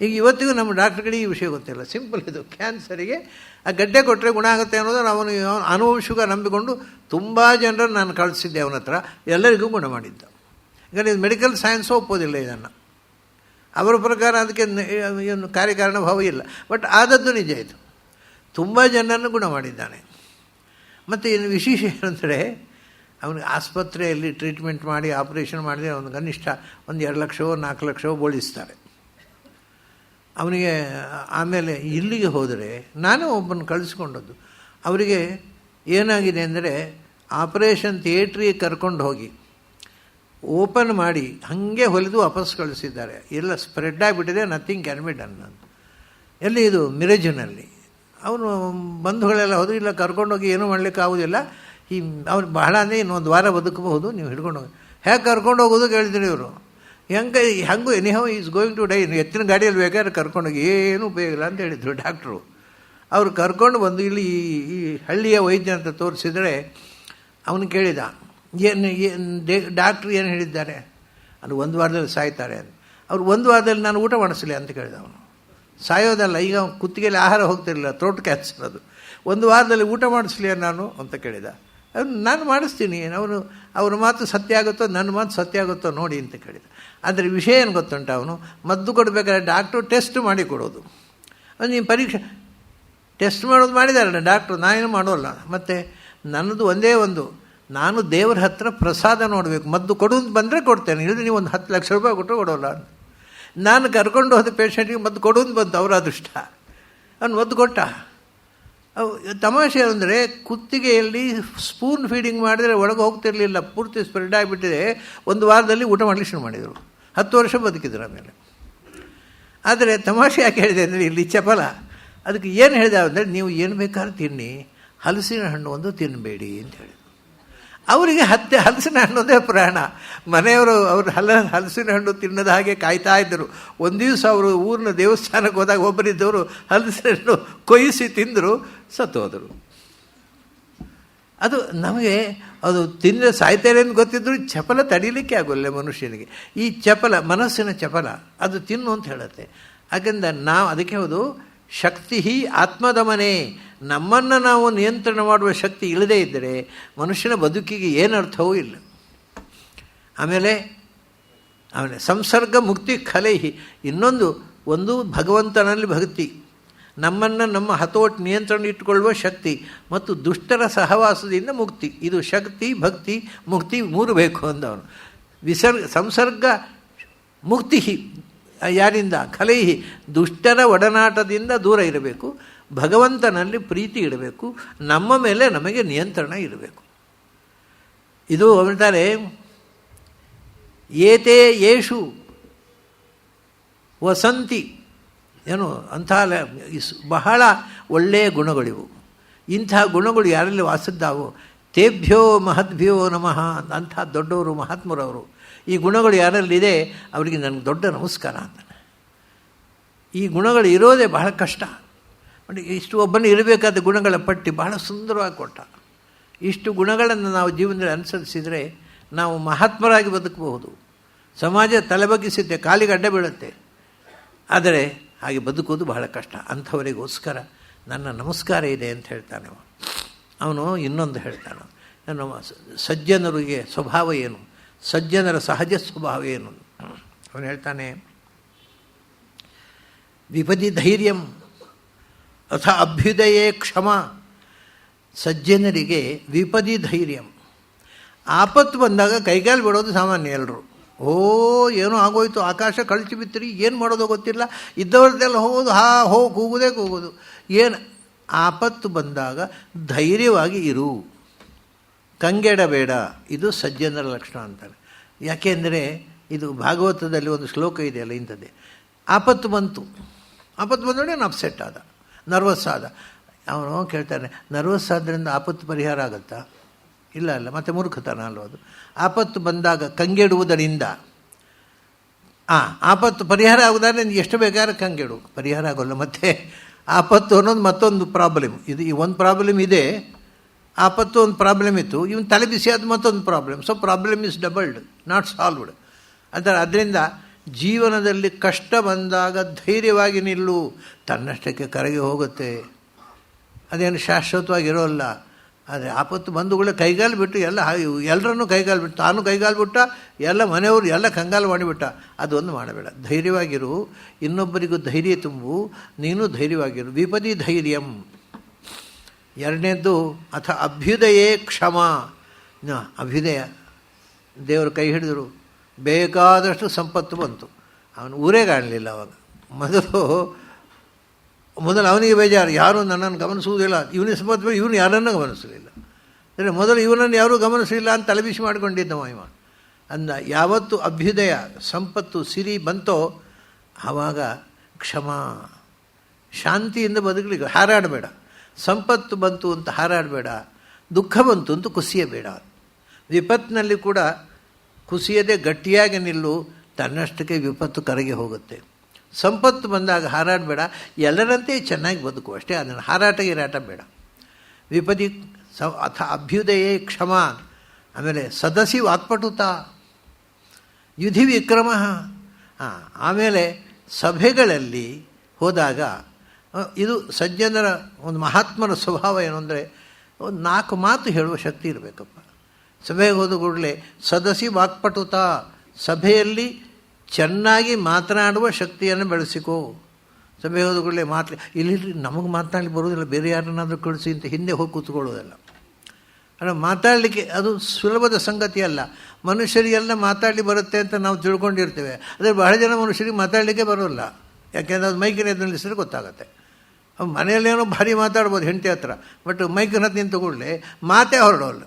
ಈಗ ಇವತ್ತಿಗೂ ನಮ್ಮ ಡಾಕ್ಟ್ರುಗಳಿಗೆ ಈ ವಿಷಯ ಗೊತ್ತಿಲ್ಲ. ಸಿಂಪಲ್ ಇದು, ಕ್ಯಾನ್ಸರಿಗೆ ಆ ಗಡ್ಡೆ ಕೊಟ್ಟರೆ ಗುಣ ಆಗುತ್ತೆ ಅನ್ನೋದನ್ನು ಅವನು ಅನುವಂಶಿಕ ನಂಬಿಕೊಂಡು ತುಂಬ ಜನರನ್ನು ನಾನು ಕಳಿಸಿದ್ದೆ ಅವನ ಹತ್ರ, ಎಲ್ಲರಿಗೂ ಗುಣ ಮಾಡಿದ್ದ. ಈಗ ಇದು ಮೆಡಿಕಲ್ ಸೈನ್ಸು ಒಪ್ಪೋದಿಲ್ಲ ಇದನ್ನು. ಅವರ ಪ್ರಕಾರ ಅದಕ್ಕೆ ಏನು ಕಾರ್ಯಕಾರಣ ಭಾವ ಇಲ್ಲ. ಬಟ್ ಆದದ್ದು ನಿಜ, ಇದು ತುಂಬ ಜನರನ್ನು ಗುಣ ಮಾಡಿದ್ದಾನೆ. ಮತ್ತು ಇನ್ನು ವಿಶೇಷ ಏನಂದರೆ ಅವನಿಗೆ ಆಸ್ಪತ್ರೆಯಲ್ಲಿ ಟ್ರೀಟ್ಮೆಂಟ್ ಮಾಡಿ ಆಪರೇಷನ್ ಮಾಡಿದರೆ ಅವನು ಕನಿಷ್ಠ ಒಂದು 2 ಲಕ್ಷವೋ 4 ಲಕ್ಷವೋ ಬೋಳಿಸ್ತಾರೆ ಅವನಿಗೆ. ಆಮೇಲೆ ಇಲ್ಲಿಗೆ ಹೋದರೆ ನಾನು ಒಬ್ಬನ ಕಳಿಸ್ಕೊಂಡದ್ದು. ಅವರಿಗೆ ಏನಾಗಿದೆ ಅಂದರೆ ಆಪರೇಷನ್ ಥಿಯೇಟ್ರಿಗೆ ಕರ್ಕೊಂಡು ಹೋಗಿ ಓಪನ್ ಮಾಡಿ ಹಾಗೆ ಹೊಲಿದು ವಾಪಸ್ ಕಳಿಸಿದ್ದಾರೆ. ಎಲ್ಲ ಸ್ಪ್ರೆಡ್ ಆಗಿಬಿಟ್ಟಿದೆ, ನಥಿಂಗ್ ಕ್ಯಾನ್ ಬಿ ಡನ್ ಅಂತ. ಎಲ್ಲಿ ಇದು ಮಿರಜಿನಲ್ಲಿ. ಅವನು ಬಂಧುಗಳೆಲ್ಲ ಹೋದ್ರು, ಇಲ್ಲ ಕರ್ಕೊಂಡೋಗಿ ಏನೂ ಮಾಡಲಿಕ್ಕೆ ಆಗೋದಿಲ್ಲ, ಈ ಅವ್ರು ಬಹಳ ಅಂದರೆ ಇನ್ನೊಂದು ವಾರ ಬದುಕಬಹುದು, ನೀವು ಹಿಡ್ಕೊಂಡು ಹೋಗಿ. ಹೇಗೆ ಕರ್ಕೊಂಡು ಹೋಗೋದು ಕೇಳಿದ್ರು ಇವರು. ಹೆಂಗೂ anyhow is going to die, ಎತ್ತಿನ ಗಾಡಿಯಲ್ಲಿ ಬೇಕಾದ್ರೆ ಕರ್ಕೊಂಡೋಗಿ ಏನೂ ಉಪಯೋಗ ಇಲ್ಲ ಅಂತ ಹೇಳಿದರು ಡಾಕ್ಟ್ರು. ಅವರು ಕರ್ಕೊಂಡು ಬಂದು ಇಲ್ಲಿ ಈ ಹಳ್ಳಿಯ ವೈದ್ಯ ಅಂತ ತೋರಿಸಿದರೆ ಅವನು ಕೇಳಿದ, ಡಾಕ್ಟ್ರು ಏನು ಹೇಳಿದ್ದಾರೆ? ಅದು 1 ವಾರದಲ್ಲಿ ಸಾಯ್ತಾರೆ ಅಂತ. ಅವ್ರು 1 ವಾರದಲ್ಲಿ ನಾನು ಊಟ ಮಾಡಿಸಲಿ ಅಂತ ಕೇಳಿದ. ಅವನು ಸಾಯೋದಲ್ಲ, ಈಗ ಕುತ್ತಿಗೆಯಲ್ಲಿ ಆಹಾರ ಹೋಗ್ತಿರಲಿಲ್ಲ, ಥ್ರೋಟ್ ಕ್ಯಾನ್ಸರ್ ಅದು. 1 ವಾರದಲ್ಲಿ ಊಟ ಮಾಡಿಸ್ಲಿ ನಾನು ಅಂತ ಕೇಳಿದ. ನಾನು ಮಾಡಿಸ್ತೀನಿ, ಅವ್ರ ಮಾತು ಸತ್ಯ ಆಗುತ್ತೋ ನನ್ನ ಮಾತು ಸತ್ಯ ಆಗುತ್ತೋ ನೋಡಿ ಅಂತ ಕೇಳಿದ. ಆದರೆ ವಿಷಯ ಏನು ಗೊತ್ತುಂಟ, ಅವನು ಮದ್ದು ಕೊಡಬೇಕಾದ್ರೆ ಡಾಕ್ಟ್ರು ಟೆಸ್ಟ್ ಮಾಡಿ ಕೊಡೋದು. ಅದು ನೀವು ಪರೀಕ್ಷೆ ಟೆಸ್ಟ್ ಮಾಡೋದು ಮಾಡಿದಾರಲ್ಲ ಡಾಕ್ಟ್ರು, ನಾನೇನು ಮಾಡೋಲ್ಲ. ಮತ್ತು ನನ್ನದು ಒಂದೇ ಒಂದು, ನಾನು ದೇವರ ಹತ್ರ ಪ್ರಸಾದ ನೋಡಬೇಕು. ಮದ್ದು ಕೊಡೋದು ಬಂದರೆ ಕೊಡ್ತೇನೆ, ಇಲ್ಲದೆ ನೀವು ಒಂದು 10 ಲಕ್ಷ ರೂಪಾಯಿ ಕೊಟ್ಟರು ಕೊಡೋಲ್ಲ ಅಂತ. ನಾನು ಕರ್ಕೊಂಡು ಹೋದ ಪೇಷಂಟಿಗೆ ಮದ್ದು ಕೊಡೋದು ಬಂತು, ಅವರ ಅದೃಷ್ಟ. ಅವನು ಮದ್ದು ಕೊಟ್ಟ. ತಮಾಷೆ ಅಂದರೆ ಕುತ್ತಿಗೆಯಲ್ಲಿ ಸ್ಪೂನ್ ಫೀಡಿಂಗ್ ಮಾಡಿದರೆ ಒಳಗೆ ಹೋಗ್ತಿರಲಿಲ್ಲ, ಪೂರ್ತಿ ಸ್ಪ್ರೆಡ್ ಆಗಿಬಿಟ್ಟಿದೆ. 1 ವಾರದಲ್ಲಿ ಊಟ ಮಾಡಲಿಕ್ಕೆ ಶುರು ಮಾಡಿದರು. 10 ವರ್ಷ ಬದುಕಿದ್ರು ಆಮೇಲೆ. ಆದರೆ ತಮಾಷೆ ಯಾಕೆ ಹೇಳಿದೆ ಅಂದರೆ ಇಲ್ಲಿ ಚಪಲ. ಅದಕ್ಕೆ ಏನು ಹೇಳಿದೆ ಅಂದರೆ, ನೀವು ಏನು ಬೇಕಾದ್ರೂ ತಿನ್ನಿ, ಹಲಸಿನ ಹಣ್ಣು ಒಂದು ತಿನ್ನಬೇಡಿ ಅಂತ ಹೇಳಿದ್ರು. ಅವರಿಗೆ ಹಲಸಿನ ಹಣ್ಣುದೇ ಪ್ರಾಣ. ಮನೆಯವರು ಅವರು ಹಲಸಿನ ಹಣ್ಣು ತಿನ್ನದ ಹಾಗೆ ಕಾಯ್ತಾ ಇದ್ದರು. ಒಂದು ದಿವಸ ಅವರು ಊರಿನ ದೇವಸ್ಥಾನಕ್ಕೆ ಹೋದಾಗ ಒಬ್ಬರಿದ್ದವರು ಹಲಸಿನ ಹಣ್ಣು ಕೊಯ್ಯಿಸಿ ತಿಂದರು, ಸತ್ತೋದರು. ಅದು ನಮಗೆ ಅದು ತಿಂದರೆ ಸಾಯ್ತಾರೆ ಅಂತ ಗೊತ್ತಿದ್ರು ಚಪಲ ತಡೀಲಿಕ್ಕೆ ಆಗೋಲ್ಲ ಮನುಷ್ಯನಿಗೆ. ಈ ಚಪಲ, ಮನಸ್ಸಿನ ಚಪಲ, ಅದು ತಿನ್ನು ಅಂತ ಹೇಳುತ್ತೆ. ಯಾಕೆಂದರೆ ನಾವು ಅದಕ್ಕೆ ಹೌದು ಶಕ್ತಿ ಆತ್ಮದಮನೆ, ನಮ್ಮನ್ನು ನಾವು ನಿಯಂತ್ರಣ ಮಾಡುವ ಶಕ್ತಿ ಇಲ್ಲದೇ ಇದ್ದರೆ ಮನುಷ್ಯನ ಬದುಕಿಗೆ ಏನು ಅರ್ಥವೂ ಇಲ್ಲ. ಆಮೇಲೆ ಸಂಸರ್ಗ ಮುಕ್ತಿ ಕಲೈಹಿ, ಒಂದು ಭಗವಂತನಲ್ಲಿ ಭಕ್ತಿ, ನಮ್ಮನ್ನು ನಮ್ಮ ಹತೋಟಿ ನಿಯಂತ್ರಣ ಇಟ್ಟುಕೊಳ್ಳುವ ಶಕ್ತಿ, ಮತ್ತು ದುಷ್ಟರ ಸಹವಾಸದಿಂದ ಮುಕ್ತಿ. ಇದು ಶಕ್ತಿ, ಭಕ್ತಿ, ಮುಕ್ತಿ ಮೂರು ಬೇಕು ಅಂದವನು. ಸಂಸರ್ಗ ಮುಕ್ತಿ ಯಾರಿಂದ? ಕಲೈಹಿ, ದುಷ್ಟರ ಒಡನಾಟದಿಂದ ದೂರ ಇರಬೇಕು, ಭಗವಂತನಲ್ಲಿ ಪ್ರೀತಿ ಇಡಬೇಕು, ನಮ್ಮ ಮೇಲೆ ನಮಗೆ ನಿಯಂತ್ರಣ ಇರಬೇಕು. ಇದು ಹೇಳ್ತಾರೆ, ಏತೇ ಯೇಷು ವಸಂತಿ, ಏನು ಅಂಥ ಬಹಳ ಒಳ್ಳೆಯ ಗುಣಗಳಿವು. ಇಂಥ ಗುಣಗಳು ಯಾರಲ್ಲಿ ವಾಸಿದ್ದಾವೋ ತೇಭ್ಯೋ ಮಹದ್ಭ್ಯೋ ನಮಃ, ಅಂಥ ದೊಡ್ಡವರು ಮಹಾತ್ಮರವರು. ಈ ಗುಣಗಳು ಯಾರಲ್ಲಿದೆ ಅವರಿಗೆ ನನಗೆ ದೊಡ್ಡ ನಮಸ್ಕಾರ ಅಂತಾನೆ. ಈ ಗುಣಗಳು ಇರೋದೇ ಬಹಳ ಕಷ್ಟ. ಇಷ್ಟು ಒಬ್ಬನು ಇರಬೇಕಾದ ಗುಣಗಳ ಪಟ್ಟಿ ಬಹಳ ಸುಂದರವಾಗಿ ಕೊಟ್ಟ. ಇಷ್ಟು ಗುಣಗಳನ್ನು ನಾವು ಜೀವನದಲ್ಲಿ ಅನುಸರಿಸಿದರೆ ನಾವು ಮಹಾತ್ಮರಾಗಿ ಬದುಕಬಹುದು. ಸಮಾಜ ತಲೆಬಗ್ಗಿಸುತ್ತೆ, ಕಾಲಿಗೆ ಅಡ್ಡ ಬೀಳುತ್ತೆ. ಆದರೆ ಹಾಗೆ ಬದುಕೋದು ಬಹಳ ಕಷ್ಟ. ಅಂಥವರಿಗೋಸ್ಕರ ನನ್ನ ನಮಸ್ಕಾರ ಇದೆ ಅಂತ ಹೇಳ್ತಾನೆ ಅವನು. ಇನ್ನೊಂದು ಹೇಳ್ತಾನೆ, ನನ್ನ ಸಜ್ಜನರಿಗೆ ಸ್ವಭಾವ ಏನು, ಸಜ್ಜನರ ಸಹಜ ಸ್ವಭಾವ ಏನು. ಅವನು ಹೇಳ್ತಾನೆ, ವಿಪದಿ ಧೈರ್ಯಂ ಅಥ ಅಭ್ಯುದಯೇ ಕ್ಷಮ. ಸಜ್ಜನರಿಗೆ ವಿಪದಿ ಧೈರ್ಯಂ, ಆಪತ್ತು ಬಂದಾಗ ಕೈಗಾಲು ಬಿಡೋದು ಸಾಮಾನ್ಯ. ಎಲ್ಲರೂ ಏನೋ ಆಗೋಯ್ತು, ಆಕಾಶ ಕಳಚಿ ಬಿತ್ತರಿ, ಏನು ಮಾಡೋದು ಗೊತ್ತಿಲ್ಲ, ಇದ್ದವ್ರದ್ದೆಲ್ಲ ಕೂಗುದೇ ಕೂಗೋದು. ಏನು ಆಪತ್ತು ಬಂದಾಗ ಧೈರ್ಯವಾಗಿ ಇರು, ಕಂಗೆಡಬೇಡ. ಇದು ಸಜ್ಜನರ ಲಕ್ಷಣ ಅಂತಾರೆ. ಯಾಕೆಂದರೆ ಇದು ಭಾಗವತದಲ್ಲಿ ಒಂದು ಶ್ಲೋಕ ಇದೆಯಲ್ಲ ಇಂಥದ್ದೇ. ಆಪತ್ತು ಬಂದೋಡೆ ಅವನು ಅಪ್ಸೆಟ್ ಆದ, ನರ್ವಸ್ ಆದ. ಅವನು ಕೇಳ್ತಾನೆ, ನರ್ವಸ್ ಆದ್ದರಿಂದ ಆಪತ್ತು ಪರಿಹಾರ ಆಗುತ್ತಾ? ಇಲ್ಲ, ಮತ್ತು ಮೂರ್ಖತನ ಅಲ್ವ ಅದು. ಆಪತ್ತು ಬಂದಾಗ ಕಂಗೆಡುವುದರಿಂದ ಆಪತ್ತು ಪರಿಹಾರ ಆಗೋದಾದ್ರೆ ಎಷ್ಟು ಬೇಕಾದ್ರೆ ಕಂಗೆಡು, ಪರಿಹಾರ ಆಗೋಲ್ಲ. ಮತ್ತು ಆಪತ್ತು ಅನ್ನೋದು ಮತ್ತೊಂದು ಪ್ರಾಬ್ಲಮ್. ಇದು ಈ ಒಂದು ಪ್ರಾಬ್ಲಮ್ ಇದೆ, ಆಪತ್ತು ಒಂದು ಪ್ರಾಬ್ಲಮ್ ಇತ್ತು, ಇವನು ತಲೆ ಬಿಸಿ ಆದ ಮತ್ತೊಂದು problem. So problem is doubled, not solved. ಅದರಿಂದ ಜೀವನದಲ್ಲಿ ಕಷ್ಟ ಬಂದಾಗ ಧೈರ್ಯವಾಗಿ ನಿಲ್ಲು, ತನ್ನಷ್ಟಕ್ಕೆ ಕರಗಿ ಹೋಗುತ್ತೆ, ಅದೇನು ಶಾಶ್ವತವಾಗಿರೋಲ್ಲ. ಆದರೆ ಆಪತ್ತು ಬಂಧುಗಳೇ ಕೈಗಾಲು ಬಿಟ್ಟು ಎಲ್ಲರನ್ನೂ ಕೈಗಾಲು ಬಿಟ್ಟು, ತಾನು ಕೈಗಾಲು ಬಿಟ್ಟ, ಎಲ್ಲ ಮನೆಯವರು ಎಲ್ಲ ಕಂಗಾಲು ಮಾಡಿಬಿಟ್ಟ. ಅದೊಂದು ಮಾಡಬೇಡ, ಧೈರ್ಯವಾಗಿರು, ಇನ್ನೊಬ್ಬರಿಗೂ ಧೈರ್ಯ ತುಂಬು, ನೀನು ಧೈರ್ಯವಾಗಿರು. ವಿಪದಿ ಧೈರ್ಯಂ. ಎರಡನೇದ್ದು ಅಥ ಅಭ್ಯುದಯೇ ಕ್ಷಮ. ಅಭ್ಯುದಯ, ದೇವರು ಕೈ ಹಿಡಿದರು, ಬೇಕಾದಷ್ಟು ಸಂಪತ್ತು ಬಂತು, ಅವನು ಊರೇ ಕಾಣಲಿಲ್ಲ. ಅವಾಗ ಮೊದಲು ಅವನಿಗೆ ಬೇಜಾರು, ಯಾರೂ ನನ್ನನ್ನು ಗಮನಿಸುವುದಿಲ್ಲ, ಇವನಿಗೆ ಸಂಪತ್ತು, ಇವನು ಯಾರನ್ನೂ ಗಮನಿಸಲಿಲ್ಲ. ಅಂದರೆ ಮೊದಲು ಇವನನ್ನು ಯಾರೂ ಗಮನಿಸಲಿಲ್ಲ ಅಂತ ತಲೆಬಿಸಿ ಮಾಡಿಕೊಂಡಿದ್ದವ ಇವ. ಯಾವತ್ತು ಅಭ್ಯುದಯ, ಸಂಪತ್ತು, ಸಿರಿ ಬಂತೋ ಆವಾಗ ಕ್ಷಮ, ಶಾಂತಿಯಿಂದ ಬದುಕಲಿಕ್ಕೆ ಹಾರಾಡಬೇಡ. ಸಂಪತ್ತು ಬಂತು ಅಂತ ಹಾರಾಡಬೇಡ, ದುಃಖ ಬಂತು ಅಂತ ಕುಸಿಯಬೇಡ. ವಿಪತ್ತಿನಲ್ಲಿ ಕೂಡ ಕುಸಿಯದೆ ಗಟ್ಟಿಯಾಗಿ ನಿಲ್ಲು, ತನ್ನಷ್ಟಕ್ಕೆ ವಿಪತ್ತು ಕರಗಿ ಹೋಗುತ್ತೆ. ಸಂಪತ್ತು ಬಂದಾಗ ಹಾರಾಡಬೇಡ, ಎಲ್ಲರಂತೆ ಚೆನ್ನಾಗಿ ಬದುಕು ಅಷ್ಟೇ, ಅದನ್ನು ಹಾರಾಟ ಬೇಡ. ವಿಪದಿ ಅಥ ಅಭ್ಯುದಯೇ ಕ್ಷಮ. ಆಮೇಲೆ ಸದಸಿ ವಾಕ್ಪಟುತ ಯುಧಿ ವಿಕ್ರಮ. ಆಮೇಲೆ ಸಭೆಗಳಲ್ಲಿ ಹೋದಾಗ ಇದು ಸಜ್ಜನರ ಒಂದು ಮಹಾತ್ಮರ ಸ್ವಭಾವ ಏನು ಅಂದರೆ, ಒಂದು 4 ಮಾತು ಹೇಳುವ ಶಕ್ತಿ ಇರಬೇಕಪ್ಪ. ಸಭೆಗೆ ಹೋದ ಕೂಡಲೇ ಸದಸಿ ವಾಕ್ಪಟುತ, ಸಭೆಯಲ್ಲಿ ಚೆನ್ನಾಗಿ ಮಾತನಾಡುವ ಶಕ್ತಿಯನ್ನು ಬೆಳೆಸಿಕೋ. ಸಭೆಗೆ ಹೋದ ಕೂಡಲೇ ಇಲ್ಲಿ ನಮಗೆ ಮಾತನಾಡಲಿ ಬರೋದಿಲ್ಲ, ಬೇರೆ ಯಾರನ್ನಾದರೂ ಕಳಿಸಿ ಅಂತ ಹಿಂದೆ ಹೋಗಿ ಕೂತ್ಕೊಳ್ಳೋದಲ್ಲ. ಅಂದರೆ ಮಾತಾಡಲಿಕ್ಕೆ ಅದು ಸುಲಭದ ಸಂಗತಿ ಅಲ್ಲ. ಮನುಷ್ಯರಿಗೆಲ್ಲ ಮಾತಾಡಲಿ ಬರುತ್ತೆ ಅಂತ ನಾವು ತಿಳ್ಕೊಂಡಿರ್ತೇವೆ, ಆದರೆ ಬಹಳ ಜನ ಮನುಷ್ಯರಿಗೆ ಮಾತಾಡಲಿಕ್ಕೆ ಬರೋಲ್ಲ. ಯಾಕೆಂದರೆ ಅದು ಮೈಕಿನ ಎದ್ದು ನಿಲ್ಲಿಸಿದ್ರೆ ಗೊತ್ತಾಗುತ್ತೆ. ಮನೆಯಲ್ಲೇನೋ ಭಾರಿ ಮಾತಾಡ್ಬೋದು ಹೆಂಡತಿ ಹತ್ರ, ಬಟ್ ಮೈಕಿನ ಹತ್ರ ನಿಂತು ಕೂಡಲೇ ಮಾತೇ ಹೊರಡೋಲ್ಲ.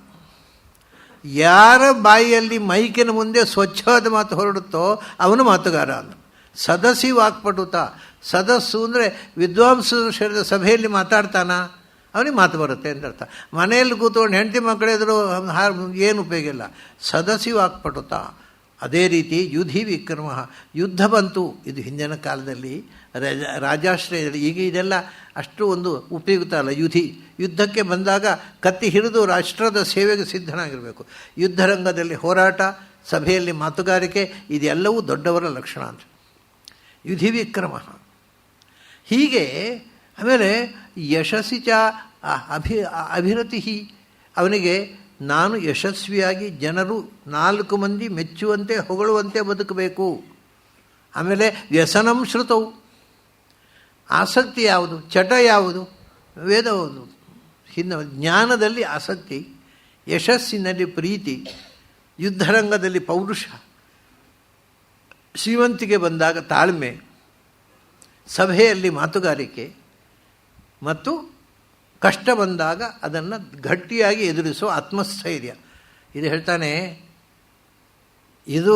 ಯಾರ ಬಾಯಿಯಲ್ಲಿ ಮೈಕಿನ ಮುಂದೆ ಸ್ವಚ್ಛವಾದ ಮಾತು ಹೊರಡುತ್ತೋ ಅವನು ಮಾತುಗಾರ ಅಂತ. ಸದಸಿ ವಾಕ್ಪಟುತ, ಸದಸ್ಸು ಅಂದರೆ ವಿದ್ವಾಂಸರು ಸೇರಿದ ಸಭೆಯಲ್ಲಿ ಮಾತಾಡ್ತಾನ, ಅವನಿಗೆ ಮಾತು ಬರುತ್ತೆ ಅಂತ ಅರ್ಥ. ಮನೆಯಲ್ಲಿ ಕೂತ್ಕೊಂಡು ಹೆಂಡತಿ ಮಕ್ಕಳೆದ್ರು ಏನು ಉಪಯೋಗ ಇಲ್ಲ. ಸದಸಿ ವಾಕ್ಪಟುತ. ಅದೇ ರೀತಿ ಯುಧಿ ವಿಕ್ರಮ, ಯುದ್ಧ ಬಂತು. ಇದು ಹಿಂದಿನ ಕಾಲದಲ್ಲಿ ರಾಜಾಶ್ರಯದಲ್ಲಿ. ಈಗ ಇದೆಲ್ಲ ಅಷ್ಟು ಒಂದು ಉಪಯುಕ್ತ ಅಲ್ಲ. ಯುದ್ಧಕ್ಕೆ ಬಂದಾಗ ಕತ್ತಿ ಹಿಡಿದು ರಾಷ್ಟ್ರದ ಸೇವೆಗೆ ಸಿದ್ಧನಾಗಿರಬೇಕು. ಯುದ್ಧರಂಗದಲ್ಲಿ ಹೋರಾಟ, ಸಭೆಯಲ್ಲಿ ಮಾತುಗಾರಿಕೆ, ಇದೆಲ್ಲವೂ ದೊಡ್ಡವರ ಲಕ್ಷಣ ಅಂತ. ಯುಧಿ ವಿಕ್ರಮ. ಹೀಗೆ ಆಮೇಲೆ ಯಶಸ್ಸಿ ಚ ಅಭಿರತಿ. ಅವನಿಗೆ ನಾನು ಯಶಸ್ವಿಯಾಗಿ ಜನರು 4 ಮಂದಿ ಮೆಚ್ಚುವಂತೆ ಹೊಗಳುವಂತೆ ಬದುಕಬೇಕು. ಆಮೇಲೆ ವ್ಯಸನಂ ಶ್ರುತವು. ಆಸಕ್ತಿ ಯಾವುದು? ಚಟ ಯಾವುದು? ವೇದ ಯಾವುದು? ಜ್ಞಾನದಲ್ಲಿ ಆಸಕ್ತಿ, ಯಶಸ್ಸಿನಲ್ಲಿ ಪ್ರೀತಿ, ಯುದ್ಧರಂಗದಲ್ಲಿ ಪೌರುಷ, ಶ್ರೀಮಂತಿಗೆ ಬಂದಾಗ ತಾಳ್ಮೆ, ಸಭೆಯಲ್ಲಿ ಮಾತುಗಾರಿಕೆ ಮತ್ತು ಕಷ್ಟ ಬಂದಾಗ ಅದನ್ನು ಗಟ್ಟಿಯಾಗಿ ಎದುರಿಸೋ ಆತ್ಮಸ್ಥೈರ್ಯ. ಇದು ಹೇಳ್ತಾನೆ, ಇದು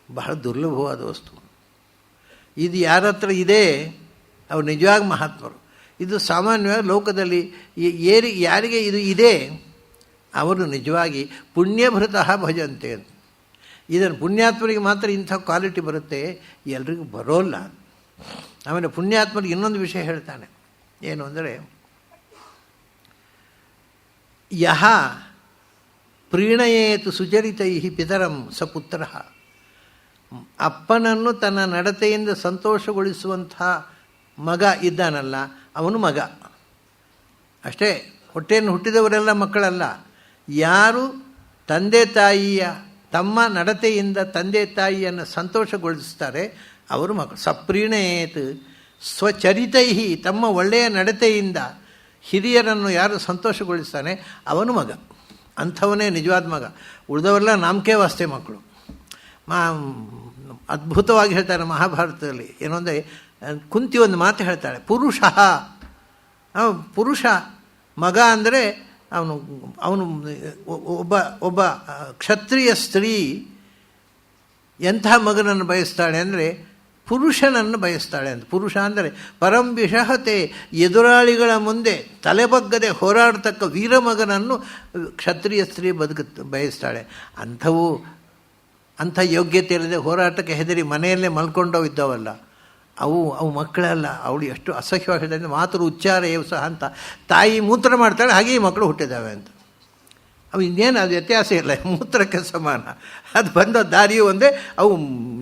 ಬಹಳ ದುರ್ಲಭವಾದ ವಸ್ತು. ಇದು ಯಾರ ಹತ್ರ ಇದೆ ಅವ್ರು ನಿಜವಾಗಿ ಮಹಾತ್ಮರು. ಇದು ಸಾಮಾನ್ಯವಾಗಿ ಲೋಕದಲ್ಲಿ ಯಾರಿಗೆ ಇದು ಇದೆ ಅವರು ನಿಜವಾಗಿ ಪುಣ್ಯಭೃತಃ ಭಜಂತೆ ಅಂತ. ಇದನ್ನು ಪುಣ್ಯಾತ್ಮರಿಗೆ ಮಾತ್ರ ಇಂಥ ಕ್ವಾಲಿಟಿ ಬರುತ್ತೆ, ಎಲ್ರಿಗೂ ಬರೋಲ್ಲ. ಆಮೇಲೆ ಪುಣ್ಯಾತ್ಮರಿಗೆ ಇನ್ನೊಂದು ವಿಷಯ ಹೇಳ್ತಾನೆ. ಏನು ಅಂದರೆ, ಯಹ ಪ್ರೀಣಯೇತು ಸುಚರಿತೈ ಪಿತರಂ ಸ ಪುತ್ರ. ಅಪ್ಪನನ್ನು ತನ್ನ ನಡತೆಯಿಂದ ಸಂತೋಷಗೊಳಿಸುವಂಥ ಮಗ ಇದ್ದಾನಲ್ಲ, ಅವನು ಮಗ ಅಷ್ಟೇ. ಹೊಟ್ಟೆಯನ್ನು ಹುಟ್ಟಿದವರೆಲ್ಲ ಮಕ್ಕಳಲ್ಲ. ಯಾರು ತಂದೆ ತಾಯಿಯ ತಮ್ಮ ನಡತೆಯಿಂದ ತಂದೆ ತಾಯಿಯನ್ನು ಸಂತೋಷಗೊಳಿಸ್ತಾರೆ ಅವರು ಮಕ್ಕಳು. ಸಪ್ರೀಣಯೇತ್ ಸ್ವಚರಿತೈ. ತಮ್ಮ ಒಳ್ಳೆಯ ನಡತೆಯಿಂದ ಹಿರಿಯರನ್ನು ಯಾರು ಸಂತೋಷಗೊಳಿಸ್ತಾನೆ ಅವನು ಮಗ. ಅಂಥವನೇ ನಿಜವಾದ ಮಗ. ಉಳಿದವರೆಲ್ಲ ನಾಮಕೆ ವಾಸ್ತೆ ಮಕ್ಕಳು. ಅದ್ಭುತವಾಗಿ ಹೇಳ್ತಾರೆ ಮಹಾಭಾರತದಲ್ಲಿ. ಏನು ಅಂದರೆ, ಕುಂತಿ ಒಂದು ಮಾತು ಹೇಳ್ತಾಳೆ, ಪುರುಷ ಮಗ ಅಂದರೆ ಅವನು ಒಬ್ಬ ಕ್ಷತ್ರಿಯ ಸ್ತ್ರೀ ಎಂಥ ಮಗನನ್ನು ಬಯಸ್ತಾಳೆ ಅಂದರೆ ಪುರುಷನನ್ನು ಬಯಸ್ತಾಳೆ ಅಂತ. ಪುರುಷ ಅಂದರೆ ಪರಂ ವಿಷಹತೆ, ಎದುರಾಳಿಗಳ ಮುಂದೆ ತಲೆಬಗ್ಗದೆ ಹೋರಾಡ್ತಕ್ಕ ವೀರಮಗನನ್ನು ಕ್ಷತ್ರಿಯ ಸ್ತ್ರೀ ಬಯಸ್ತಾಳೆ. ಅಂಥ ಯೋಗ್ಯತೆ ಇಲ್ಲದೆ ಹೋರಾಟಕ್ಕೆ ಹೆದರಿ ಮನೆಯಲ್ಲೇ ಮಲ್ಕೊಂಡವು ಇದ್ದಾವಲ್ಲ, ಅವು ಮಕ್ಕಳಲ್ಲ. ಅವಳು ಎಷ್ಟು ಅಸಹ್ಯವಾಗಿ ಹೇಳಿದ್ರೆ, ಮಾತೃ ಉಚ್ಚಾರ ಏವು ಸಹ ಅಂತ. ತಾಯಿ ಮೂತ್ರ ಮಾಡ್ತಾಳೆ, ಹಾಗೆ ಈ ಮಕ್ಕಳು ಹುಟ್ಟಿದ್ದಾವೆ ಅಂತ. ಅವು ಇನ್ನೇನು ಅದು ವ್ಯತ್ಯಾಸ ಇಲ್ಲ, ಮೂತ್ರಕ್ಕೆ ಸಮಾನ. ಅದು ಬಂದ ದಾರಿಯೂ ಒಂದೇ. ಅವು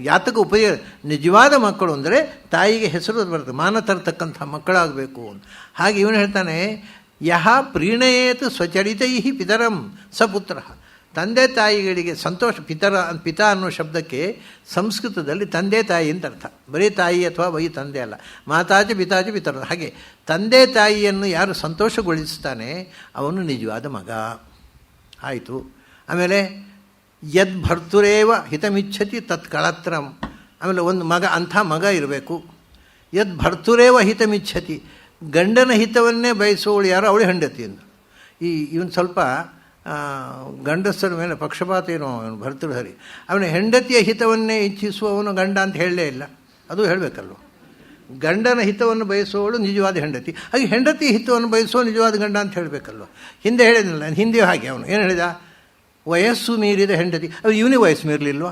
ಯಾತಕ ಉಪಯೋಗ. ನಿಜವಾದ ಮಕ್ಕಳು ಅಂದರೆ ತಾಯಿಗೆ ಹೆಸರು ಬರ್ತದೆ, ಮಾನ ತರತಕ್ಕಂಥ ಮಕ್ಕಳಾಗಬೇಕು ಅಂತ. ಹಾಗೆ ಇವನು ಹೇಳ್ತಾನೆ, ಯಹ ಪ್ರೀಣಯೇತು ಸ್ವಚರಿತೈ ಪಿತರಂ ಸ ಪುತ್ರ. ತಂದೆ ತಾಯಿಗಳಿಗೆ ಸಂತೋಷ. ಪಿತಾ ಅನ್ನೋ ಶಬ್ದಕ್ಕೆ ಸಂಸ್ಕೃತದಲ್ಲಿ ತಂದೆ ತಾಯಿ ಅಂತ ಅರ್ಥ. ಬರೀ ತಾಯಿ ಅಥವಾ ಬರೀ ತಂದೆ ಅಲ್ಲ. ಮಾತಾಜ ಪಿತಾಜ ಪಿತರ. ಹಾಗೆ ತಂದೆ ತಾಯಿಯನ್ನು ಯಾರು ಸಂತೋಷಗೊಳಿಸ್ತಾನೆ ಅವನು ನಿಜವಾದ ಮಗ ಆಯಿತು. ಆಮೇಲೆ ಯದ್ ಭರ್ತುರೇವ ಹಿತಮಿಚ್ಛತಿ ತತ್ ಕಳತ್ರಂ. ಆಮೇಲೆ ಒಂದು ಮಗ, ಅಂಥ ಮಗ ಇರಬೇಕು. ಯದ್ ಭರ್ತುರೇವ ಹಿತಮಿಚ್ಛತಿ. ಗಂಡನ ಹಿತವನ್ನೇ ಬಯಸುವವಳು ಯಾರು? ಅವಳು ಹೆಂಡತಿ ಅಂತ. ಇವನು ಸ್ವಲ್ಪ ಗಂಡಸರ ಮೇಲೆ ಪಕ್ಷಪಾತ ಏನೋ ಅವನು ಭರ್ತೃಹರಿ. ಅವನ ಹೆಂಡತಿಯ ಹಿತವನ್ನೇ ಇಚ್ಛಿಸುವವನು ಗಂಡ ಅಂತ ಹೇಳಲೇ ಇಲ್ಲ. ಅದು ಹೇಳಬೇಕಲ್ವ. ಗಂಡನ ಹಿತವನ್ನು ಬಯಸುವವಳು ನಿಜವಾದ ಹೆಂಡತಿ. ಹಾಗೆ ಹೆಂಡತಿ ಹಿತವನ್ನು ಬಯಸುವ ನಿಜವಾದ ಗಂಡ ಅಂತ ಹೇಳಬೇಕಲ್ವ. ಹಿಂದೆ ಹೇಳಿದ್ನಲ್ಲ, ಹಿಂದೆ ಹಾಗೆ ಅವನು ಏನು ಹೇಳಿದ, ವಯಸ್ಸು ಮೀರಿದ ಹೆಂಡತಿ. ಅದು ಇವನಿಗೆ ವಯಸ್ಸು ಮೀರಲಿಲ್ವ?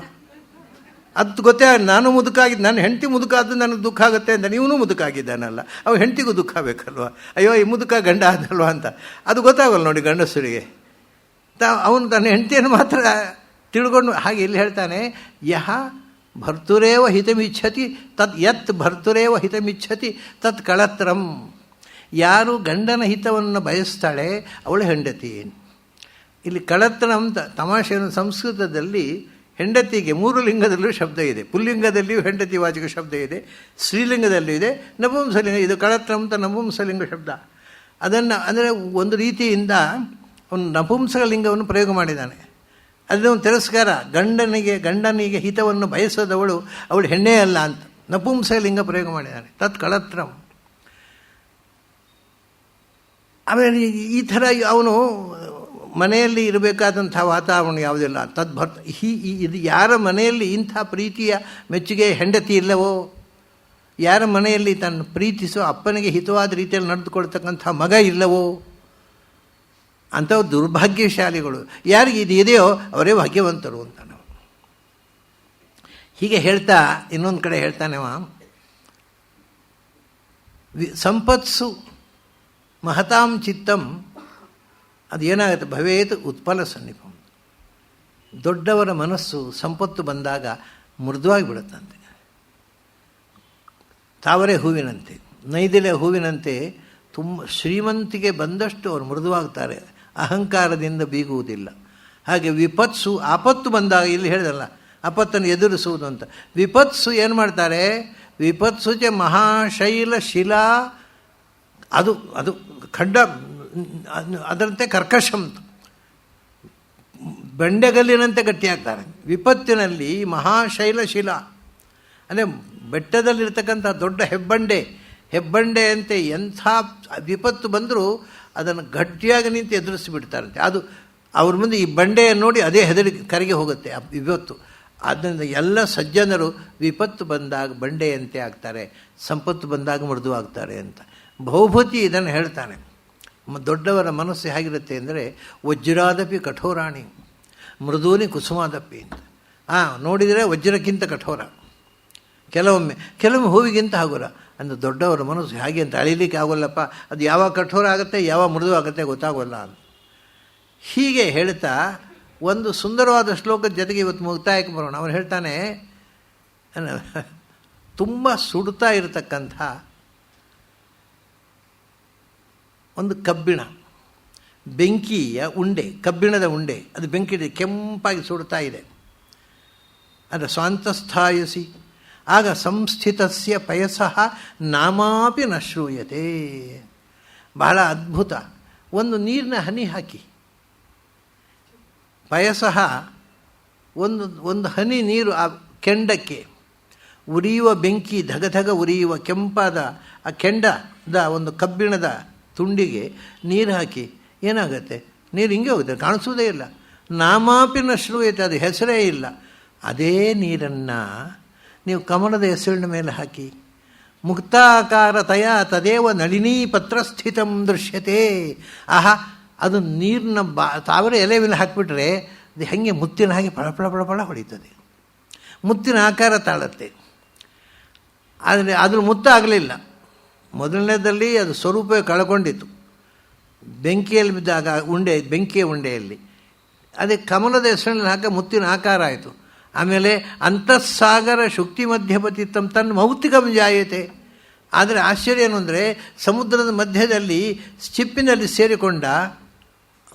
ಅದು ಗೊತ್ತೇ. ನಾನು ಮುದುಕಾಗಿದ್ದು, ನನ್ನ ಹೆಂಡತಿ ಮುದುಕಾದ್ದು ನನಗೆ ದುಃಖ ಆಗುತ್ತೆ ಅಂತ. ಇವನು ಮುದುಕಾಗಿದ್ದಾನಲ್ಲ, ಅವ ಹೆಂಡತಿಗೂ ದುಃಖ ಬೇಕಲ್ವ. ಅಯ್ಯೋ ಈ ಮುದುಕ ಗಂಡ ಆದಲ್ವ ಅಂತ. ಅದು ಗೊತ್ತಾಗಲ್ಲ ನೋಡಿ ಗಂಡಸರಿಗೆ. ಅವನು ತನ್ನ ಹೆಂಡತಿಯನ್ನು ಮಾತ್ರ ತಿಳ್ಕೊಂಡು. ಹಾಗೆ ಇಲ್ಲಿ ಹೇಳ್ತಾನೆ, ಯಹ ಭರ್ತುರೇವ ಹಿತಮಿಚ್ಛತಿ ಯತ್ ಭರ್ತುರೇವ ಹಿತಮಿಚ್ಛತಿ ತತ್ ಕಳತ್ರಂ. ಯಾರು ಗಂಡನ ಹಿತವನ್ನು ಬಯಸ್ತಾಳೆ ಅವಳು ಹೆಂಡತಿ. ಇಲ್ಲಿ ಕಳತ್ರಂ ತಮಾಷೆಯನ್ನು ಸಂಸ್ಕೃತದಲ್ಲಿ ಹೆಂಡತಿಗೆ 3 ಲಿಂಗದಲ್ಲೂ ಶಬ್ದ ಇದೆ. ಪುಲ್ಲಿಂಗದಲ್ಲಿಯೂ ಹೆಂಡತಿ ವಾಚಕ ಶಬ್ದ ಇದೆ, ಸ್ತ್ರೀಲಿಂಗದಲ್ಲೂ ಇದೆ, ನಪುಂಸಲಿಂಗ. ಇದು ಕಳತ್ರಂ ಅಂತ ನಪುಂಸಲಿಂಗ ಶಬ್ದ. ಅದನ್ನು ಅಂದರೆ ಒಂದು ರೀತಿಯಿಂದ ಅವನು ನಪುಂಸಕಲಿಂಗವನ್ನು ಪ್ರಯೋಗ ಮಾಡಿದ್ದಾನೆ. ಅದನ್ನು ತಿರಸ್ಕಾರ. ಗಂಡನಿಗೆ ಹಿತವನ್ನು ಬಯಸದವಳು ಅವಳು ಹೆಣ್ಣೇ ಅಲ್ಲ ಅಂತ ನಪುಂಸಕಲಿಂಗ ಪ್ರಯೋಗ ಮಾಡಿದ್ದಾನೆ. ತತ್ ಕಳತ್ರಂ. ಆಮೇಲೆ ಈ ಥರ ಅವನು ಮನೆಯಲ್ಲಿ ಇರಬೇಕಾದಂಥ ವಾತಾವರಣ ಯಾವುದಿಲ್ಲ. ಇದು ಯಾರ ಮನೆಯಲ್ಲಿ ಇಂಥ ಪ್ರೀತಿಯ ಮೆಚ್ಚುಗೆ ಹೆಂಡತಿ ಇಲ್ಲವೋ, ಯಾರ ಮನೆಯಲ್ಲಿ ತನ್ನ ಪ್ರೀತಿಸೋ ಅಪ್ಪನಿಗೆ ಹಿತವಾದ ರೀತಿಯಲ್ಲಿ ನಡೆದುಕೊಳ್ತಕ್ಕಂಥ ಮಗ ಇಲ್ಲವೋ ಅಂಥವು ದುರ್ಭಾಗ್ಯಶಾಲಿಗಳು. ಯಾರಿಗೆ ಇದು ಇದೆಯೋ ಅವರೇ ಭಾಗ್ಯವಂತರು ಅಂತ ನಾವು ಹೀಗೆ ಹೇಳ್ತಾ ಇನ್ನೊಂದು ಕಡೆ ಹೇಳ್ತಾನೆ ಸಂಪತ್ಸು ಮಹತಾಂ ಚಿತ್ತಂ ಅದು ಏನಾಗುತ್ತೆ ಭವೇತ್ ಉತ್ಪಲ ಸನ್ನಿಪಂ. ದೊಡ್ಡವರ ಮನಸ್ಸು ಸಂಪತ್ತು ಬಂದಾಗ ಮೃದುವಾಗಿ ಬಿಡುತ್ತಂತೆ, ತಾವರೆ ಹೂವಿನಂತೆ, ನೈದಿಲೆ ಹೂವಿನಂತೆ. ಶ್ರೀಮಂತಿಗೆ ಬಂದಷ್ಟು ಅವರು ಮೃದುವಾಗ್ತಾರೆ, ಅಹಂಕಾರದಿಂದ ಬೀಗುವುದಿಲ್ಲ. ಹಾಗೆ ವಿಪತ್ಸು ಆಪತ್ತು ಬಂದಾಗ ಇಲ್ಲಿ ಹೇಳಿದಲ್ಲ ಆಪತ್ತನ್ನು ಎದುರಿಸುವುದು ಅಂತ. ವಿಪತ್ಸು ಏನು ಮಾಡ್ತಾರೆ, ವಿಪತ್ಸು ಚ ಮಹಾಶೈಲ ಶಿಲಾ, ಅದು ಅದು ಖಂಡ ಅದರಂತೆ ಕರ್ಕಶಂ, ಬೆಂಡೆಗಲ್ಲಿನಂತೆ ಗಟ್ಟಿಯಾಗ್ತಾರೆ. ವಿಪತ್ತಿನಲ್ಲಿ ಮಹಾಶೈಲ ಶಿಲಾ ಅಂದರೆ ಬೆಟ್ಟದಲ್ಲಿರ್ತಕ್ಕಂಥ ದೊಡ್ಡ ಹೆಬ್ಬಂಡೆ ಅಂತೆ ಎಂಥ ವಿಪತ್ತು ಬಂದರೂ ಅದನ್ನು ಗಟ್ಟಿಯಾಗಿ ನಿಂತು ಎದುರಿಸಿಬಿಡ್ತಾರಂತೆ. ಅದು ಅವ್ರ ಮುಂದೆ ಈ ಬಂಡೆಯನ್ನು ನೋಡಿ ಅದೇ ಹೆದರಿ ಕರಗಿ ಹೋಗುತ್ತೆ ಆ ವಿಪತ್ತು. ಆದ್ದರಿಂದ ಎಲ್ಲ ಸಜ್ಜನರು ವಿಪತ್ತು ಬಂದಾಗ ಬಂಡೆಯಂತೆ ಆಗ್ತಾರೆ, ಸಂಪತ್ತು ಬಂದಾಗ ಮೃದು ಆಗ್ತಾರೆ ಅಂತ. ಭೌಭೂತಿ ಇದನ್ನು ಹೇಳ್ತಾನೆ. ದೊಡ್ಡವರ ಮನಸ್ಸು ಹೇಗಿರುತ್ತೆ ಅಂದರೆ ವಜ್ರಾದಪಿ ಕಠೋರಾಣಿ ಮೃದೂನಿ ಕುಸುಮಾದಪಿ ಅಂತ. ನೋಡಿದರೆ ವಜ್ರಕ್ಕಿಂತ ಕಠೋರ, ಕೆಲವೊಮ್ಮೆ ಹೂವಿಗಿಂತ ಹಗುರ. ಅಂದರೆ ದೊಡ್ಡವರ ಮನಸ್ಸು ಹೇಗೆ ಅಂತ ಅಳಿಲಿಕ್ಕೆ ಆಗೋಲ್ಲಪ್ಪ, ಅದು ಯಾವಾಗ ಕಠೋರ ಆಗುತ್ತೆ ಯಾವಾಗ ಮೃದು ಆಗುತ್ತೆ ಗೊತ್ತಾಗೋಲ್ಲ ಅಂತ. ಹೀಗೆ ಹೇಳ್ತಾ ಒಂದು ಸುಂದರವಾದ ಶ್ಲೋಕದ ಜೊತೆಗೆ ಇವತ್ತು ಮುಕ್ತಾಯಕ್ಕೆ ಬರೋಣ. ಅವನು ಹೇಳ್ತಾನೆ, ತುಂಬ ಸುಡ್ತಾ ಇರತಕ್ಕಂಥ ಒಂದು ಕಬ್ಬಿಣ, ಬೆಂಕಿಯ ಉಂಡೆ, ಕಬ್ಬಿಣದ ಉಂಡೆ, ಅದು ಬೆಂಕಿ ಕೆಂಪಾಗಿ ಸುಡ್ತಾ ಇದೆ. ಅದು ಸ್ವಾಂತಸ್ಥಾಯಸಿ ಆಗ ಸಂಸ್ಥಿತಸ್ಯ ಪಯಸಃ ನಾಮಾಪಿ ನ ಶ್ರೂಯತೆ. ಬಹಳ ಅದ್ಭುತ. ಒಂದು ನೀರಿನ ಹನಿ ಹಾಕಿ, ಪಯಸಃ ಒಂದು ಹನಿ ನೀರು ಆ ಕೆಂಡಕ್ಕೆ, ಉರಿಯುವ ಬೆಂಕಿ ಧಗಧಗ ಉರಿಯುವ ಕೆಂಪಾದ ಆ ಕೆಂಡದ ಒಂದು ಕಬ್ಬಿಣದ ತುಂಡಿಗೆ ನೀರು ಹಾಕಿ ಏನಾಗುತ್ತೆ, ನೀರು ಹಿಂಗೆ ಹೋಗುತ್ತೆ, ಕಾಣಿಸೋದೇ ಇಲ್ಲ. ನಾಮಾಪಿ ನ ಶ್ರೂಯತೆ, ಅದು ಹೆಸರೇ ಇಲ್ಲ. ಅದೇ ನೀರನ್ನು ನೀವು ಕಮಲದ ಹೆಸರಿನ ಮೇಲೆ ಹಾಕಿ, ಮುಕ್ತಾಕಾರತಯ ತದೇವ ನಳಿನೀ ಪತ್ರಸ್ಥಿತಂ ದೃಶ್ಯತೆ. ಆಹಾ, ಅದು ನೀರಿನ ತಾವರೆ ಎಲೆ ಮೇಲೆ ಹಾಕಿಬಿಟ್ರೆ ಅದು ಹೆಂಗೆ ಮುತ್ತಿನ ಹಾಗೆ ಫಳ ಹೊಡೀತದೆ, ಮುತ್ತಿನ ಆಕಾರ ತಾಳುತ್ತೆ. ಆದರೆ ಅದ್ರ ಮುತ್ತಾಗಲಿಲ್ಲ. ಮೊದಲನೇದಲ್ಲಿ ಅದು ಸ್ವರೂಪವೇ ಕಳ್ಕೊಂಡಿತ್ತು, ಬೆಂಕಿಯಲ್ಲಿ ಬಿದ್ದಾಗ ಬೆಂಕಿಯ ಉಂಡೆಯಲ್ಲಿ. ಅದೇ ಕಮಲದ ಹೆಸರಿನಲ್ಲಿ ಹಾಕಿ ಮುತ್ತಿನ ಆಕಾರ ಆಯಿತು. ಆಮೇಲೆ ಅಂತಃಸಾಗರ ಶುಕ್ತಿ ಮಧ್ಯಪತಿತ್ತಂ ತನ್ನ ಮೌಕ್ತಿಕಂ ಜಾಯತೆ. ಆದರೆ ಆಶ್ಚರ್ಯ ಏನು ಅಂದರೆ ಸಮುದ್ರದ ಮಧ್ಯದಲ್ಲಿ ಚಿಪ್ಪಿನಲ್ಲಿ ಸೇರಿಕೊಂಡ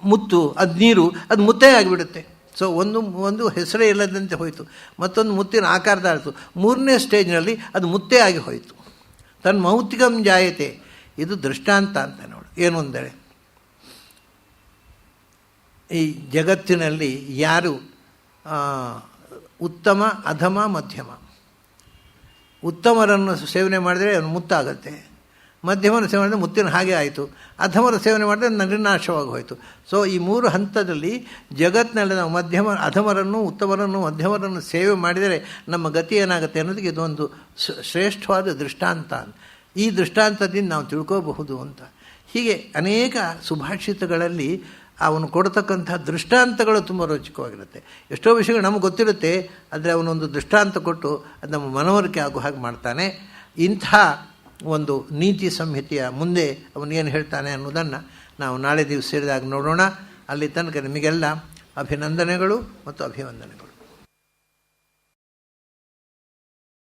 ಮುತ್ತು, ಅದು ನೀರು, ಅದು ಮುತ್ತೇ ಆಗಿಬಿಡುತ್ತೆ. ಸೊ ಒಂದು ಹೆಸರೇ ಇಲ್ಲದಂತೆ ಹೋಯಿತು, ಮತ್ತೊಂದು ಮುತ್ತಿನ ಆಕಾರದಾಯಿತು. ಮೂರನೇ ಸ್ಟೇಜ್ನಲ್ಲಿ ಅದು ಮುತ್ತೇ ಆಗಿ ಹೋಯಿತು. ತನ್ನ ಮೌಕ್ತಿಕಂ ಜಾಯತೆ. ಇದು ದೃಷ್ಟಾಂತ ಅಂತ ನೋಡು. ಏನು ಅಂದರೆ ಈ ಜಗತ್ತಿನಲ್ಲಿ ಯಾರು ಉತ್ತಮ, ಅಧಮ, ಮಧ್ಯಮ. ಉತ್ತಮರನ್ನು ಸೇವನೆ ಮಾಡಿದರೆ ಅವನು ಮುತ್ತಾಗುತ್ತೆ, ಮಧ್ಯಮರ ಸೇವನೆ ಮಾಡಿದರೆ ಮುತ್ತಿನ ಹಾಗೆ ಆಯಿತು, ಅಧಮರ ಸೇವನೆ ಮಾಡಿದ್ರೆ ನಿರ್ನಾಶವಾಗಿ ಹೋಯಿತು. ಸೊ ಈ ಮೂರು ಹಂತದಲ್ಲಿ ಜಗತ್ತಿನಲ್ಲಿ ನಾವು ಅಧಮರನ್ನು, ಉತ್ತಮರನ್ನು, ಮಧ್ಯಮರನ್ನು ಸೇವೆ ಮಾಡಿದರೆ ನಮ್ಮ ಗತಿ ಏನಾಗುತ್ತೆ ಅನ್ನೋದಕ್ಕೆ ಇದೊಂದು ಶ್ರೇಷ್ಠವಾದ ದೃಷ್ಟಾಂತ. ಈ ದೃಷ್ಟಾಂತದಿಂದ ನಾವು ತಿಳ್ಕೋಬಹುದು ಅಂತ. ಹೀಗೆ ಅನೇಕ ಸುಭಾಷಿತಗಳಲ್ಲಿ ಅವನು ಕೊಡ್ತಕ್ಕಂಥ ದೃಷ್ಟಾಂತಗಳು ತುಂಬ ರೋಚಕವಾಗಿರುತ್ತೆ. ಎಷ್ಟೋ ವಿಷಯಗಳು ನಮಗೆ ಗೊತ್ತಿರುತ್ತೆ, ಆದರೆ ಅವನೊಂದು ದೃಷ್ಟಾಂತ ಕೊಟ್ಟು ಅದು ನಮ್ಮ ಮನವರಿಕೆ ಆಗೋ ಹಾಗೆ ಮಾಡ್ತಾನೆ. ಇಂಥ ಒಂದು ನೀತಿ ಸಂಹಿತೆಯ ಮುಂದೆ ಅವನೇನು ಹೇಳ್ತಾನೆ ಅನ್ನೋದನ್ನು ನಾವು ನಾಳೆ ದಿವಸ ಸೇರಿದಾಗ ನೋಡೋಣ. ಅಲ್ಲಿ ತನಕ ನಿಮಗೆಲ್ಲ ಅಭಿನಂದನೆಗಳು ಮತ್ತು ಅಭಿವಂದನೆಗಳು.